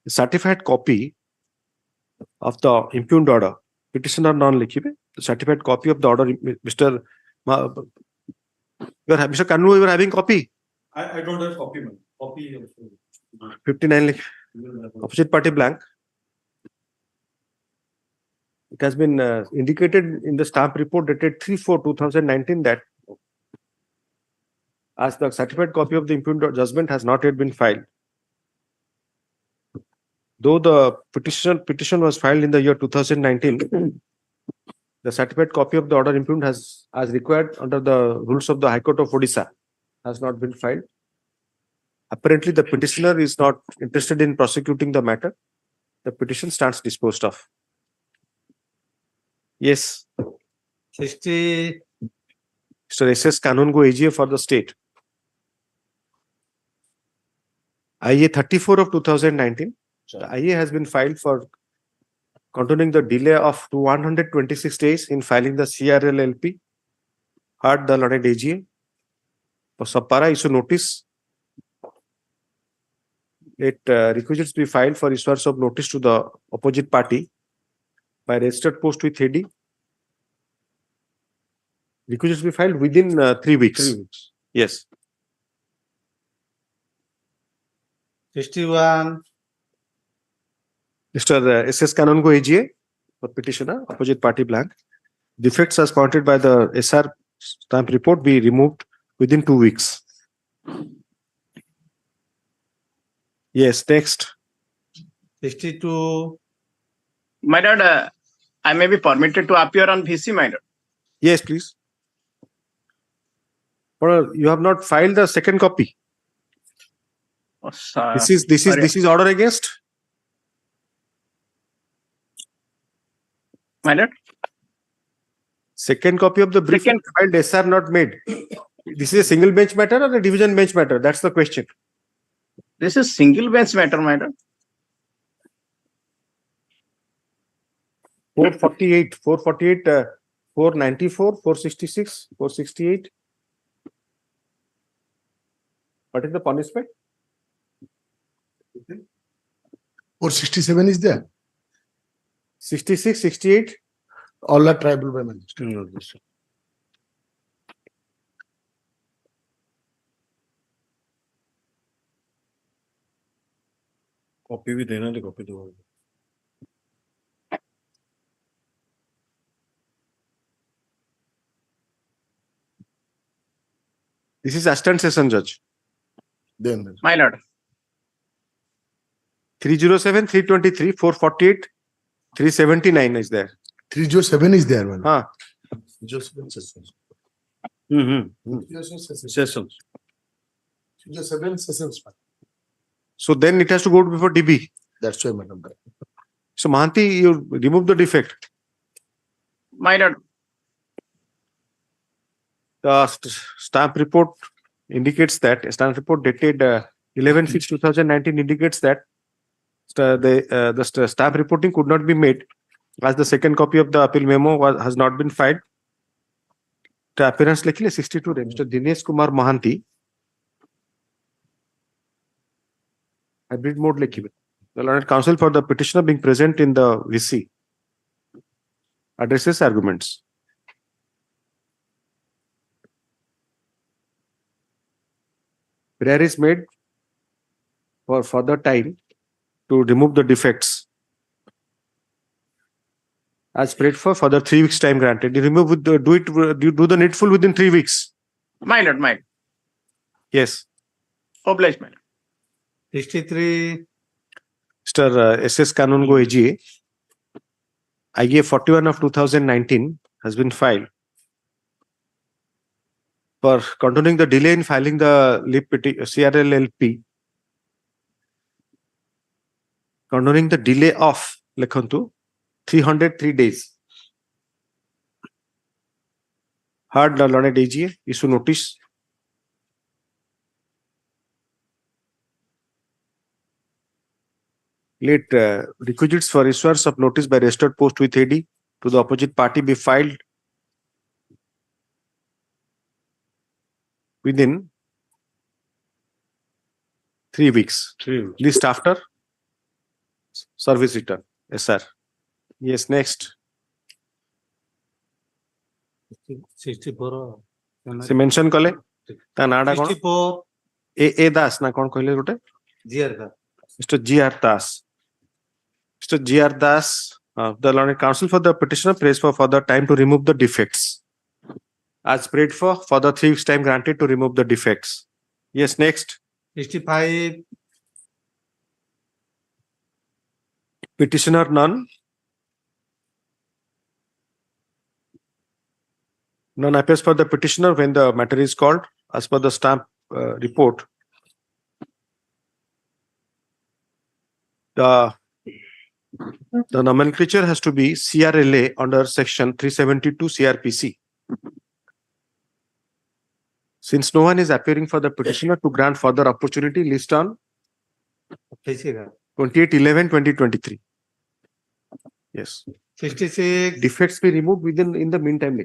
Certified copy of the impugned order. Petitioner non-liquibe. The certified copy of the order, Mr. Mr. Kanu, you are having copy. I don't have copy, man. Copy. 59. Opposite party blank. It has been indicated in the stamp report dated 3/4/2019 that as the certified copy of the impugned judgment has not yet been filed, though the petition was filed in the year 2019, the certified copy of the order impugned has, as required under the rules of the High Court of Orissa, has not been filed. Apparently, the petitioner is not interested in prosecuting the matter. The petition stands disposed of. Yes. 60. Mr. S.S. Kanungo AGA for the state. IA 34 of 2019. The IA has been filed for continuing the delay of 126 days in filing the CRLLP. Heard the Learned AGA. For Sapara issue notice. Let requisites be filed for issuance of notice to the opposite party by registered post with AD. Requisites be filed within 3 weeks. 3 weeks. Yes. 61. Mr. S.S. Kanungo AGA for petitioner, opposite party blank. Defects as pointed by the SR stamp report be removed within 2 weeks. Yes, next. 62. My lord, I may be permitted to appear on VC, my lord. Yes, please. Or you have not filed the second copy. Oh, sir. This is order against. My lord. Second copy of the brief filed SR not made. This is a single bench matter or a division bench matter? That's the question. This is single bench matter, my lord. 448, 494, 466, 468. What is the punishment? 467 is there. 66, 68. All are tribal by magistrate. Copy भी देना तो copy दो. This is assistant session judge. Then my lord. 307, 323, 448, 379 is there. 307 is there, man. Huh. 307 sessions. Sessions. 307 sessions. So then it has to go before DB. That's why, madam. So Mahanti, you remove the defect. My lord. The stamp report indicates that, stamp report dated 11/6/2019 indicates that the stamp reporting could not be made as the second copy of the appeal memo has not been filed. The appearance likely 62 Mr. Dinesh Kumar Mahanti. Hybrid mode likely. The learned counsel for the petitioner being present in the VC addresses arguments. Prayer is made for further time to remove the defects. As prayed for further 3 weeks time granted. You remove with the, do the needful within 3 weeks. My lord, my lord. Yes. Obliged, my lord. 63. Mr. S.S. Kanungo AGA. IA 41 of 2019 has been filed for continuing the delay in filing the CRLLP. Continuing the delay of Lekhantu 303 days. Heard the learned AGA issue notice. Let requisites for issuance of notice by registered post with AD to the opposite party be filed within 3 weeks. 3 weeks. List after service return. Yes, sir. Yes, next. 64. Se mention kale. Ta naada kon? 64. A Das na kon kahile gote? GR ka. Mr. G.R. Das. Mr. G.R. Das, the learned counsel for the petitioner prays for further time to remove the defects. As prayed for the 3 weeks time granted to remove the defects. Yes, next. 65, Petitioner none. None appears for the petitioner when the matter is called. As per the stamp report, the nomenclature has to be CRLA under section 372 CRPC. Since no one is appearing for the petitioner to grant further opportunity, list on 28/11/2023. Yes. 66, Defects be removed in the meantime.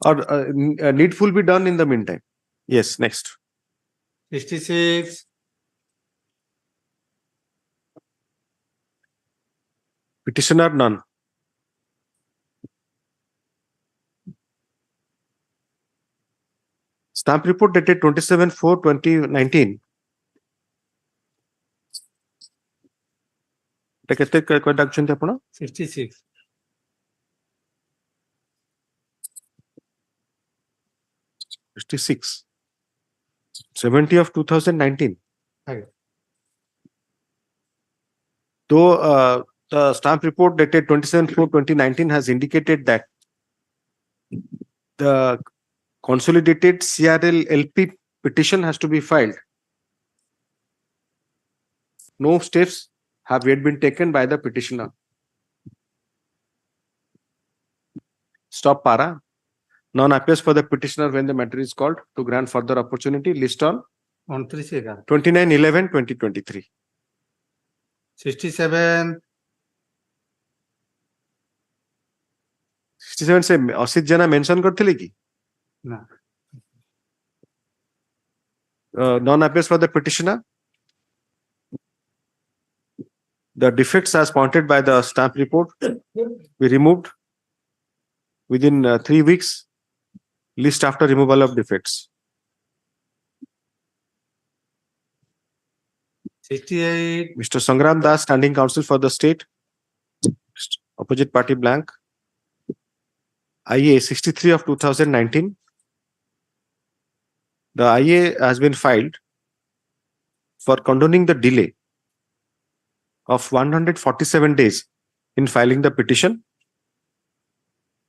Or needful be done in the meantime. Yes, next. 66, Petitioner none. Stamp report dated 27/4/2019. Action 66, 66. 70 of 2019. Right. Though the stamp report dated 27/4/2019 has indicated that the consolidated CRL-LP petition has to be filed. No steps have yet been taken by the petitioner. Stop para. None appears for the petitioner when the matter is called to grant further opportunity. List on 29/11/2023. 67, 67 से असित जना mention करथिले कि ना, none appears for the petitioner. The defects as pointed by the stamp report be removed within 3 weeks. List after removal of defects. 68, Mr. Sangram Das, standing counsel for the state. Opposite party blank. IA 63 of 2019. The IA has been filed for condoning the delay of 147 days in filing the petition.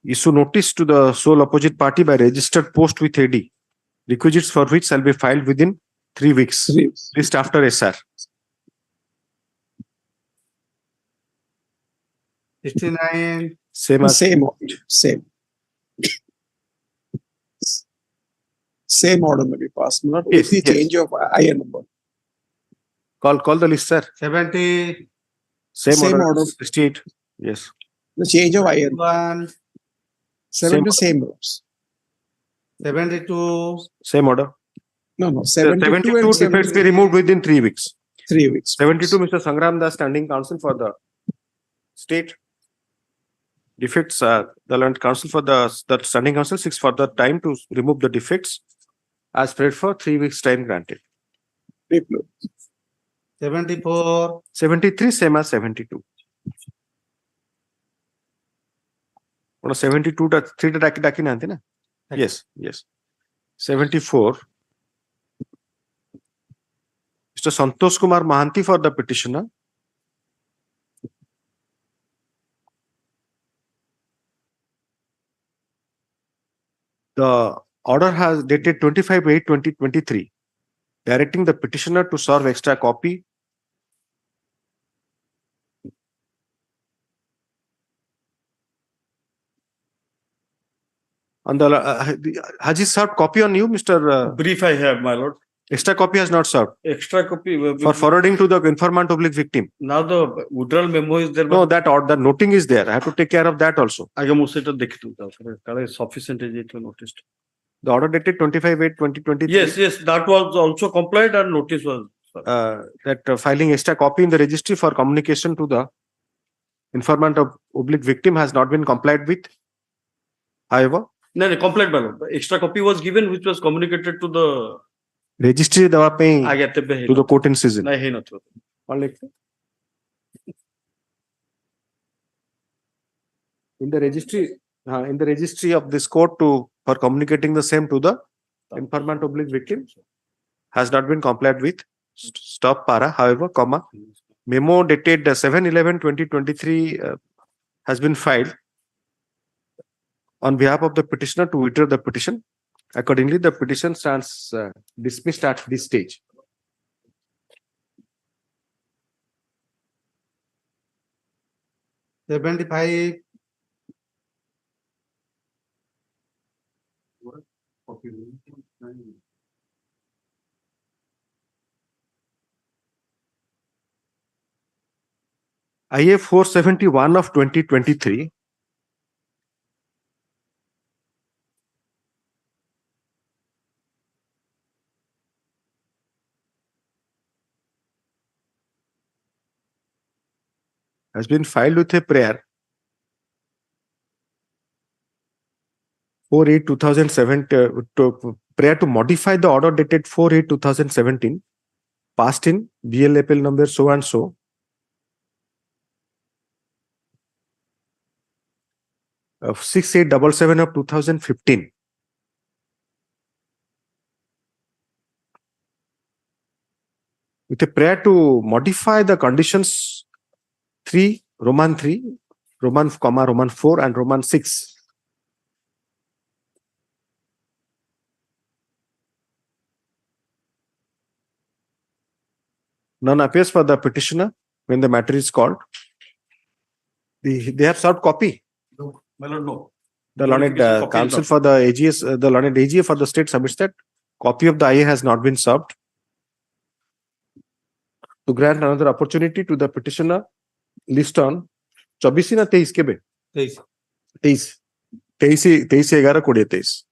Issue notice to the sole opposite party by registered post with AD. Requisites for which shall be filed within 3 weeks. List after SR. 69, Same as Same order may be passed, not Yes, with the yes. change of IR number. Call the list, sir. 70, Same order. 68. Yes. The change of IR. 1, 70 same orders. 72, Same order. No, 72 72 and defects be 73. removed within 3 weeks. 3 weeks. 72, Mr. Sangram Das, standing counsel for the state. Defects, the learned counsel for the standing counsel seeks further time to remove the defects as prayed for 3 weeks time granted. 74, 73, same as 72. 72 টা 3 টা ডাকি না আনতে না? Yes, yes. 74. Mr. Santosh Kumar Mahanti for the petitioner. The order has dated 25/8/2023, directing the petitioner to serve extra copy on the has he served copy on you, Mr. Brief I have, my lord. Extra copy has not served Extra copy. for forwarding to the informant oblique victim. Now the withdrawal memo is there. No, that or the noting is there. I have to take care of that also. আগে ମୁଁ ସେଇଟା ଦେଖିଥିଲି କାଳେ sufficient ହେଇଯାଇଥିବ notice. The order dated 25/8/2023. Yes, that was also complied and notice was. That filing extra copy in the registry for communication to the informant of oblique victim has not been complied with. However, No, complied, my lord. Extra copy was given which was communicated to the registry दवा पे आगे तेबे to the court in season. नहीं है नथो All like in the registry of this court to for communicating the same to the informant oblique victim has not been complied with. Stop para. However, comma memo dated 7/11/2023 has been filed on behalf of the petitioner to withdraw the petition. Accordingly, the petition stands dismissed at this stage. $75. IA 471 of 2023 has been filed with a prayer 4/8/2007 prayer to modify the order dated 4/8/2017 passed in BLAPL number so and so of 6877 of 2015 with a prayer to modify the conditions 3 Roman 3 Roman comma Roman 4 and Roman 6 none appears for the petitioner when the matter is called. They have served copy. No, my lord, no. The learned counsel for the AGS, the learned AGA for the state submits that copy of the IA has not been served. To grant another opportunity to the petitioner, list on 24 na 23 kebe? 23. 23/11/2023.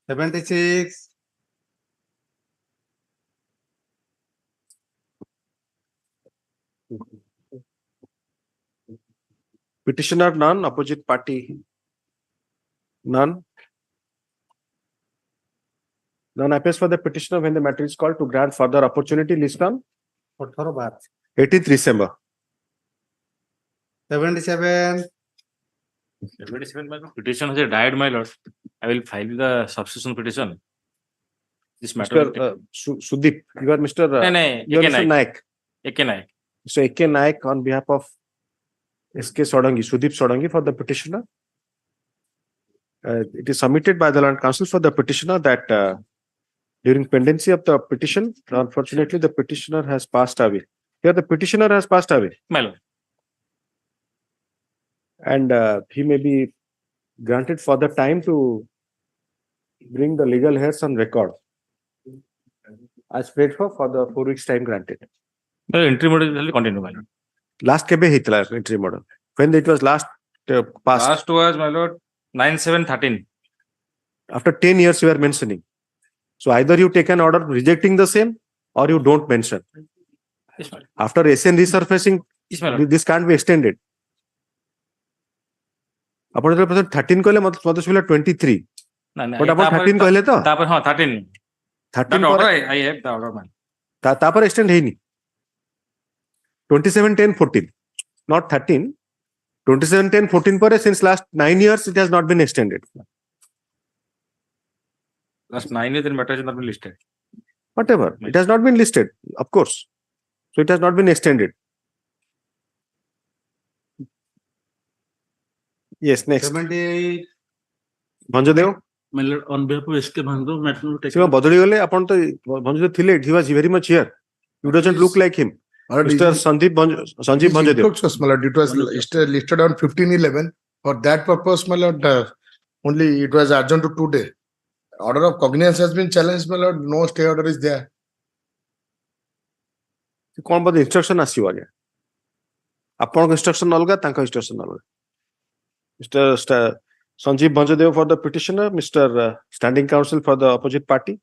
76. Petitioner none, opposite party none. None appears for the petitioner when the matter is called to grant further opportunity. List on 18th December. 77. 77, my lord. Petition has died, my lord. I will file the substitution petition. This matter. Mr. Sudeep, you are Mr. You are Mr. Naik. A.K. Naik. So A.K. Naik on behalf of S.K. Sodangi, Sudeep Sodangi for the petitioner. It is submitted by the Land Council for the petitioner that during pendency of the petition, unfortunately, the petitioner has passed away. Here, the petitioner has passed away. My lord. And he may be granted further time to bring the legal heirs on record. As prayed for the 4 weeks time granted. Entry model will continue, my lord. Last kebe hitla entry model. When it was last passed? Last was, my lord, 9/7/13. After 10 years, you are mentioning. So either you take an order rejecting the same or you don't mention. Yes, my lord. After SN resurfacing, Yes, my lord. this can't be extended. Upon 13 कहले मतलब सुला 23. But about 13 कहले तो? तापर हाँ 13. 13 That order I have the order, man. तापर extend है नहीं. 27/10/14, not 13. 27/10/14 पर since last 9 years it has not been extended. Last 9 years, the matter has not been listed. Whatever, it has not been listed, of course. So it has not been extended. Yes, next. 78. Bhanjadev. My lord, on behalf of SK Bhanjadev, matter will take. See, बदली गले अपन तो Bhanjadev थिले. He was very much here. You doesn't look like him. Mr. Sanjeev Bhanjadev. It was listed on 15/11. For that purpose, my lord, only it was adjourned to today. Order of cognizance has been challenged, my lord. No stay order is there. कौन बोले instruction आसियो आगे? अपन को instruction अलगा, तांका instruction अलगा. Mr. Sanjeev Bhanjadev for the petitioner, Mr. Standing Counsel for the opposite party.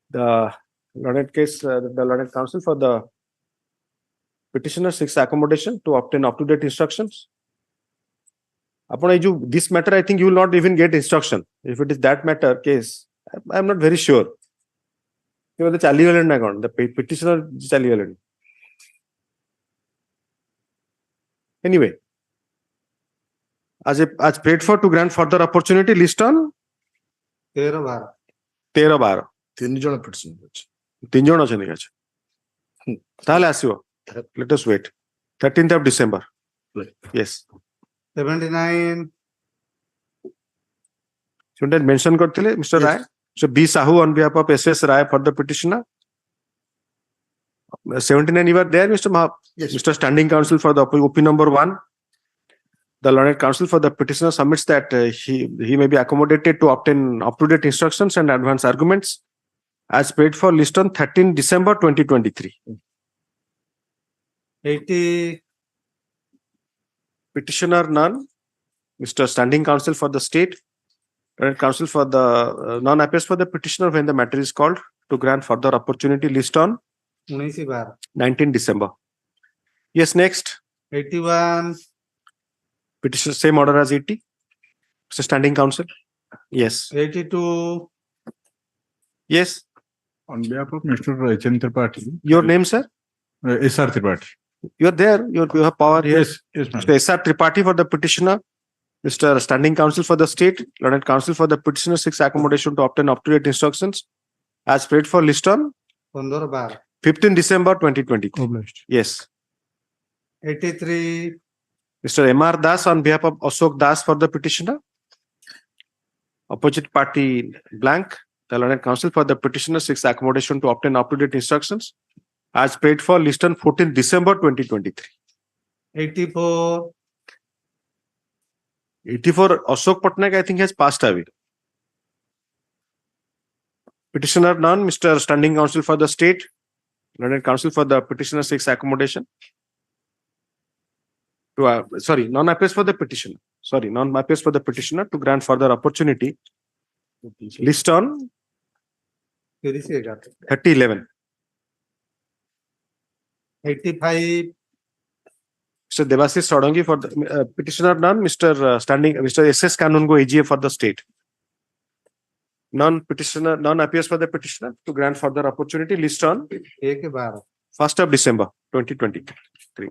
The learned case, the learned counsel for the petitioner seeks accommodation to obtain up-to-date instructions. this matter, I think you will not even get instruction. If it is that matter case, I am not very sure. The petitioner anyway, as paid for to grant further opportunity, list on 13-12 13-12 3 John petitioner আছে 3 জন আছে নাকি? তাহলে আসিব, let us wait. 13th of December. Yes. 79 Shouldn't mention kortile Mr. Rai? So M.S.Sahoo on behalf of S.S. Rai for the petitioner. 79 you were there, Mr. Yes. Mr. Standing Counsel for the OP number 1. The learned counsel for the petitioner submits that he may be accommodated to obtain up-to-date instructions and advance arguments as paid for list on 13 December 2023. 80 Petitioner none. Mr. Standing Counsel for the state. Learned counsel for the non appears for the petitioner when the matter is called to grant further opportunity list on 19 December. Yes, next. 81 Petitioner same order as 80. Mr. Standing Counsel. Yes. 82 Yes. On behalf of Mr. H.N. Tripathi. Your name, sir? S.R. Tripathi. You are there. You have power here. Yes, yes, ma'am. Mr. S.R. Tripathi for the petitioner. Mr. Standing Counsel for the state. Learned counsel for the petitioner seeks accommodation to obtain up-to-date instructions as paid for list on 15 December 2020. Yes. 83 Mr. M.R. Das on behalf of Ashok Das for the petitioner. Opposite party blank. The learned counsel for the petitioner seeks accommodation to obtain up-to-date instructions as paid for list on 14 December 2023. 84 84 Ashok Patnaik, I think, has passed away. Petitioner none. Mr. Standing Counsel for the state. Learned counsel for the petitioner seeks accommodation. Non appears for the petitioner. Non appears for the petitioner to grant further opportunity. List on 30-11. 85 Mr. Devasis Sodangi for the petitioner none. Mr. S.S. Kanungo AGA for the state. Non appears for the petitioner to grant further opportunity. List on 1st of December 2023.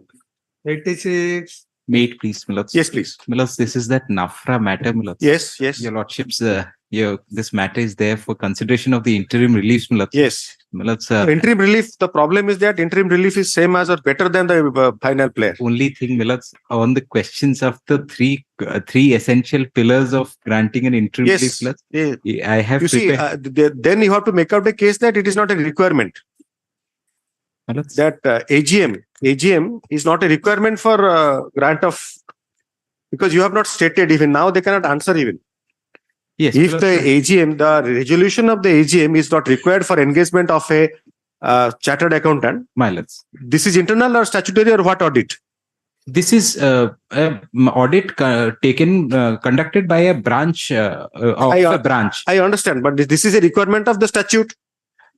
86 Wait, please, Milots. Yes, please. Milots, this is that NAFRA matter, Milots. Yes, yes. Your lordships, this matter is there for consideration of the interim relief, Milots. Yes. Milots, interim relief, the problem is that interim relief is same as or better than the final player. Only thing, Milots, on the questions of the three essential pillars of granting an interim relief, Milots, I have you see, then you have to make out a case that it is not a requirement. Milots. That AGM is not a requirement for grant of, because you have not stated even now they cannot answer even. Yes. If the AGM, the resolution of the AGM is not required for engagement of a chartered accountant. Milots. This is internal or statutory or what audit? This is audit conducted by a branch of a branch. I understand, but this is a requirement of the statute.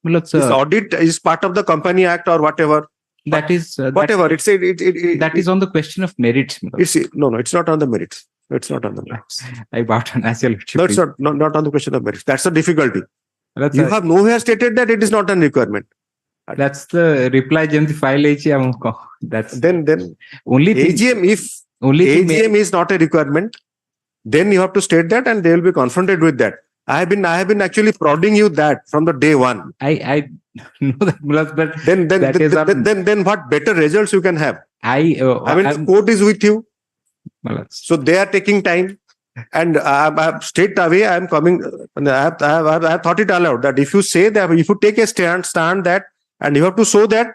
Milots, this audit is part of the Company Act or whatever. That is whatever. That is on the question of merits. No, it's not on the merits. It's not on the merits. I bought an as No, it's not on the question of merits. That's the difficulty. You have nowhere stated that it is not a requirement. That's the reply in the file. That's then only AGM. If AGM is not a requirement, then you have to state that, and they will be confronted with that. I have been actually prodding you that from the day one. I know that, but then what better results you can have? The court is with you. So they are taking time, and straight away I am coming. I have thought it aloud that if you say that, if you take a stand that, and you have to show that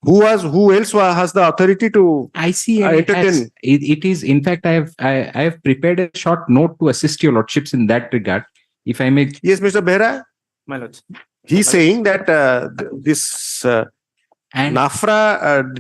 who else has the authority to entertain. It is, in fact, I have prepared a short note to assist your lordships in that regard. If I may. Yes, Mr. Behra. My lords. He's saying that this NAFRA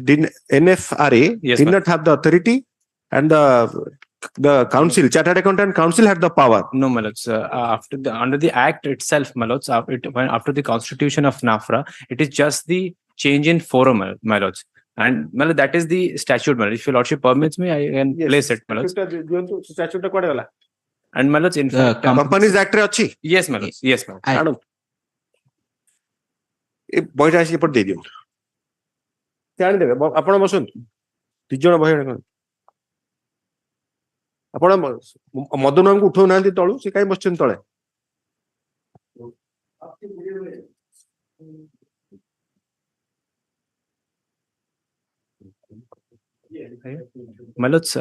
NFRA did not have the authority, and the council, Chartered Accountant Council, had the power. No, my lords. Under the Act itself, my lords, after the constitution of NAFRA, it is just the change in forum, my lords. And well, that is the statute, my lord. If your lordship permits me, I can place it, my lord. statute ଟା କୁଆଡେ ଗଲା? And my lord, in fact, Companies Act ରେ ଅଛି? yes, my lord. Yes, my lord. ଏ ବହିଟା ଆସି ଏପଟେ ଦେଇଦିଅନ୍ତୁ। ସେ ଆଣିଦେବେ ଆପଣ ବସନ୍ତୁ 2 ଜଣ ବହି ଆଣନ୍ତୁ। ଆପଣ ମଦନକୁ ଉଠଉନାହାନ୍ତି ତଳୁ, ସେ କାହିଁ ବସିଛନ୍ତି ତଳେ? My lords,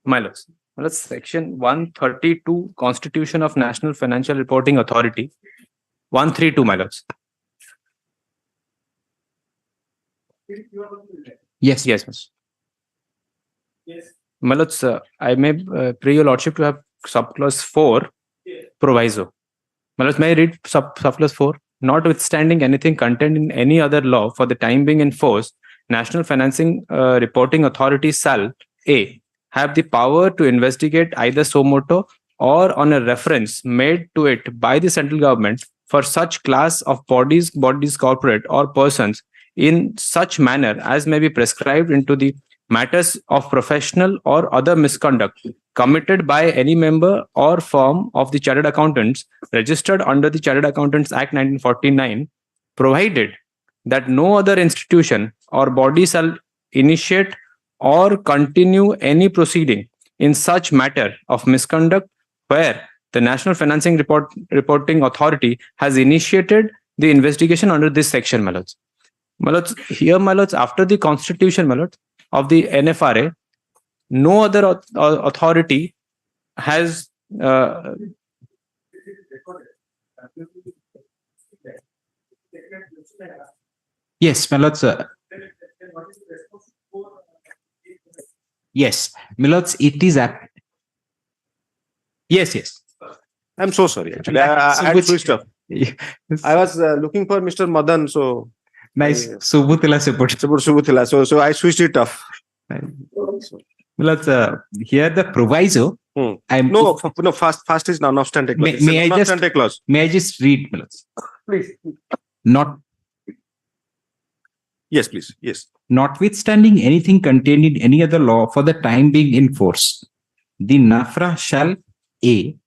my lords, section 132 Constitution of National Financial Reporting Authority, 132, my lords. Yes, yes, my lords, I may pray your lordship to have subclause 4 proviso. My lords, may I read subclause 4? Notwithstanding anything contained in any other law for the time being in force, National Financing Reporting Authority shall A. have the power to investigate either suo motu or on a reference made to it by the central government for such class of bodies, corporate or persons in such manner as may be prescribed into the matters of professional or other misconduct committed by any member or firm of the Chartered Accountants registered under the Chartered Accountants Act 1949, provided that no other institution or body shall initiate or continue any proceeding in such matter of misconduct where the National Financing Reporting Authority has initiated the investigation under this section, my lords. My lords, here, my lords, after the constitution, my lords, of the NFRA, no other authority has yes, my lords. Yes, my lords, it is yes. I'm so sorry. Actually, I had switched off. I was looking for Mr. Madan, so nice. Subutila support. Subutila. So I switched it off. Lords, here the proviso. No, fast is non-obstante clause. May I just read, my lords? Please. Yes, please. Yes. Notwithstanding anything contained in any other law for the time being in force, the NAFRA shall A.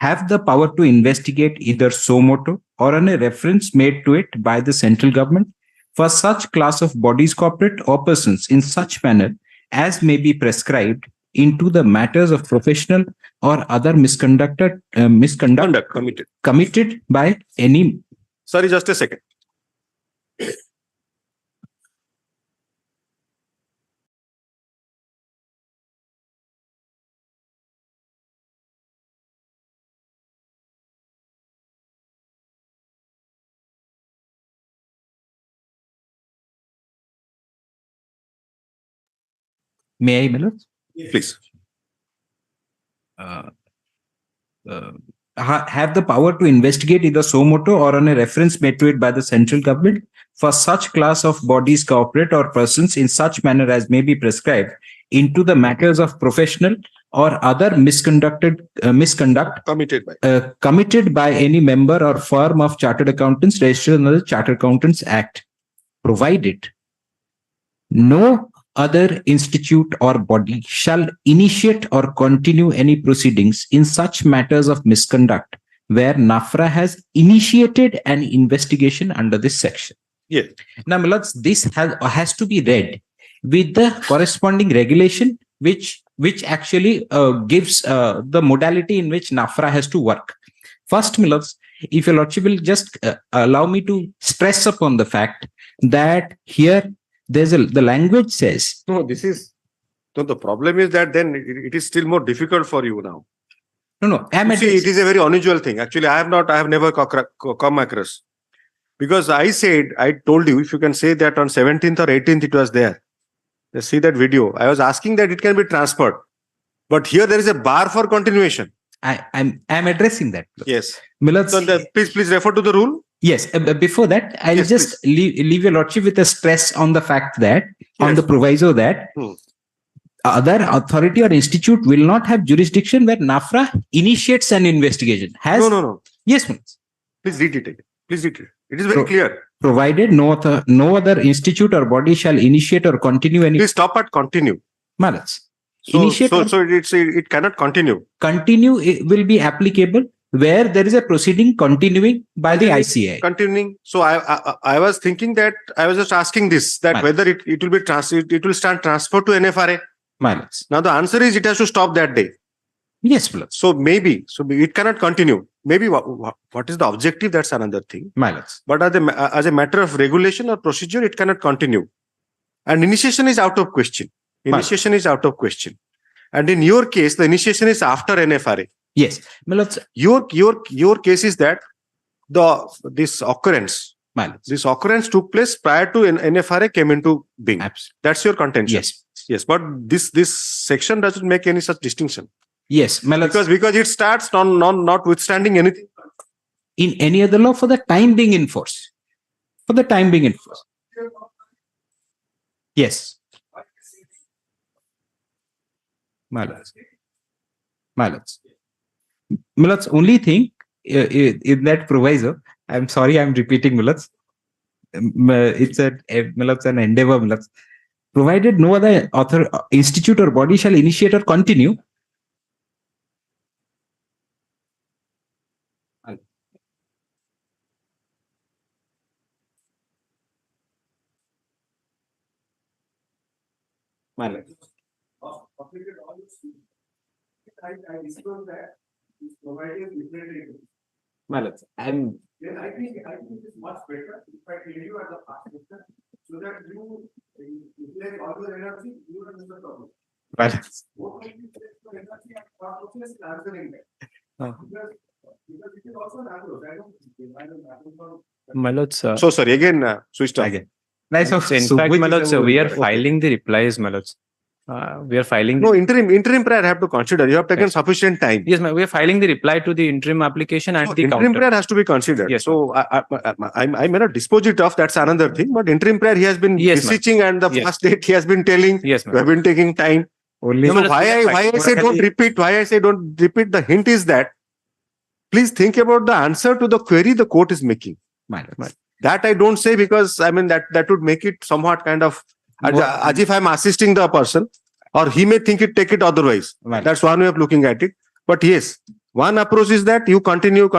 have the power to investigate either suo motu or on a reference made to it by the central government for such class of bodies, corporate or persons in such manner as may be prescribed into the matters of professional or other misconduct committed by any. Sorry, just a second. May I, my lords? Please. Have the power to investigate either suo motu or on a reference made to it by the central government for such class of bodies, corporate or persons in such manner as may be prescribed into the matters of professional or other misconduct committed by any member or firm of chartered accountants registered under the Chartered Accountants Act, provided no other institute or body shall initiate or continue any proceedings in such matters of misconduct where NAFRA has initiated an investigation under this section. Yes. Now, my lords, this has to be read with the corresponding regulation, which actually gives the modality in which NAFRA has to work. First, my lords, if your lordship will just allow me to stress upon the fact that here the language says. No, the problem is that then it is still more difficult for you now. No. See, it is a very unusual thing. Actually, I have never come across. Because I told you, if you can say that on 17th or 18th it was there. Let's see that video. I was asking that it can be transferred. But here there is a bar for continuation. I'm addressing that. Yes. So please refer to the rule. Yes. Before that, I'll just leave your lordship with a stress on the fact that, on the proviso that other authority or institute will not have jurisdiction where NAFRA initiates an investigation. No. Yes, please read it again. Please read it. It is very clear. Provided no other institute or body shall initiate or continue any. Please stop at continue. Malats. So, Initiate or it cannot continue. Continue will be applicable where there is a proceeding continuing by the ICA. Continuing. So I was thinking that I was just asking this, that whether it will be it will stand transferred to NFRA. Malats. Now the answer is it has to stop that day. Yes, please. So maybe it cannot continue. Maybe what is the objective? That's another thing. Malats. But as a matter of regulation or procedure, it cannot continue. And initiation is out of question. Initiation is out of question. And in your case, the initiation is after NFRA. Yes. Malats. Your case is that this occurrence. Malats. This occurrence took place prior to NFRA came into being. Absolutely. That's your contention. Yes. Yes. But this section doesn't make any such distinction. Yes. Malats. Because it starts notwithstanding anything. In any other law for the time being in force. For the time being in force. Yes. Malats. Malats, only thing in that proviso, I'm sorry, I'm repeating Malats. It's an endeavor, Malats. Provided no other institute or body shall initiate or continue. Malats. I disclose that is provided differently. Malats. And then I think it is much better if I tell you as a past so that you utilize all the energy, you will answer the problem. Malats. Malats. So sorry, again switched off. Again. Nice. In fact, Malats, we are filing the replies, Malats. We are filing. No, interim prayer I have to consider. You have taken sufficient time. Yes, we are filing the reply to the interim application and the interim counter. prayer has to be considered. Yes. So I may not dispose it off. That's another thing. But interim prayer he has been beseeching, and the first date he has been telling. Yes, we have been taking time. Only why I say don't repeat. Why I say don't repeat. The hint is that please think about the answer to the query the court is making. That I don't say because I mean that would make it somewhat kind of as if I'm assisting the person. Or he may take it otherwise. That's one way of looking at it. But yes, one approach is that you continue,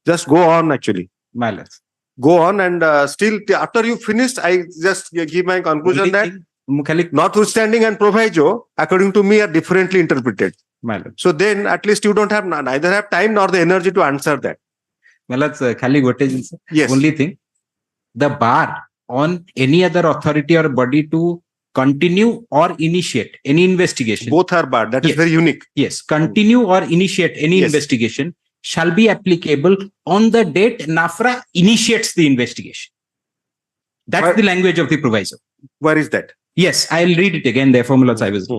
just go on actually. Malats. Go on and still after you finished, I just give my conclusion that notwithstanding and proviso, according to me, are differently interpreted. Malats. So then at least you don't have neither have time nor the energy to answer that. Malats, khali gote yes. Only thing, the bar on any other authority or body to continue or initiate any investigation. Both are barred. That is very unique. Yes. Continue or initiate any investigation shall be applicable on the date NAFRA initiates the investigation. That's the language of the proviso. Where is that? Yes, I'll read it again. The formulas I was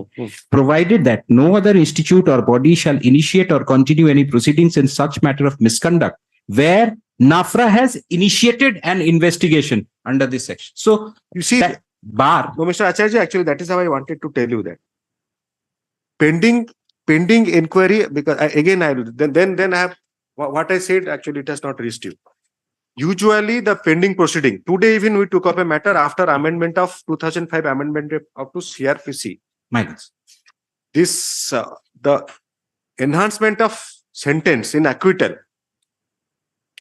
provided that no other institute or body shall initiate or continue any proceedings in such matter of misconduct where NAFRA has initiated an investigation under this section. So you see that bar. No, Mr. Acharya, actually, that is how I wanted to tell you that. Pending inquiry, because then I have what I said, actually, it has not reached you. Usually, the pending proceeding. Today, even we took up a matter after amendment of 2005 amendment up to CRPC. Minus. This, the enhancement of sentence in acquittal.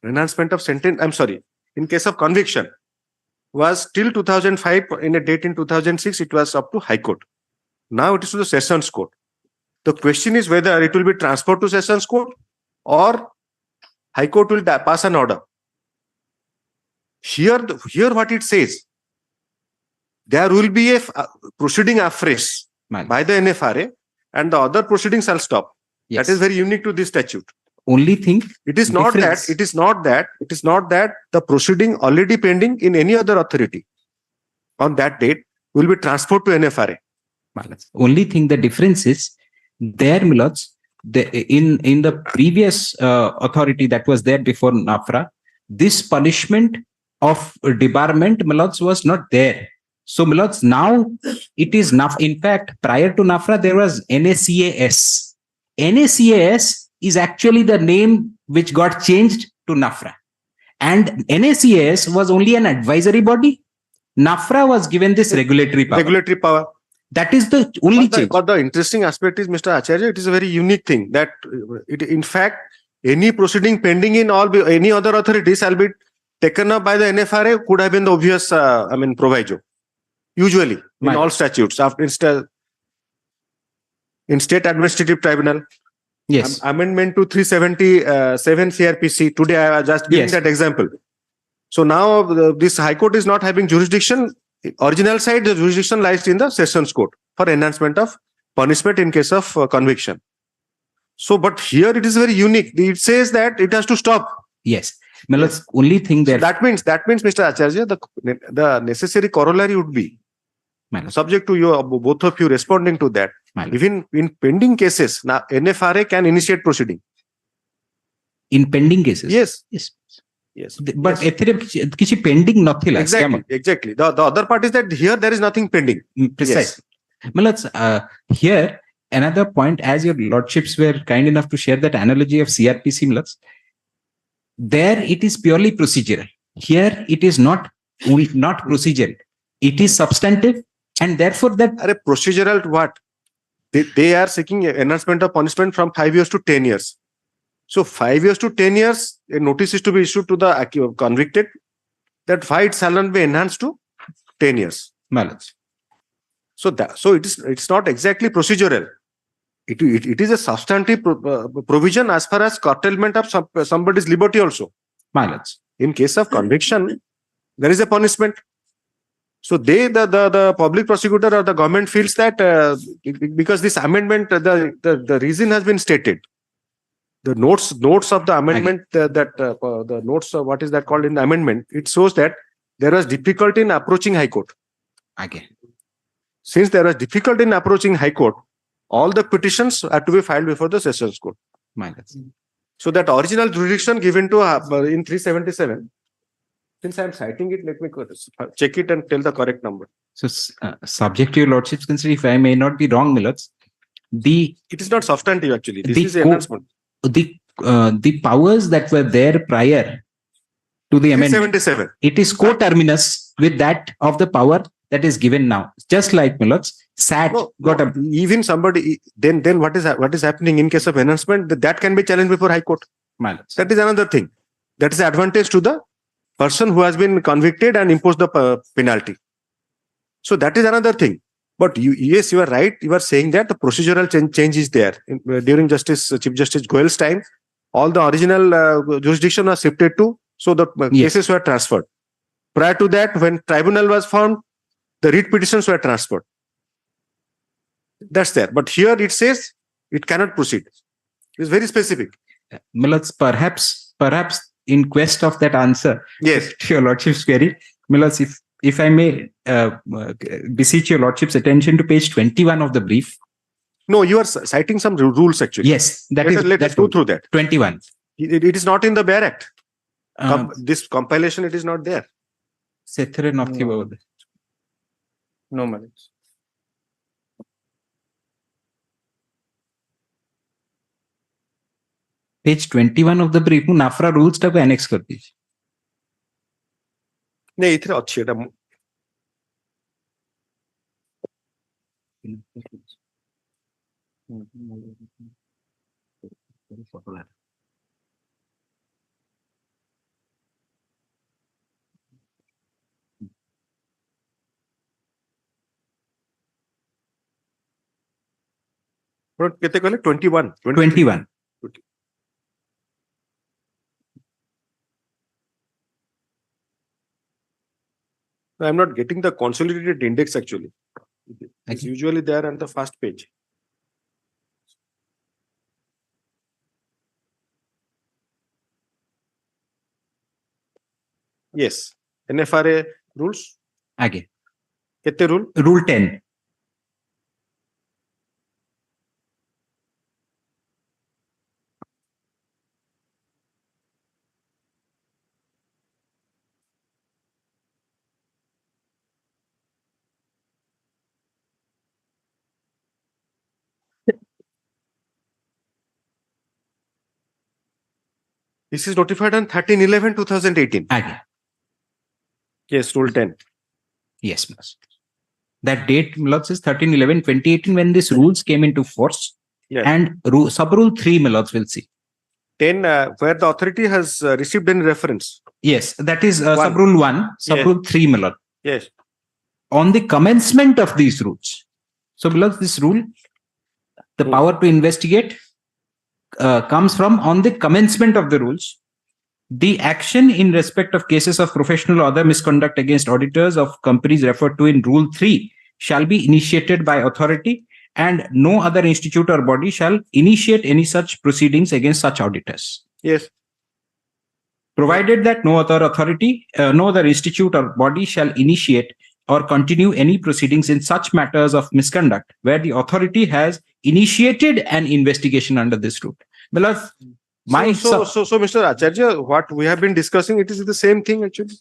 Enhancement of sentence, I'm sorry, in case of conviction. Was till 2005, in a date in 2006, it was up to High Court. Now it is to the Sessions Court. The question is whether it will be transferred to Sessions Court or High Court will pass an order. Here what it says, there will be a proceeding afresh by the NFRA and the other proceedings shall stop. Yes. That is very unique to this statute. Only thing it is not that the proceeding already pending in any other authority on that date will be transferred to NFRA. Only thing the difference is there, Milods, in the previous authority that was there before NAFRA, this punishment of debarment, Milods, was not there. So Milods, now it is NAFRA. In fact, prior to NAFRA, there was NACAS. NACAS is actually the name which got changed to NAFRA. And NACS was only an advisory body. NAFRA was given this regulatory power. Regulatory power. That is the only change. But the interesting aspect is, Mr. Acharya, it is a very unique thing that in fact, any proceeding pending in any other authority shall be taken up by the NFRA could have been the obvious, proviso. Usually, in all statutes, in state administrative tribunal. Yes. Amendment to 377 CRPC. Today, I was just giving that example. So now this High Court is not having jurisdiction. Original side, the jurisdiction lies in the Sessions Court for enhancement of punishment in case of conviction. So, but here it is very unique. It says that it has to stop. Yes. Yes. Only thing there. So that means, Mr. Acharya, the necessary corollary would be subject to you, both of you responding to that. Even in pending cases, now NFRA can initiate proceeding. In pending cases? Yes. Yes. Yes. But kichi pending nothila. Exactly. The other part is that here there is nothing pending. Precise. Here, another point, as your lordships were kind enough to share that analogy of CRPC, there it is purely procedural. Here it is not procedural. It is substantive, and therefore that procedural what? They are seeking enhancement of punishment from 5 years to 10 years. So 5 years to 10 years, a notice is to be issued to the convicted that why it shall not be enhanced to 10 years. So it's not exactly procedural. It is a substantive provision as far as curtailment of somebody's liberty also. In case of conviction, there is a punishment. So the public prosecutor or the government feels that because this amendment, the reason has been stated. The notes of the amendment, the notes of what is that called in the amendment, it shows that there was difficulty in approaching High Court. Since there was difficulty in approaching High Court, all the petitions had to be filed before the Sessions Court. So that original jurisdiction given to in 377, since I am citing it, let me check it and tell the correct number. So, subject to your lordship's consider, if I may not be wrong, Millards, it is not substantive actually. This is enhancement. The powers that were there prior to the amendment, 377. it is coterminous with that of the power that is given now. Just like Millards, SAT got a even somebody then what is happening in case of enhancement that can be challenged before High Court. That is another thing. That is advantage to the person who has been convicted and imposed the penalty. So that is another thing. But yes, you are right. You are saying that the procedural change is there. During Chief Justice Goel's time, all the original jurisdiction was shifted to, so the cases were transferred. Prior to that, when tribunal was formed, the writ petitions were transferred. That's there. But here it says it cannot proceed. It's very specific. Millards, perhaps in quest of that answer, yes, to your lordship's query, Millards, if I may beseech your lordship's attention to page 21 of the brief. No, you are citing some rules actually. Yes, let us go through that. 21. It is not in the Bare Act. This compilation, it is not there. No, Millards. Page 21 of the brief, NAFRA rules टा को annex कर दीजिए. नहीं इधर अच्छी है कितने कहले 21. I'm not getting the consolidated index actually. It's usually there on the first page. Yes. NFRA rules. Again. कितने rule? Rule 10. This is notified on 13/11/2018. Again. Yes, Rule 10. Yes, Milods. That date, Milods, is 13/11/2018 when these rules came into force. Yes. And sub rule 3, Milods, we'll see. 10, where the authority has received any reference. Yes, that is sub rule 1, sub Yes. rule 3, Milord. Yes. On the commencement of these rules. So, Milord, this rule, the power to investigate comes from on the commencement of the rules. The action in respect of cases of professional or other misconduct against auditors of companies referred to in Rule 3 shall be initiated by authority, and no other institute or body shall initiate any such proceedings against such auditors. Yes. Provided that no other authority, no other institute or body shall initiate or continue any proceedings in such matters of misconduct where the authority has initiated an investigation under this rule. Milord, So, Mr. Acharya, what we have been discussing, it is the same thing actually.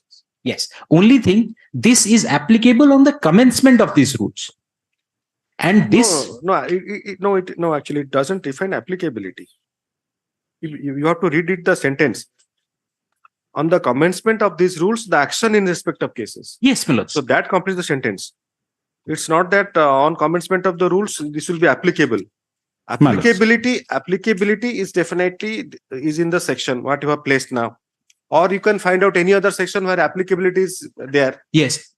Yes. Only thing, this is applicable on the commencement of these rules. And this... No, actually, it doesn't define applicability. You have to read it, the sentence. On the commencement of these rules, the action in respect of cases. Yes, Milord. So that completes the sentence. It's not that on commencement of the rules, this will be applicable. Applicability is definitely is in the section what you have placed now, or you can find out any other section where applicability is there. Yes,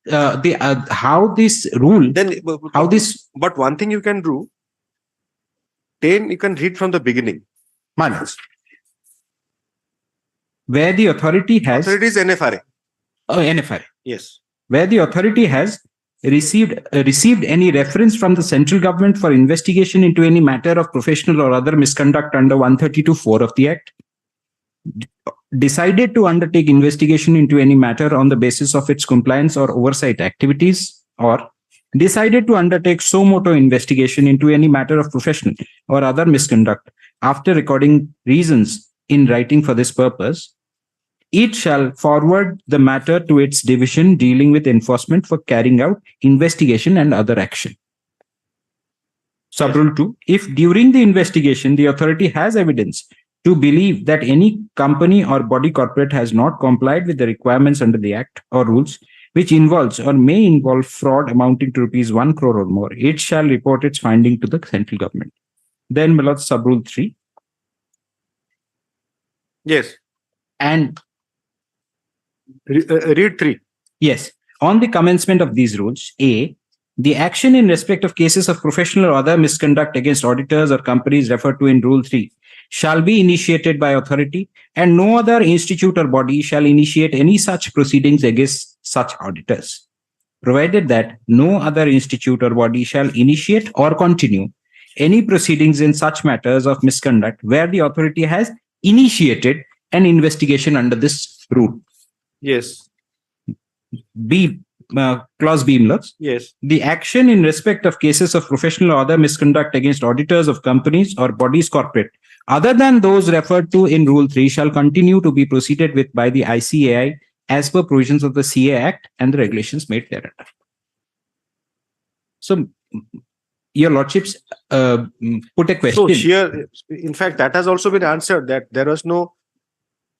how this rule, then how this. But one thing you can do, 10 you can read from the beginning. Manage. Where the authority has. Authority is NFRA. Oh, NFRA. Yes. Where the authority has received any reference from the central government for investigation into any matter of professional or other misconduct under 132(4) of the Act, decided to undertake investigation into any matter on the basis of its compliance or oversight activities, or decided to undertake suo motu investigation into any matter of professional or other misconduct after recording reasons in writing for this purpose, it shall forward the matter to its division dealing with enforcement for carrying out investigation and other action. Sub-rule 2, if during the investigation the authority has evidence to believe that any company or body corporate has not complied with the requirements under the Act or rules, which involves or may involve fraud amounting to ₹1 crore or more, it shall report its finding to the central government. Then, my lord, sub-rule 3. Yes. And read 3. Yes. On the commencement of these rules, A, the action in respect of cases of professional or other misconduct against auditors or companies referred to in Rule 3 shall be initiated by authority, and no other institute or body shall initiate any such proceedings against such auditors, provided that no other institute or body shall initiate or continue any proceedings in such matters of misconduct where the authority has initiated an investigation under this rule. Yes. B, clause B, Milords. Yes. The action in respect of cases of professional or other misconduct against auditors of companies or bodies corporate other than those referred to in Rule 3 shall continue to be proceeded with by the ICAI as per provisions of the CA Act and the regulations made thereunder. So, your lordships put a question. So here, in fact, that has also been answered, that there was no,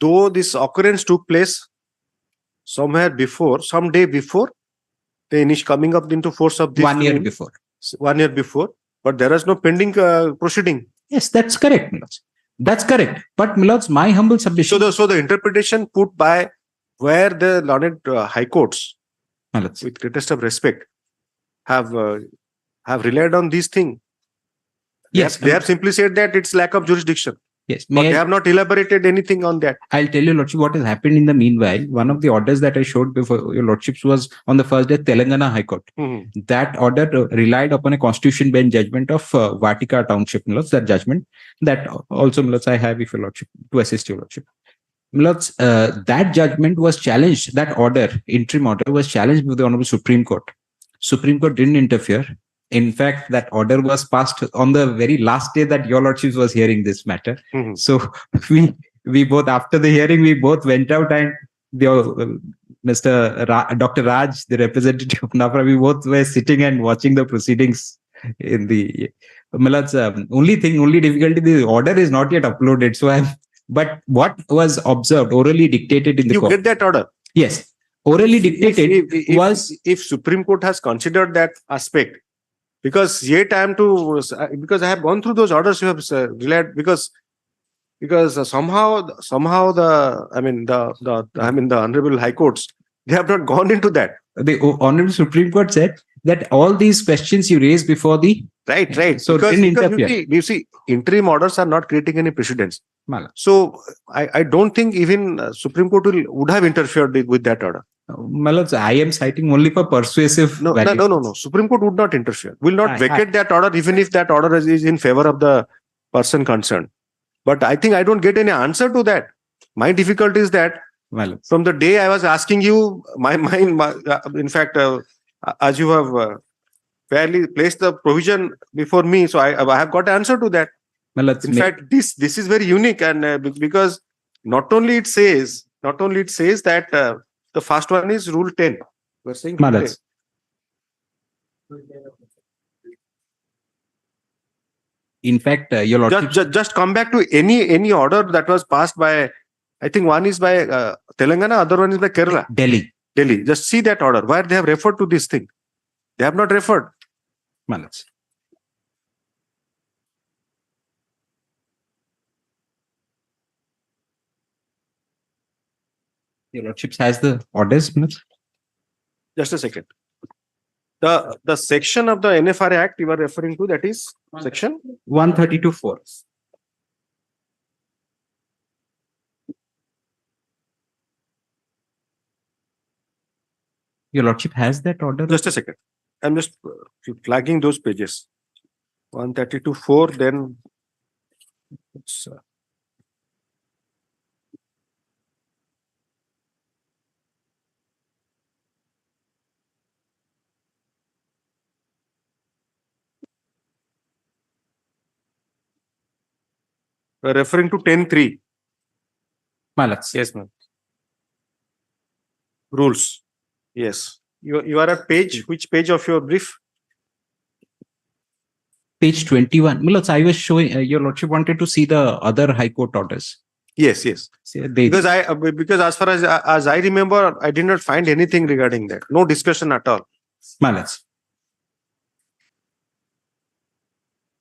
though this occurrence took place somewhere before, some day before the initial coming up into force of this 1 year rule, before. 1 year before, but there is no pending proceeding. Yes, that's correct, Milords. That's correct. But Milords, my humble submission. So the interpretation put by where the learned high courts, with greatest of respect, have relied on this thing. Yes, they have simply said that it's lack of jurisdiction. Yes, but they have not elaborated anything on that. I'll tell you, Lordship, what has happened in the meanwhile. One of the orders that I showed before your Lordships was on the first day, Telangana High Court. That order relied upon a constitution bench judgment of Vatika Township, Milords, that judgment. That also, Milords, I have, if your Lordship, to assist your Lordship. Milords, that judgment was challenged, that order, interim order, was challenged with the Honorable Supreme Court. Supreme Court didn't interfere. In fact, that order was passed on the very last day that your Lordships was hearing this matter. So we both, after the hearing, we both went out, and the Dr. Raj, the representative of NAFRA, we both were sitting and watching the proceedings in the Milords. Only difficulty, the order is not yet uploaded. So I'm But what was observed, orally dictated in the You court. get that order. Yes. Orally dictated was if Supreme Court has considered that aspect, because yet I am to, because I have gone through those orders you have relied, because somehow the Honorable High Courts, they have not gone into that. the Honorable Supreme Court said that all these questions you raised before the Right. So because didn't interfere. you see, interim orders are not creating any precedents. Mala. So I don't think even Supreme Court would have interfered with that order. Malad, I am citing only for persuasive No. value. Supreme Court would not interfere. Will not I- vacate that order, even if that order is in favor of the person concerned. But I think I don't get any answer to that. My difficulty is that Malad. from the day I was asking you, my mind, in fact, as you have fairly placed the provision before me, so I have got answer to that. Malad, In fact, this is very unique, and because not only it says that the first one is Rule 10. We're saying Rule Malad. 10. In fact, your lordship, Just come back to any order that was passed by, I think one is by Telangana, other one is by Kerala. Delhi. Just see that order where they have referred to this thing. They have not referred. Malad. Your lordship has the orders, Malad? Just a second. The section of the NFRA Act you are referring to, that is section 132.4. Your lordship has that order? Just a second. I'm just flagging those pages. 132.4, then it's we're referring to 10.3 Malad. Yes, ma'am. Rules. Yes. You are at page, which page of your brief? Page 21. Malad, I was showing, your lordship wanted to see the other High Court orders. Yes. See, they, Because as far as I remember, I did not find anything regarding that. No discussion at all. Malad.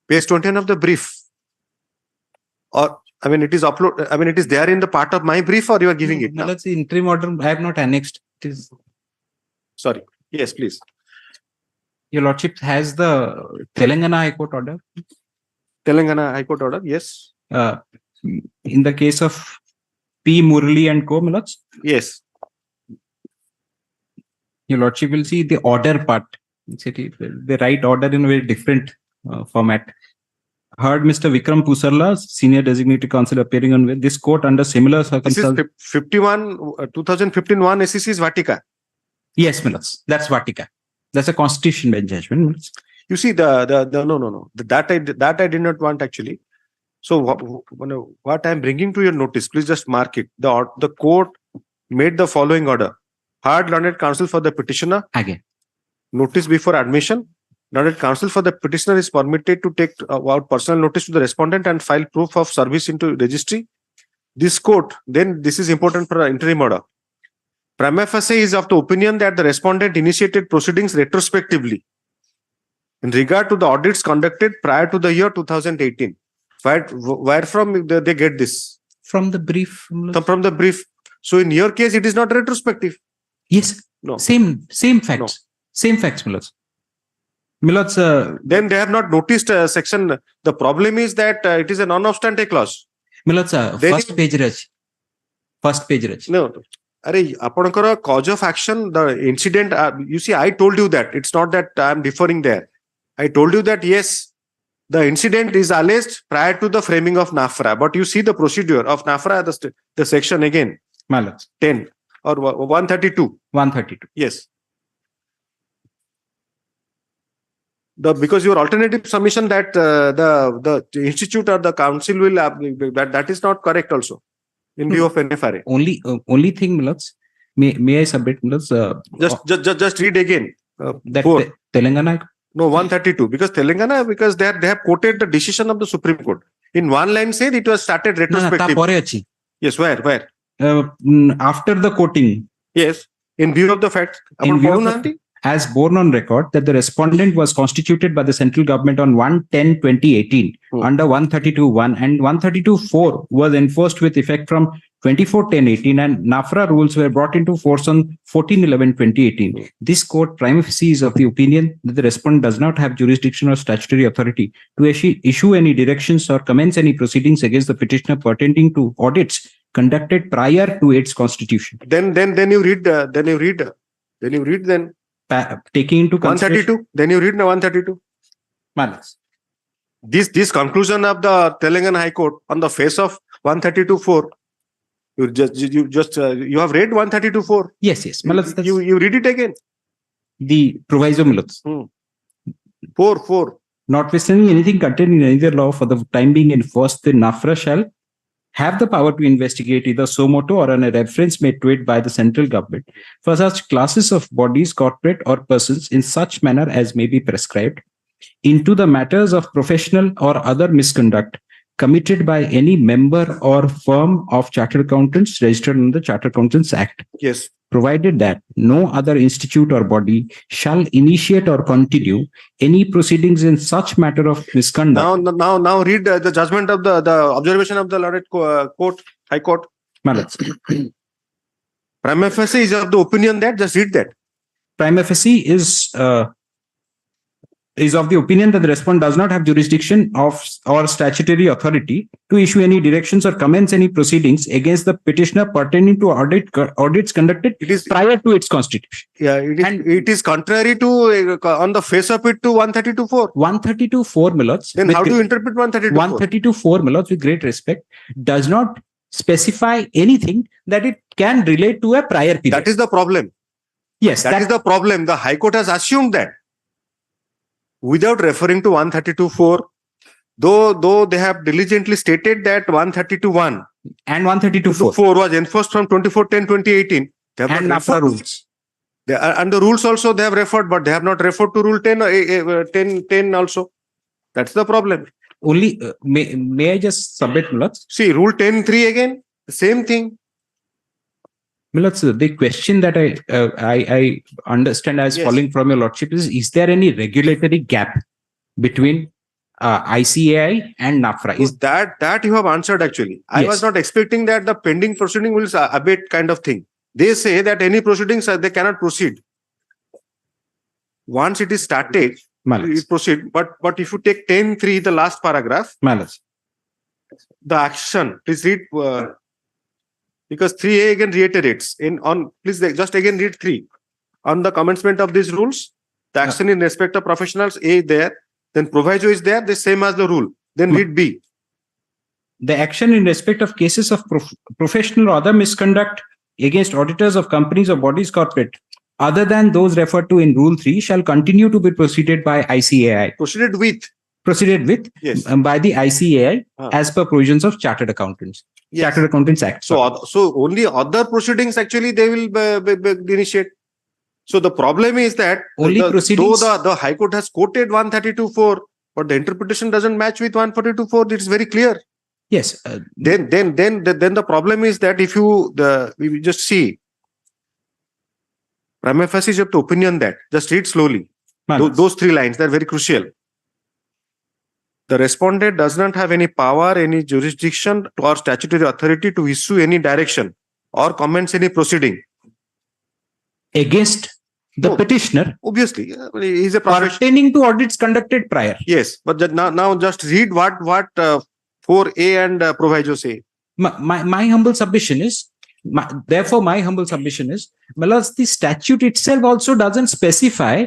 Page 21 of the brief. Or it is upload. It is there in the part of my brief, or you are giving it now? Malad, the interim order, I have not annexed. It is. Sorry. Yes, please. Your lordship has the Telangana High Court order. Telangana High Court order. Yes. In the case of P. Murali and Co. Malad. Yes. Your lordship will see the order part. They write order in a very different format. Heard Mr. Vikram Pusarla, Senior Designated Counsel, appearing on this court under similar circumstances. This is 2015 1 SEC is Vatica. Yes, Malad. That's Vatica. That's a constitution bench judgment. Malad. You see, no. That I did not want actually. So what I am bringing to your notice, please just mark it. The court made the following order. Heard learned counsel for the petitioner. Again. Notice before admission. Learned counsel for the petitioner is permitted to take out personal notice to the respondent and file proof of service into registry. This court, then this is important for an interim order. Prima facie is of the opinion that the respondent initiated proceedings retrospectively in regard to the audits conducted prior to the year 2018. Where from they get this? From the brief. From the brief. So in your case, it is not retrospective. Yes. No. Same facts. No. Same facts, Malad. Then they have not noticed section. The problem is that it is a non-obstante clause. Malad, first page Raj. No. Apankara cause of action, the incident, you see, I told you that. It's not that I am differing there. I told you that, yes, the incident is alleged prior to the framing of NAFRA. But you see the procedure of NAFRA, the section again. Malad. 10 or 132. 132. Yes. Because your alternative submission that the institute or the council will that is not correct also in view of NFRA. Only thing, Malad, may I submit, Malad? Just read again. Telangana. No, 132 because Telangana, because they have quoted the decision of the Supreme Court. In one line said it was started না না তা retrospective. পরে আছে Yes, where? After the quoting, Yes, in view of the facts. in view of Apun as borne on record that the respondent was constituted by the central government on 1/10/2018 under 132(1) and 132(4) was enforced with effect from 24/10/18 and NAFRA rules were brought into force on 14/11/2018. This court prima facie is of the opinion that the respondent does not have jurisdiction or statutory authority to issue any directions or commence any proceedings against the petitioner pertaining to audits conducted prior to its constitution. Then you read Taking into consideration 132. Then you read 132. Manas. This conclusion of the Telangana High Court on the face of 132(4). You have read 132(4). Yes. Malas, You read it again. The proviso Malas. 4. Notwithstanding anything contained in either law for the time being enforced, the NAFRA shall have the power to investigate either suo motu or on a reference made to it by the central government for such classes of bodies, corporate or persons in such manner as may be prescribed into the matters of professional or other misconduct committed by any member or firm of chartered accountants registered under the Chartered Accountants Act. Yes. Provided that no other institute or body shall initiate or continue any proceedings in such matter of misconduct. Now read the judgment of the observation of the Lord Court, High Court. Malas. Prima facie is of the opinion that, just read that. Prima facie is of the opinion that the respondent does not have jurisdiction or statutory authority to issue any directions or commence any proceedings against the petitioner pertaining to audits conducted prior to its constitution. Yeah, it is contrary to on the face of it to 132(4). 132(4), Milods. Then how do you interpret 132(4)? 132(4), Milods, with great respect, does not specify anything that it can relate to a prior period. That is the problem. Yes, that is the problem. The High Court has assumed that. Without referring to 132(4), though they have diligently stated that 132(1) and 132(4) was enforced from 24/10/2018. They have and not NAFRA referred rules. And the rules also they have referred, but they have not referred to Rule 10 also. That's the problem. Only may I just submit, Milods? See, Rule 10(3) again, the same thing. Milods, the question that I understand as following from your lordship is there any regulatory gap between ICAI and NAFRA? Is that you have answered actually? I was not expecting that the pending proceeding will abate kind of thing. They say that any proceedings they cannot proceed. Once it is started, it proceed. But if you take 10(3), the last paragraph, the action, please read. Because 3A again reiterates please just again read 3. On the commencement of these rules, the action in respect of professionals, A is there, then proviso is there, the same as the rule. Then read B. The action in respect of cases of professional or other misconduct against auditors of companies or bodies corporate other than those referred to in Rule 3 shall continue to be proceeded by ICAI. Proceeded with, yes, by the ICAI as per provisions of Chartered Accountants. Yes. Chartered Accountants Act. So only other proceedings actually they will initiate. So the problem is that only proceedings, though the High Court has quoted 132(4), but the interpretation doesn't match with 142(4). It's very clear. Yes. Then the problem is that if we just see prima facie of the opinion that just read slowly. Those 3 lines, they're very crucial. The respondent does not have any power, any jurisdiction or statutory authority to issue any direction or commence any proceeding against the petitioner. Obviously, he is a professional pertaining to audits conducted prior. Yes, but now just read what 4A and proviso say. My humble submission is, Malas, the statute itself also doesn't specify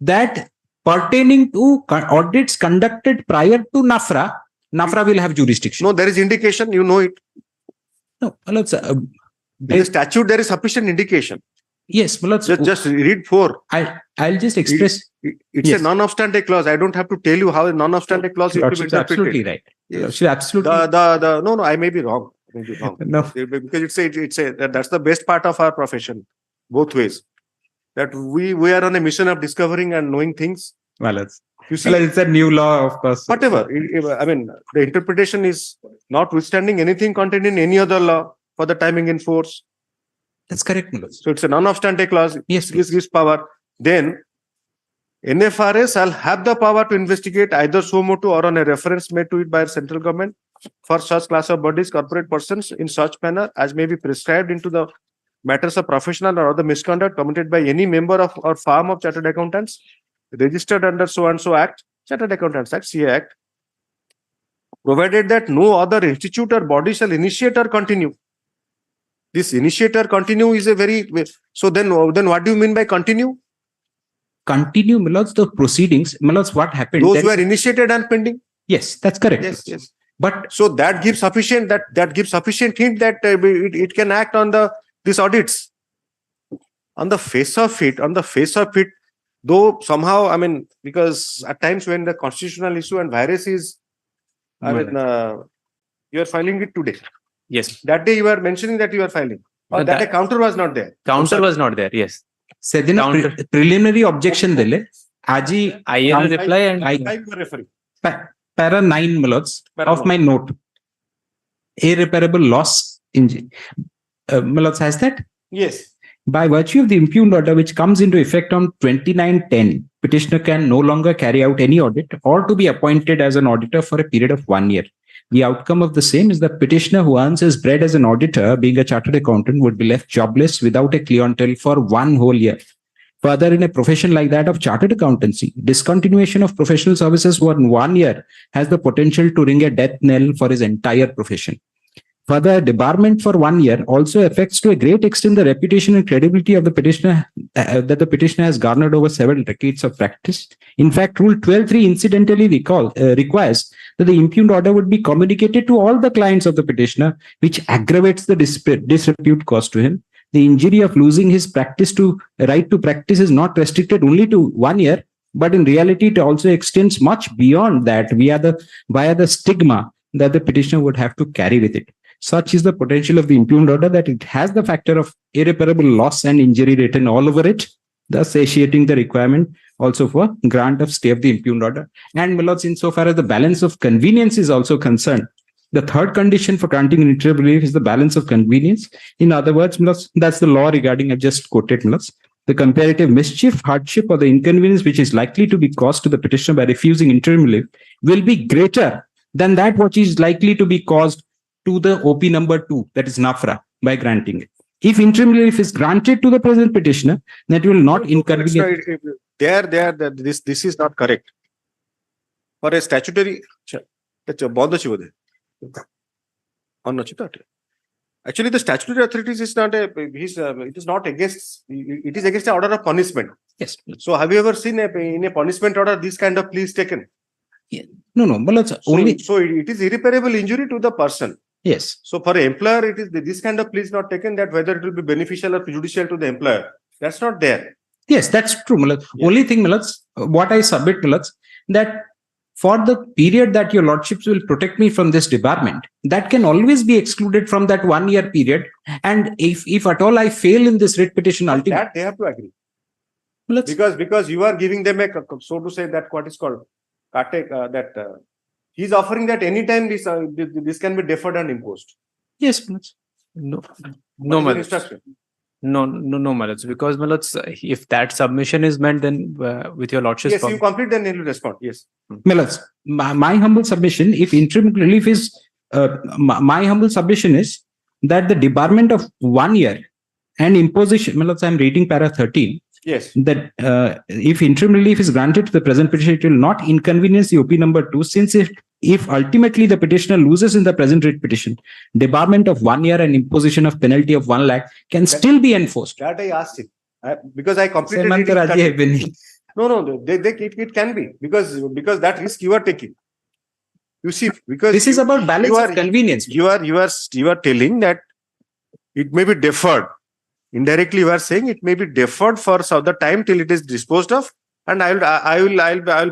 that pertaining to audits conducted prior to NAFRA will have jurisdiction. No, there is indication, you know it. No, let's. In the statute, there is sufficient indication. Yes, but let's just read 4. I'll just express. It's a non-obstante clause. I don't have to tell you how a non-obstante clause is to be interpreted. Absolutely right. Yes. Absolutely. No, I may be wrong. No, because that's the best part of our profession, both ways. That we are on a mission of discovering and knowing things, my lords. You see, Well, it's a new law, of course. whatever. I mean, the interpretation is notwithstanding anything contained in any other law for the timing in force. That's correct, my lords. So it's a non-obstante clause. Yes, This gives power. Then NFRA shall have the power to investigate either suo motu or on a reference made to it by central government for such class of bodies, corporate persons in such manner as may be prescribed into the matters of professional or other misconduct committed by any member of or firm of chartered accountants registered under so and so act, Chartered Accountants Act, CA Act, provided that no other institute or body shall initiate or continue. This initiate or continue is a very, so then what do you mean by continue? Continue, my lords, the proceedings. My lords, what happened? Those were initiated and pending. Yes, that's correct. Yes. But so that gives sufficient hint that it can act on these audits. On the face of it, though somehow, I mean, because at times when the constitutional issue and virus is, you are filing it today. Yes. That day you were mentioning that you are filing. Or that day counter was not there. Counter was not there. Yes. Sedina preliminary objection dele. Aji I will reply and I am referring. Para 9 milots of my note. Irreparable loss injury. Milots has that? Yes. By virtue of the impugned order which comes into effect on 29/10, petitioner can no longer carry out any audit or to be appointed as an auditor for a period of 1 year. The outcome of the same is that petitioner who earns his bread as an auditor, being a chartered accountant, would be left jobless without a clientele for 1 whole year. Further, in a profession like that of chartered accountancy, discontinuation of professional services for 1 year has the potential to ring a death knell for his entire profession. Further, debarment for 1 year also affects to a great extent the reputation and credibility of the petitioner that the petitioner has garnered over several decades of practice. In fact, Rule 12(3) incidentally requires that the impugned order would be communicated to all the clients of the petitioner, which aggravates the disrepute caused to him. The injury of losing his right to practice is not restricted only to 1 year, but in reality, it also extends much beyond that via the stigma that the petitioner would have to carry with it. Such is the potential of the impugned order that it has the factor of irreparable loss and injury written all over it, thus satiating the requirement also for grant of stay of the impugned order. And, my lords, insofar as the balance of convenience is also concerned, the third condition for granting an interim relief is the balance of convenience. In other words, my lords, that's the law regarding, I've just quoted, my lords, the comparative mischief, hardship, or the inconvenience which is likely to be caused to the petitioner by refusing interim relief will be greater than that which is likely to be caused to the OP number 2, that is NAFRA, by granting it. If interim relief is granted to the present petitioner, that will not inconvenience. This is not correct. For a statutory, actually, the statutory authorities is not it is not against. It is against the order of punishment. Yes. So, have you ever seen in a punishment order this kind of pleas taken? Yeah. No, but so it is irreparable injury to the person. Yes. So for an employer, it is this kind of plea is not taken, that whether it will be beneficial or prejudicial to the employer. That's not there. Yes, that's true. Yes. Only thing, what I submit, that for the period that your lordships will protect me from this debarment, that can always be excluded from that 1 year period. And if at all I fail in this writ petition, ultimately, that they have to agree. Because you are giving them a, so to say, that what is called he's offering that anytime this can be deferred and imposed. Yes, no, my lords, because my lords, if that submission is meant, then with your lordship's yes, you complete, then he will respond. Yes, my lords, my humble submission, if interim relief is, my humble submission is that the debarment of 1 year and imposition, my lords, I'm reading para 13. Yes. That if interim relief is granted to the present petitioner, it will not inconvenience the OP number 2, since if ultimately the petitioner loses in the present writ petition, debarment of 1 year and imposition of penalty of 1 lakh can still be enforced. That I asked him because I completed it. No, it can be because that risk you are taking. You see, because this is about balance of convenience. You are telling that it may be deferred. Indirectly, you are saying it may be deferred for the time till it is disposed of, and I will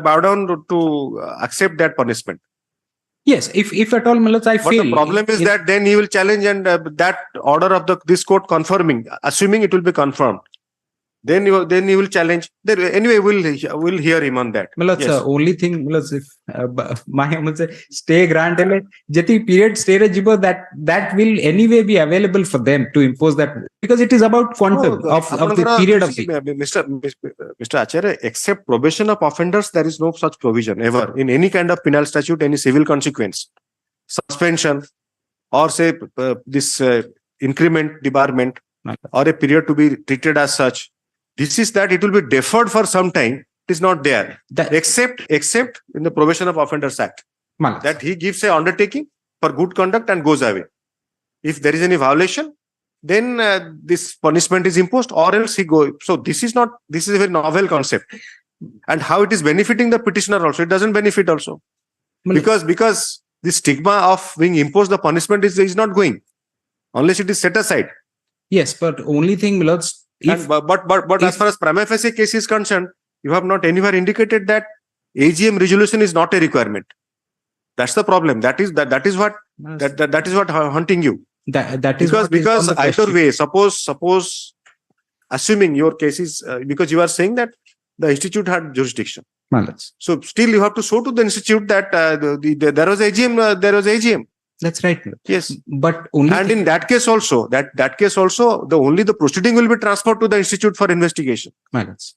bow down to accept that punishment. Yes, if at all, I fail. But the problem is that then he will challenge and that order of this court confirming, assuming it will be confirmed. then you will challenge. Then anyway, we'll hear him on that. Well, that's Yes. the only thing. Well, if my humble say stay granted, jati period stay jibo that will anyway be available for them to impose that, because it is about quantum of the period of the. Mr. Acharya, except probation of offenders, there is no such provision ever in any kind of penal statute, any civil consequence, suspension, or say this increment, debarment, or a period to be treated as such. This is that it will be deferred for some time. It is not there, except in the Probation of Offenders Act, that he gives a undertaking for good conduct and goes away. If there is any violation, then this punishment is imposed, or else he goes. So this is a very novel concept, and how it is benefiting the petitioner also. It doesn't benefit also, because the stigma of being imposed the punishment is not going unless it is set aside. Yes, but only thing, Milods. But as far as prima facie case is concerned, you have not anywhere indicated that AGM resolution is not a requirement. That's the problem. That is what hunting you. That is because either way, suppose assuming your case is because you are saying that the institute had jurisdiction. So still you have to show to the institute that there was AGM. That's right. Yes, but only in that case also, the proceeding will be transferred to the institute for investigation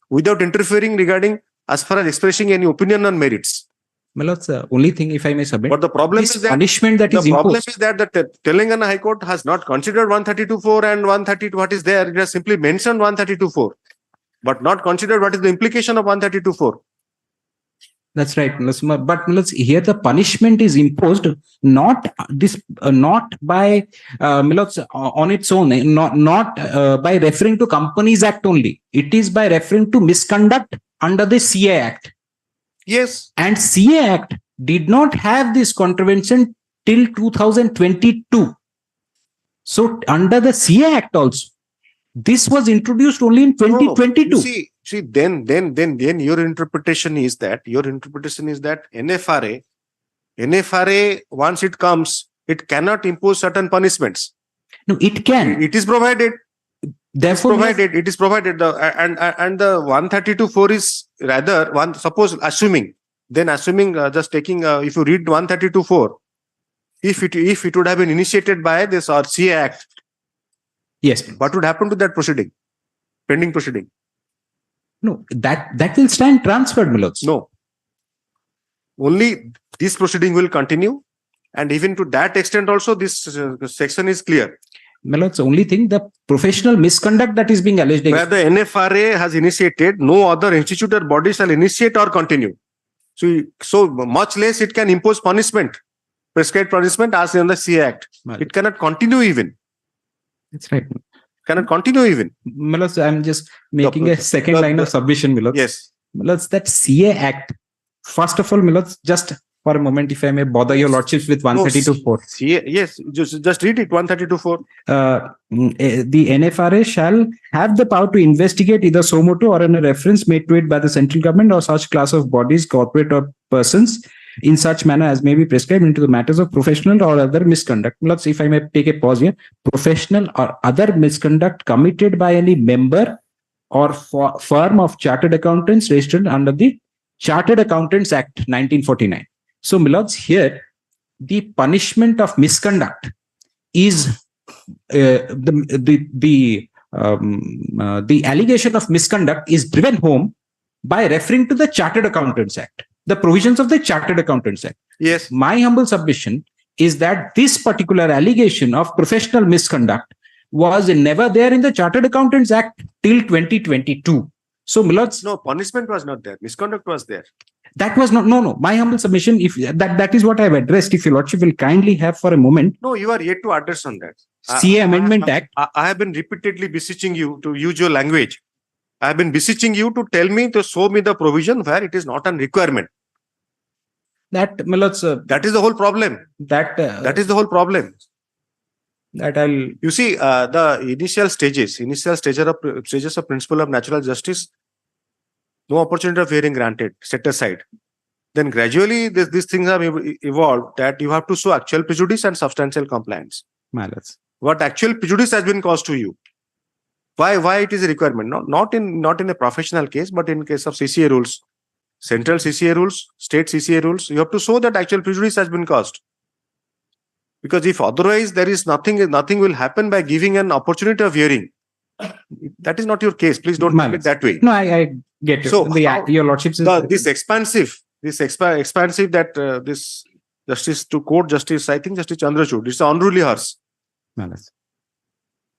without interfering regarding as far as expressing any opinion on merits. The only thing, if I may submit, but the problem is that punishment that is imposed. Problem is that the Telangana High Court has not considered 132.4 and 132 what is there. It has simply mentioned 132.4, but not considered what is the implication of 132.4. That's right, but here the punishment is imposed not by on its own, not by referring to Companies Act only. It is by referring to misconduct under the CA Act. Yes, and CA Act did not have this contravention till 2022. So under the CA Act also, this was introduced only in 2022. No. See, then your interpretation is that NFRA once it comes, it cannot impose certain punishments. No, it can. It is provided. Therefore, it is provided. And the 132.4 is rather one. Suppose assuming just taking if you read 132.4, if it would have been initiated by this or CA Act. Yes. What would happen to that proceeding? Pending proceeding? No, that will stand transferred, Milods. No. Only this proceeding will continue, and even to that extent also this section is clear. Milods, only thing, the professional misconduct that is being alleged. Where the NFRA has initiated, no other institute or body shall initiate or continue. So much less it can impose punishment, prescribed punishment as in the CA Act. It cannot continue even. That's right. Cannot continue even. Milods, I'm just making a second line of submission, Milods. Yes. Milods, that CA Act, first of all, Milods, just for a moment, if I may bother your lordships with 132.4. Yes, just read it, 132.4. The NFRA shall have the power to investigate either suo motu or in a reference made to it by the central government or such class of bodies, corporate or persons, in such manner as may be prescribed into the matters of professional or other misconduct. Let's, if I may take a pause here, professional or other misconduct committed by any member or firm of chartered accountants registered under the Chartered Accountants Act 1949. So, Milods, here the punishment of misconduct is the allegation of misconduct is driven home by referring to the Chartered Accountants Act, the provisions of the Chartered Accountants Act. Yes. My humble submission is that this particular allegation of professional misconduct was never there in the Chartered Accountants Act till 2022. So, Milods, no, punishment was not there. Misconduct was there. That was not, no. My humble submission, if that is what I have addressed, if your lordship will kindly have for a moment. No, you are yet to address on that. CA Amendment Act. I have been repeatedly beseeching you to use your language. I have been beseeching you to tell me, to show me the provision where it is not a requirement. That, Milods, that is the whole problem. That is the whole problem. You see, the initial stages of principle of natural justice, no opportunity of hearing granted, set aside. Then gradually these things have evolved that you have to show actual prejudice and substantial compliance. What actual prejudice has been caused to you? Why it is a requirement? Not in a professional case, but in case of CCA rules, central CCA rules, state CCA rules, you have to show that actual prejudice has been caused. Because if otherwise there is nothing will happen by giving an opportunity of hearing. That is not your case. Please don't take it that way. No, I get it. So Your lordship's this expansive that this justice to court justice, I think Justice Chandrachud, it's an unruly horse. Malice.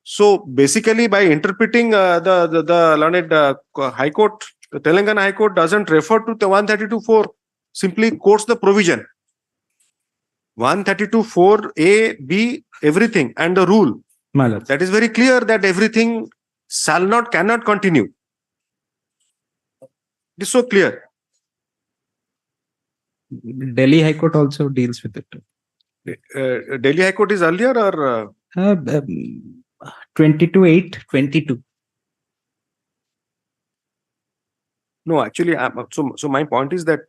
So basically, by interpreting the learned High Court, the Telangana High Court doesn't refer to the 132.4, simply quotes the provision. 132.4 A, B, everything, and the rule. Malice. That is very clear that everything cannot continue. It is so clear. Delhi High Court also deals with it. Delhi High Court is earlier or 22.8.22. No, actually, so my point is that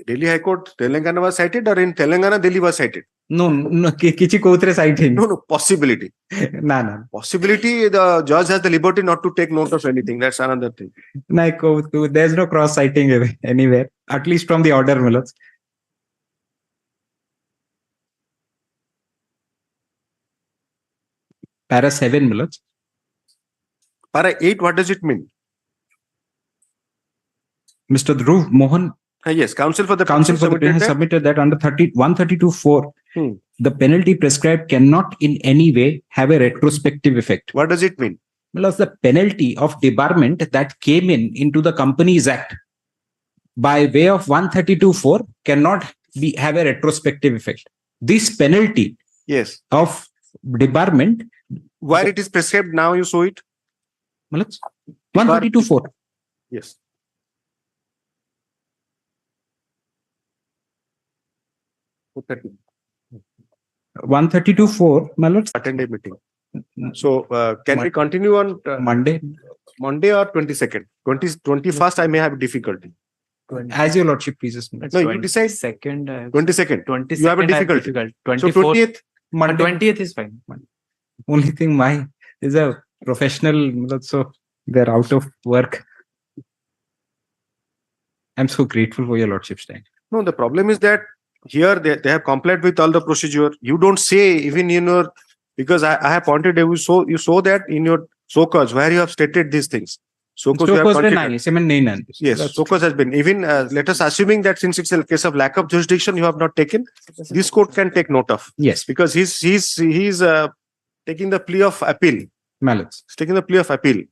Delhi High Court, Telangana was cited, or in Telangana, Delhi was cited? No, kichi kotre citing. No, possibility. No. Possibility, the judge has the liberty not to take note of anything. That's another thing. There's no cross citing anywhere, at least from the order, Milots. Para 7, Milots. Para 8, what does it mean? Mr. Dhruv Mohan. Yes, counsel for the petition has submitted that under 132.4, the penalty prescribed cannot in any way have a retrospective effect. What does it mean? Well, the penalty of debarment that came into the Companies Act by way of 132.4 cannot have a retrospective effect. This penalty of debarment, where it is prescribed now, you saw it? 132.4. Yes. Okay. 132.4, my lords. Attend a meeting. So can we continue on Monday or 22nd? 21st, I may have difficulty. As your lordship pleases. No, you decide. 22nd. You have a difficulty. So 20th. Monday. 20th is fine. Only thing, my is a professional, so they're out of work. I'm so grateful for your lordship's time. No, the problem is that here they have complied with all the procedure. You don't say even in your, because I have pointed out, you saw that in your SOCOS where you have stated these things. SOCOS yes, SOCOS has been even let us assuming that since it's a case of lack of jurisdiction you have not taken, this court can take note of. Yes, because he's taking the plea of appeal. Malice. He's taking the plea of appeal.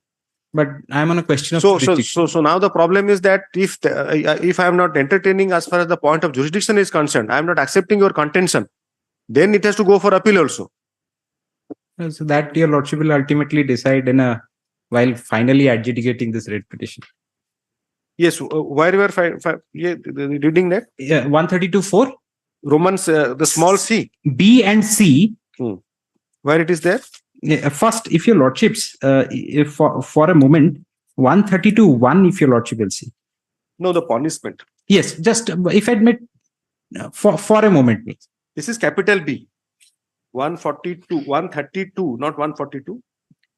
But I'm on a question of so now the problem is that if I am not entertaining as far as the point of jurisdiction is concerned, I am not accepting your contention, then it has to go for appeal also. So that your lordship will ultimately decide while finally adjudicating this writ petition. Yes, where you are reading that? Yeah, 132.4. Romans, the small c. B and C. Where it is there? First, if your lordships, for a moment, 132.1, if your lordship will see. No, the punishment. Yes, just if I admit for a moment, please. This is capital B. 132, not 142.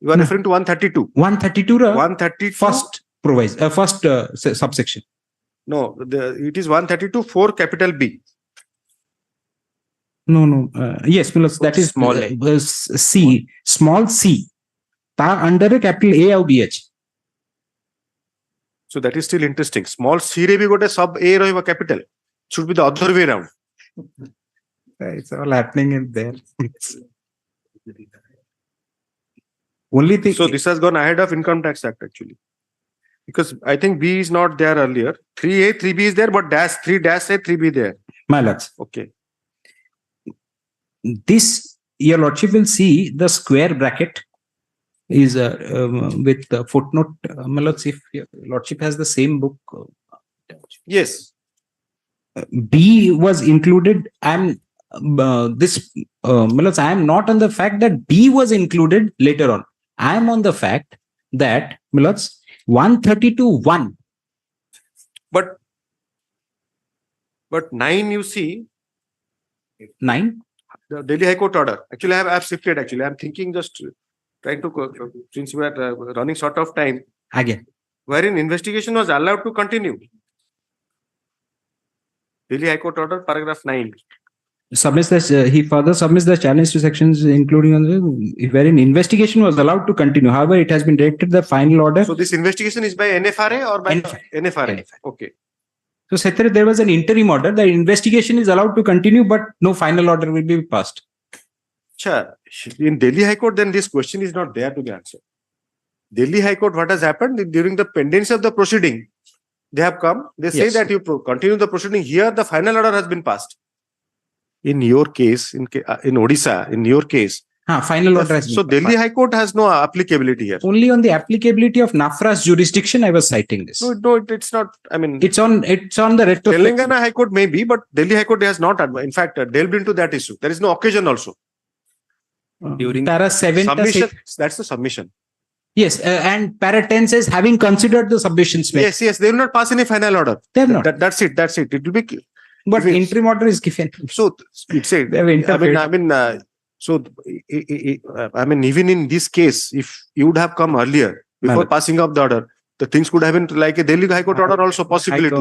You are referring to 132. 132. First proviso, first subsection. No, it is 132.4 capital B. No. Yes, that is small C, small c. Ta under a capital A or BH. So that is still interesting. Small c re bhi gote sub A rahiba capital. Should be the other way around. It's all happening in there. Only thing. So this has gone ahead of Income Tax Act actually. Because I think B is not there earlier. 3A, 3B is there, but dash 3 dash A, 3B there. My lords. Okay. This, your lordship will see the square bracket is with the footnote. My lords, if your lordship has the same book. Yes. B was included. My lords, I am not on the fact that B was included later on. I am on the fact that, my lords, 132.1. But 9 you see. 9? The Delhi High Court order. Actually, I have shifted. Actually, I am thinking just trying to, since we are running short of time, Again. wherein investigation was allowed to continue. Delhi High Court order, paragraph 9. Submits this, he further submits the challenge to sections including on the wherein investigation was allowed to continue. However, it has been directed the final order. So this investigation is by NFRA or by NFRA? Okay. So Sethere, there was an interim order. The investigation is allowed to continue, but no final order will be passed. Sure. In Delhi High Court, then this question is not there to be answered. Delhi High Court, what has happened during the pendency of the proceeding? They have come. They say Yes. that you continue the proceeding. Here, the final order has been passed. In your case, in Odisha, in your case, final order has been so Delhi High Court has no applicability here. Only on the applicability of NAFRA's jurisdiction, I was citing this. No, it's not. I mean, it's on the retrospective. Telangana High Court may be, but Delhi High Court has not. In fact, delved into that issue. There is no occasion also. During para 7 submission, that's the submission. Yes, and para 10 says having considered the submissions made. Yes, they will not pass any final order. They have not. That's it. It will be. But interim order is given. So it's a. They have interfered. So I mean, even in this case, if you would have come earlier before passing of the order, the things could have been like a Delhi High Court order also possibility.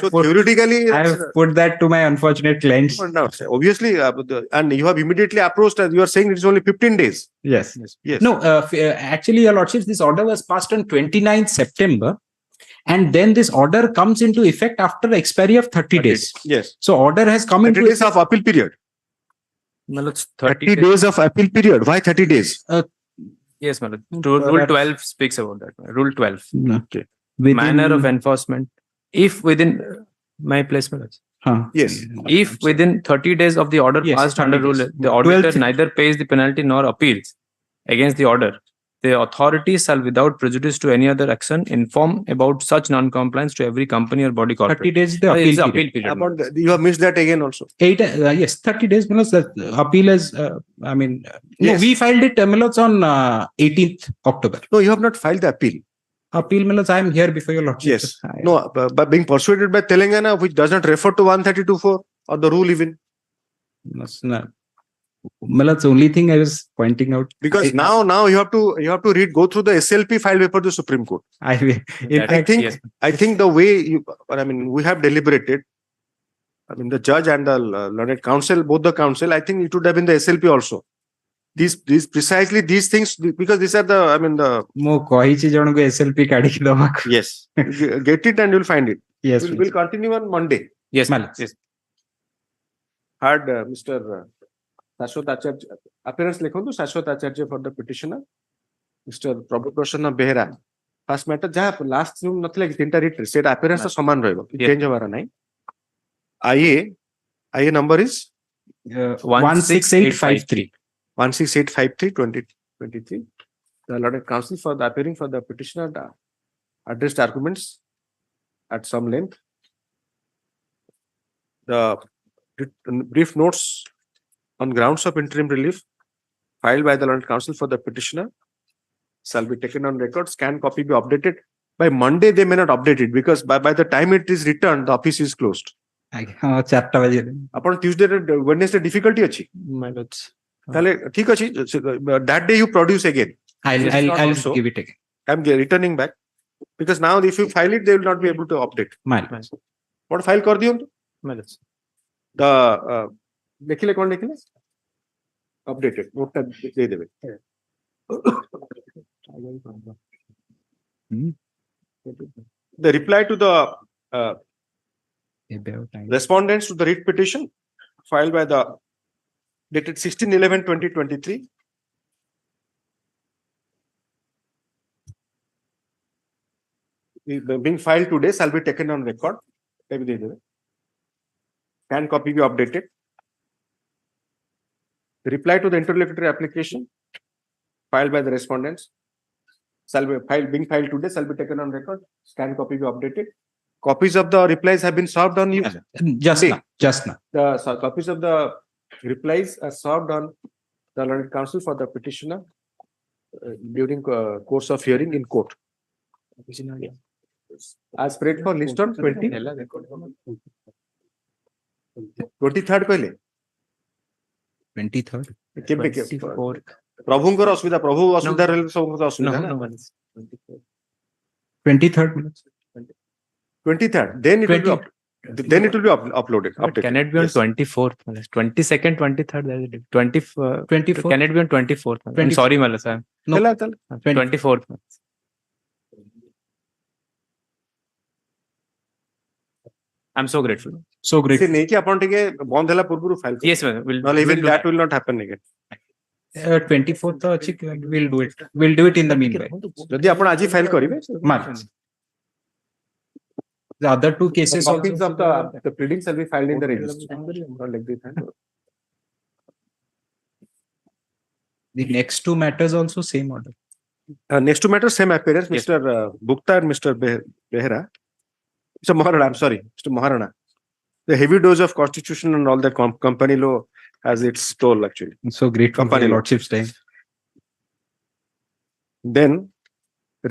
Theoretically, I have put that to my unfortunate clients. No, obviously, and you have immediately approached. You are saying it is only 15 days. Yes. No, actually, Your Lordships, this order was passed on 29th September. And then this order comes into effect after the expiry of 30 days. Yes. So order has come 30 into days of appeal period. Well, it's 30 days of appeal period. Why 30 days? Yes, Malad. Rule 12 speaks about that. Rule 12. Okay. Manner of enforcement. If within my placement. Yes. If within 30 days of the order passed under rule, the auditor neither pays the penalty nor appeals against the order, the authorities shall, without prejudice to any other action, inform about such non-compliance to every company or body corporate. 30 days the appeal period. You have missed that again also. Yes, 30 days. The appeal is, Yes. we filed it on 18th October. No, you have not filed the appeal. Appeal I am here before Your Lordship. Yes. No, but being persuaded by Telangana, which does not refer to 132.4 or the rule even. That's the only thing I was pointing out. Because now you have to go through the SLP filed before the Supreme Court. I think the way we have deliberated. I mean, the judge and the learned counsel, both the counsel, I think it would have been the SLP also. These precisely these things, because these are the SLP yes. Get it and you'll find it. Yes. We'll continue on Monday. Yes, yes. Had Mr. Shashwat Acharya, appearance lekhantu Shashwat Acharya for the petitioner, Mr. Prabhu Prasanna Behera. First matter, last room nathile tinta read state appearance saman rahebo, change hobara nahi. IA number is 16853. 16853 2023. The Lord Counsel for the appearing for the petitioner addressed arguments at some length. The brief notes on grounds of interim relief filed by the Lord Counsel for the petitioner shall be taken on record. Scan copy be updated. By Monday, they may not update it because by the time it is returned, the office is closed. Upon Tuesday, Wednesday, difficulty achi. That day you produce again. I'll give it again. I'm returning back because now if you file it, they will not be able to update. What file kar diyo? The देखिले कौन देखिले? Updated. Note tab दे देवे. The reply to the respondents to the writ petition filed by the dated 16/11/2023. Being filed today shall be taken on record. Can copy be updated. The reply to the interlocutory application filed by the respondents shall be being filed today shall be taken on record. Scan copy be updated. Copies of the replies have been served on you. Just now. The copies of the replies are served on the Learned Counsel for the petitioner during course of hearing in court. As spread for list on 23rd पहले 23rd 24 प्रभुଙ୍କର ଅସୁବିଧା ପ୍ରଭୁ ଅସୁବିଧା ରହିଲେ ସବୁ No, ଅସୁବିଧା ନା no, Malas. 23rd. 23rd then it will be 20 then it will be uploaded But updated. can it be on Yes. 24th? Malas? 22nd, 23rd. There is a difference. 24th. Can it be on 24th? I'm 24th. sorry, Malas. No. चला चला 24th. Malas. I'm so grateful. So great. ସେ ନେଇକି ଆପଣ ଟିକେ ବନ୍ଦ ହେଲା ପୂର୍ବରୁ file Yes, ma'am. ନହେଲେ even do that will not happen again 24th ତ ଅଛି, we'll do it. We'll do it in the meanwhile. ଯଦି ଆପଣ ଆଜି ଫାଇଲ କରିବେ March. The other two cases copies also. of the pleadings shall be filed in the registry. Not like this, huh? The next two matters also same order. Next to matter same appearance, Yes. Mr. Gupta and Mr. Behera. Mr. Maharana, I'm sorry, Mr. Maharana. The heavy dose of constitution and all that company law has its toll actually. I'm so grateful Company for your law. lordship's time. Then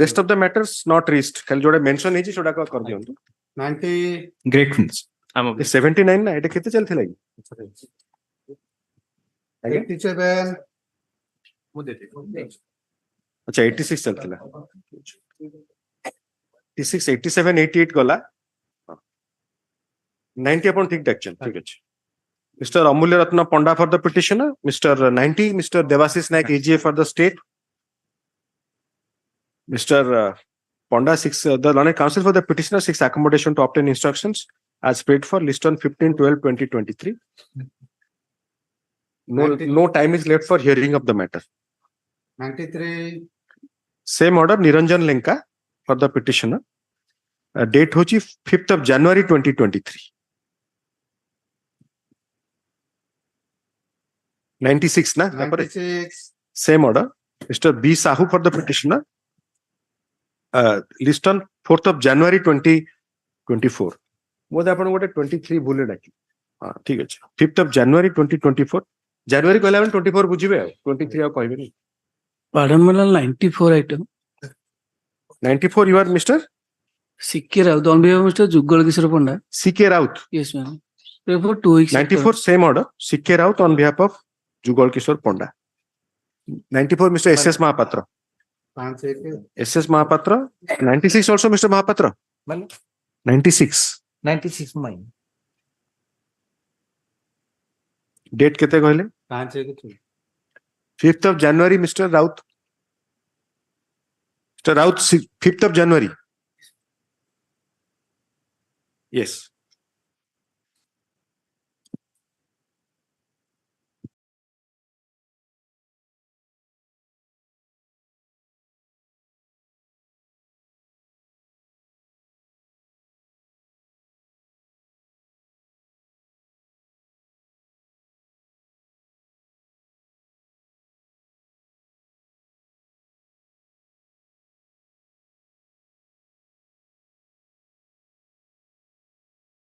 rest of the matters not reached. खाली जोड़े mention है जी छोड़ा का कर दियो 90, Gratefulness. I'm ये okay. 79 ना এটা कितने चलते लगी 87, अच्छा 86 चलते ला 86 87 88 गला 90 अपन ठीक डाक्चन ठीक है Mr. Amulya Ratna Ponda for the petitioner, Mr. 90, Mr. Devasis Naik AGA for the state, Mr. Ponda 6, the learned counsel for the petitioner 6 accommodation to obtain instructions as paid for list on 15/12/2023. No time is left for hearing of the matter. 93, Same order Niranjan Lenka for the petitioner. Date hochi 5th of January 2023. 96 na 96, same order Mr. M.S.Sahoo for the petitioner, list on 4th of January 2024 मोदे आपण गोटे 23 भूले डाकी हां ठीक अछि 5th of January 2024 January कहला 24 बुझिबे 23 आ कहबे नि Padamala 94 item. 94 you are Mr. CK Raut on behalf of Mr. Jugal Kishore Ponda. C.K. Raut. Yes, ma'am. Therefore, 2 weeks. 94 same order C.K. Raut on behalf of Jugal Kishore Ponda. 94 Mr. S.S. Mahapatra. 5, S.S. Mahapatra. 96 also Mr. Mahapatra. 96. 96 mine. Date kete कहले 5th of January Mr. Raut. Mr. Raut 5th of January. Yes.